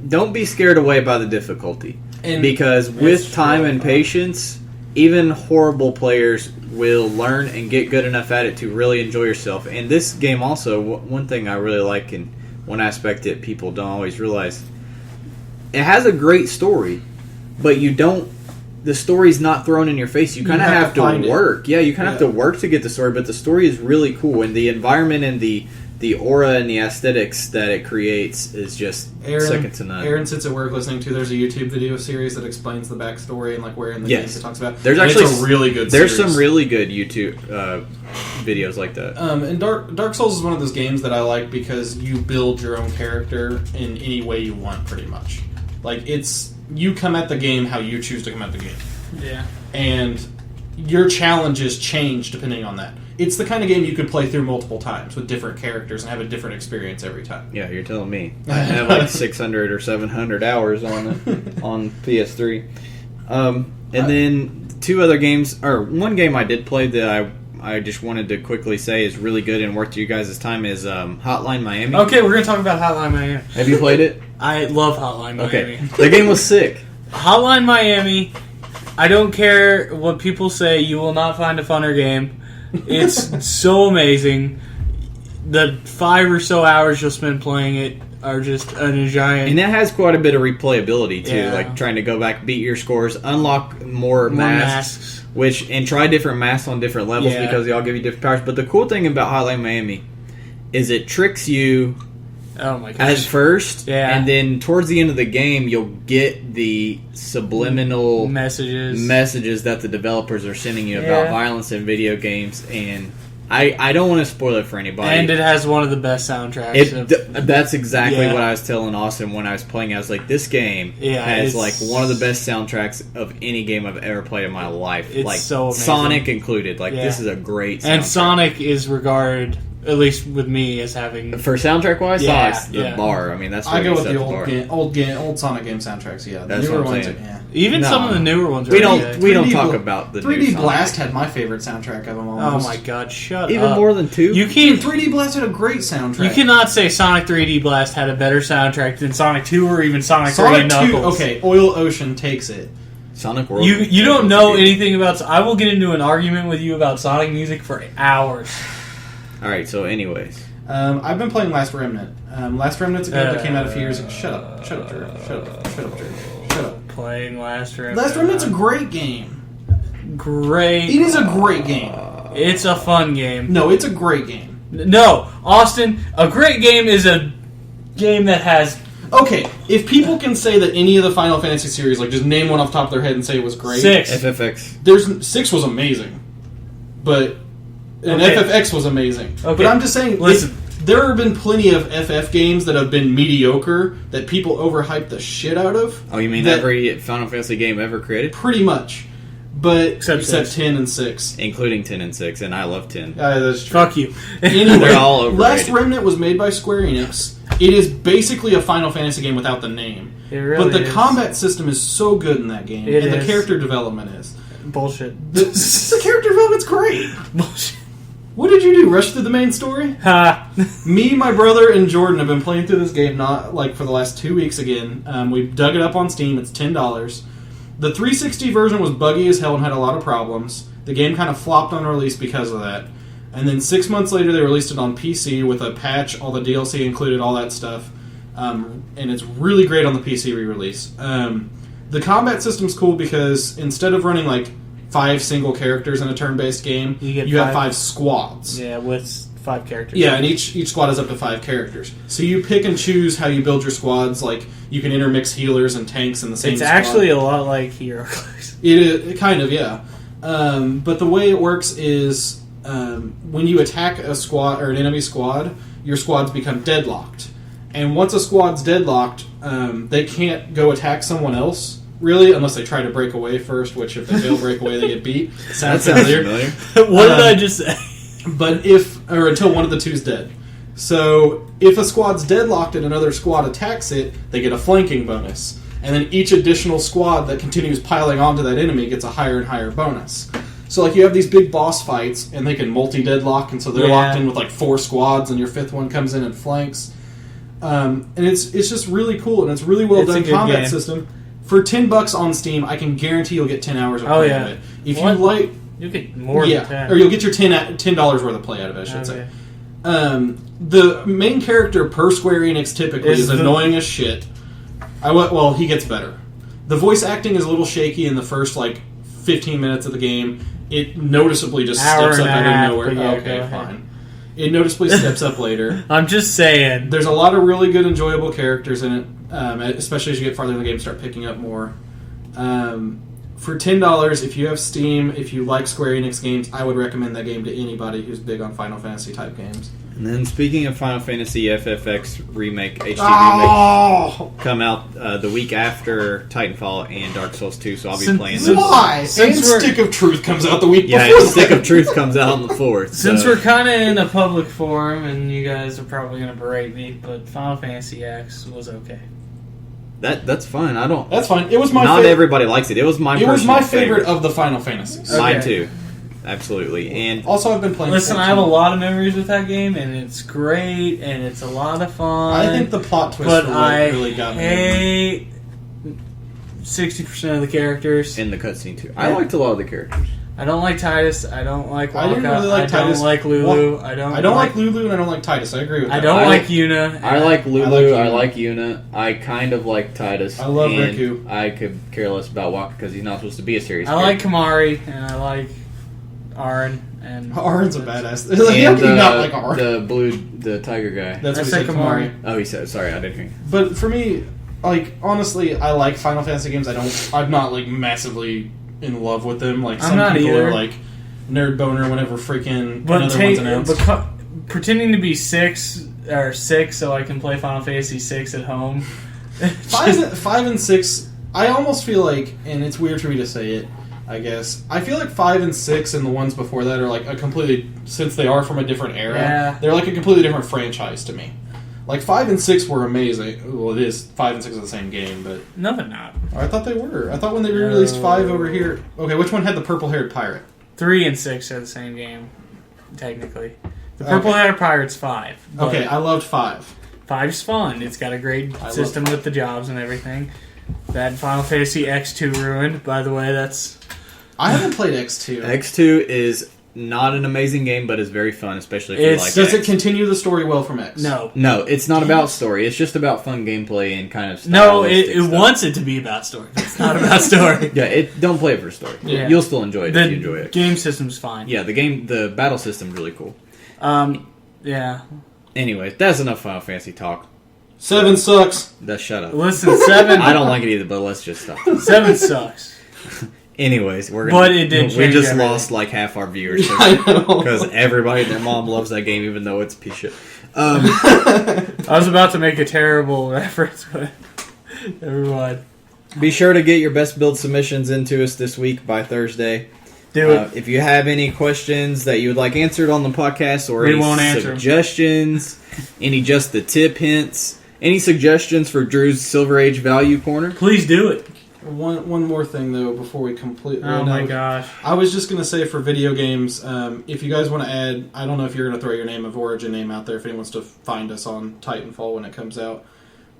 don't be scared away by the difficulty. Because with time and patience, even horrible players will learn and get good enough at it to really enjoy yourself. And this game also, one thing I really like, and one aspect that people don't always realize, it has a great story, but the story's not thrown in your face. You kind of have to work. Yeah, you kind of have to work to get the story, but the story is really cool. And the environment and the aura and the aesthetics that it creates is just second to none. Aaron sits at work listening to. There's a YouTube video series that explains the backstory and where in the game it talks about. There's actually it's a really good. There's series. some really good YouTube videos like that. And Dark Souls is one of those games that I like because you build your own character in any way you want, pretty much. Like, you come at the game how you choose to come at the game. Yeah. And your challenges change depending on that. It's the kind of game you could play through multiple times with different characters and have a different experience every time. Yeah, you're telling me. I have like 600 or 700 hours on PS3. And then 2 other games, or one game I did play that I just wanted to quickly say is really good and worth you guys' time is Hotline Miami. Okay, we're going to talk about Hotline Miami. Have you played it? I love Hotline Miami. Okay, the game was sick. Hotline Miami, I don't care what people say, you will not find a funner game. It's so amazing. The 5 or so hours you'll spend playing it are just a giant. And it has quite a bit of replayability too, like trying to go back, beat your scores, unlock more masks, and try different masks on different levels because they all give you different powers. But the cool thing about Hotline Miami is it tricks you. Oh my gosh. At first, and then towards the end of the game, you'll get the subliminal messages that the developers are sending you about violence in video games, and I don't want to spoil it for anybody. And it has one of the best soundtracks. That's exactly Yeah. what I was telling Austin when I was playing. I was like, this game Yeah, has it's- like one of the best soundtracks of any game I've ever played in my life. It's like so amazing. Sonic included. Like Yeah. this is a great soundtrack. And Sonic is regarded, at least with me, as having... For soundtrack wise, Yeah, Sonic's the yeah. bar. I mean, that's I where go he with set the bar. old Sonic game soundtracks. Yeah, the That's newer what I'm ones. saying. Yeah. Even No. some of the newer ones are We really don't good. we don't 3D talk Bla- about the 3D new Sonic. Blast had my favorite soundtrack of them. Oh Almost. my god, shut Even up. more than 2. You Dude, can't... 3D Blast had a great soundtrack. You cannot say Sonic 3D Blast had a better soundtrack than Sonic 2 or even Sonic 3 Sonic and 2. Knuckles. Okay, Oil Ocean takes it. Sonic World. You don't know anything about... I will get into an argument with you about Sonic music for hours. All right. So, anyways, I've been playing Last Remnant. Last Remnant's a game that came out a few years ago. Shut up, Drew. Shut up, Drew. Playing Last Remnant. Last Remnant's a great game. Great. It is a great game. It's a fun game. No, it's a great game. No, Austin, a great game is a game that has... Okay, if people can say that any of the Final Fantasy series, like just name one off the top of their head and say it was great. 6. FFX. 6 was amazing, and Okay. FFX was amazing. Okay. But I'm just saying, Listen. there have been plenty of FF games that have been mediocre that people overhype the shit out of. Oh, you mean that- every Final Fantasy game ever created, Pretty much, but Except 6. 10 and 6. including 10 and 6, and I love 10. That's true. Fuck you. Anyway, They're all overrated. Last Remnant was made by Square Enix. It is basically a Final Fantasy game without the name. It really but the is. combat system is so good in that game, It and is. the character development is. Bullshit. The character development's great. Bullshit. What did you do? Rush through the main story? Ha. Me, my brother, and Jordan have been playing through this game not like for the last 2 weeks again. We dug it up on Steam. It's $10. The 360 version was buggy as hell and had a lot of problems. The game kind of flopped on release because of that. And then 6 months later, they released it on PC with a patch, all the DLC included, all that stuff. And it's really great on the PC re-release. The combat system's cool because instead of running like 5 single characters in a turn-based game, You have 5 squads. Yeah, with 5 characters. Yeah, and each squad has up to 5 characters. So you pick and choose how you build your squads. Like you can intermix healers and tanks in the same. It's squad. actually a lot like HeroClix. It kind of, yeah. But the way it works is when you attack a squad or an enemy squad, your squads become deadlocked. And once a squad's deadlocked, they can't go attack someone else. Really, unless they try to break away first, which if they fail to break away, they get beat. That sounds familiar. What did I just say? But until one of the two's dead. So if a squad's deadlocked and another squad attacks it, they get a flanking bonus. And then each additional squad that continues piling onto that enemy gets a higher and higher bonus. So like you have these big boss fights, and they can multi-deadlock, and so they're Yeah. locked in with like 4 squads, and your 5th one comes in and flanks. And it's just really cool, and it's really well It's a done good combat game. system. For $10 on Steam, I can guarantee you'll get 10 hours of Oh, play yeah. out of it. If What? you like, You get more yeah, than 10. or you'll get your $10 worth of play out of it, I should say. Okay. The main character per Square Enix typically Is is the- annoying as shit. Well, he gets better. The voice acting is a little shaky in the first like 15 minutes of the game. It noticeably just Hour steps up and a out of half, nowhere. but yeah, go Okay, ahead. fine. It noticeably steps up later. I'm just saying. There's a lot of really good, enjoyable characters in it, especially as you get farther in the game and start picking up more. For $10, if you have Steam, if you like Square Enix games, I would recommend that game to anybody who's big on Final Fantasy type games. And then speaking of Final Fantasy FFX remake, HD remake, Oh! come out the week after Titanfall and Dark Souls 2, so I'll be Since- playing since- those. Why? Since And we're- Stick of Truth comes out the week Yeah, before. and Stick of Truth comes out on the 4th. Since so- we're kind of in a public forum, and you guys are probably going to berate me, but Final Fantasy X was okay. that's fine. I don't. That's fine. It was my Not favorite. everybody likes it. It was my. It was my personal favorite of the Final Fantasies. Okay. Mine too. Absolutely. And Also, I've been playing. Listen, I 14. have a lot of memories with that game, and it's great, and it's a lot of fun. I think the plot twist but for I what really got me. hate 60% of the characters. in the cutscene too. I liked a lot of the characters. I don't like Titus. I don't like Waka. I didn't really like I Titus. don't like Lulu. I don't like Lulu and I don't like Titus. I agree with that. I don't I- like Yuna. I like Lulu. I I like like Yuna. I kind of like Titus. I love and Riku. I could care less about Waka because he's not supposed to be a serious. I like Kamari, and I like Aaron. And Arn's a badass. How And can you not like Arn? the tiger guy. That's I what he said said, Kamari. Kamari. Oh, he said. Sorry, I didn't hear you. But for me, like honestly, I like Final Fantasy games. I'm not like massively in love with them. Like I'm some not people either. are like nerd boner whenever freaking But another one's announced. pretending to be 6 so I can play Final Fantasy 6 at home. 5 and 6, I almost feel like, and it's weird for me to say it, I guess, I feel like 5 and 6 and the ones before that are like a completely, since they are from a different era, Yeah. they're like a completely different franchise to me. Like 5 and 6 were amazing. Well, it is 5 and 6 are the same game, but No, they're not. I thought they were. I thought when they re-released 5 over here. Okay, which one had the purple-haired pirate? 3 and 6 are the same game, technically. The Purple Hair Pirate's 5. but Okay, I loved 5. 5's fun. It's got a great system with the jobs and everything. That Final Fantasy X2 ruined, by the way, that's... I haven't played X2. X2 is not an amazing game, but it's very fun, especially if you like Does X. it continue the story well from X? No. No, it's not about story. It's just about fun gameplay and kind of No, stylistic it stuff. wants it to be about story. It's not about story. Yeah, don't play it for story. Yeah. You'll still enjoy it The if you enjoy it. game system's fine. Yeah, the battle system's really cool. Yeah. Anyways, that's enough Final Fantasy talk. 7 sucks. Shut up. Listen, 7... I don't like it either, but let's just stop. 7 sucks. Anyways, we're But it did we change just everything. lost like half our viewers I know. because everybody and their mom loves that game, even though it's a piece of shit. I was about to make a terrible reference, but never mind. Be sure to get your best build submissions into us this week by Thursday. Do it. If you have any questions that you would like answered on the podcast, or We any won't answer 'em. suggestions, any just the tip hints, any suggestions for Drew's Silver Age Value Corner, Please do it. One more thing, though, before we completely... Oh my gosh. I was just going to say for video games, if you guys want to add... I don't know if you're going to throw your name of Origin name out there if anyone wants to find us on Titanfall when it comes out.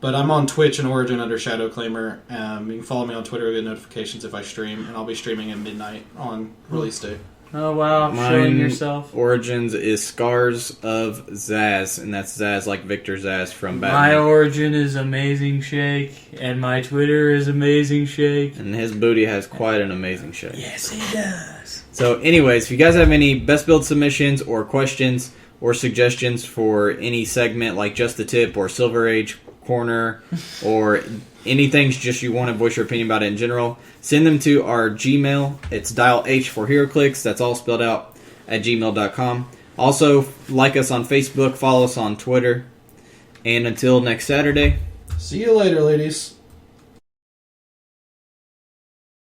But I'm on Twitch and Origin under Shadow Claimer. You can follow me on Twitter to get notifications if I stream, and I'll be streaming at midnight on release day. Oh wow, showing yourself. Origins is Scars of Zaz, and that's Zaz like Victor Zaz from My Batman. origin is Amazing Shake, and my Twitter is Amazing Shake. And his booty has quite an amazing shape. Yes, it does. So anyways, if you guys have any best build submissions or questions or suggestions for any segment like Just the Tip or Silver Age Corner or anything just you want to voice your opinion about it in general, send them to our Gmail. It's Dial H For Heroclix. That's all spelled out at gmail.com. Also, like us on Facebook, follow us on Twitter. And until next Saturday, See you later, ladies.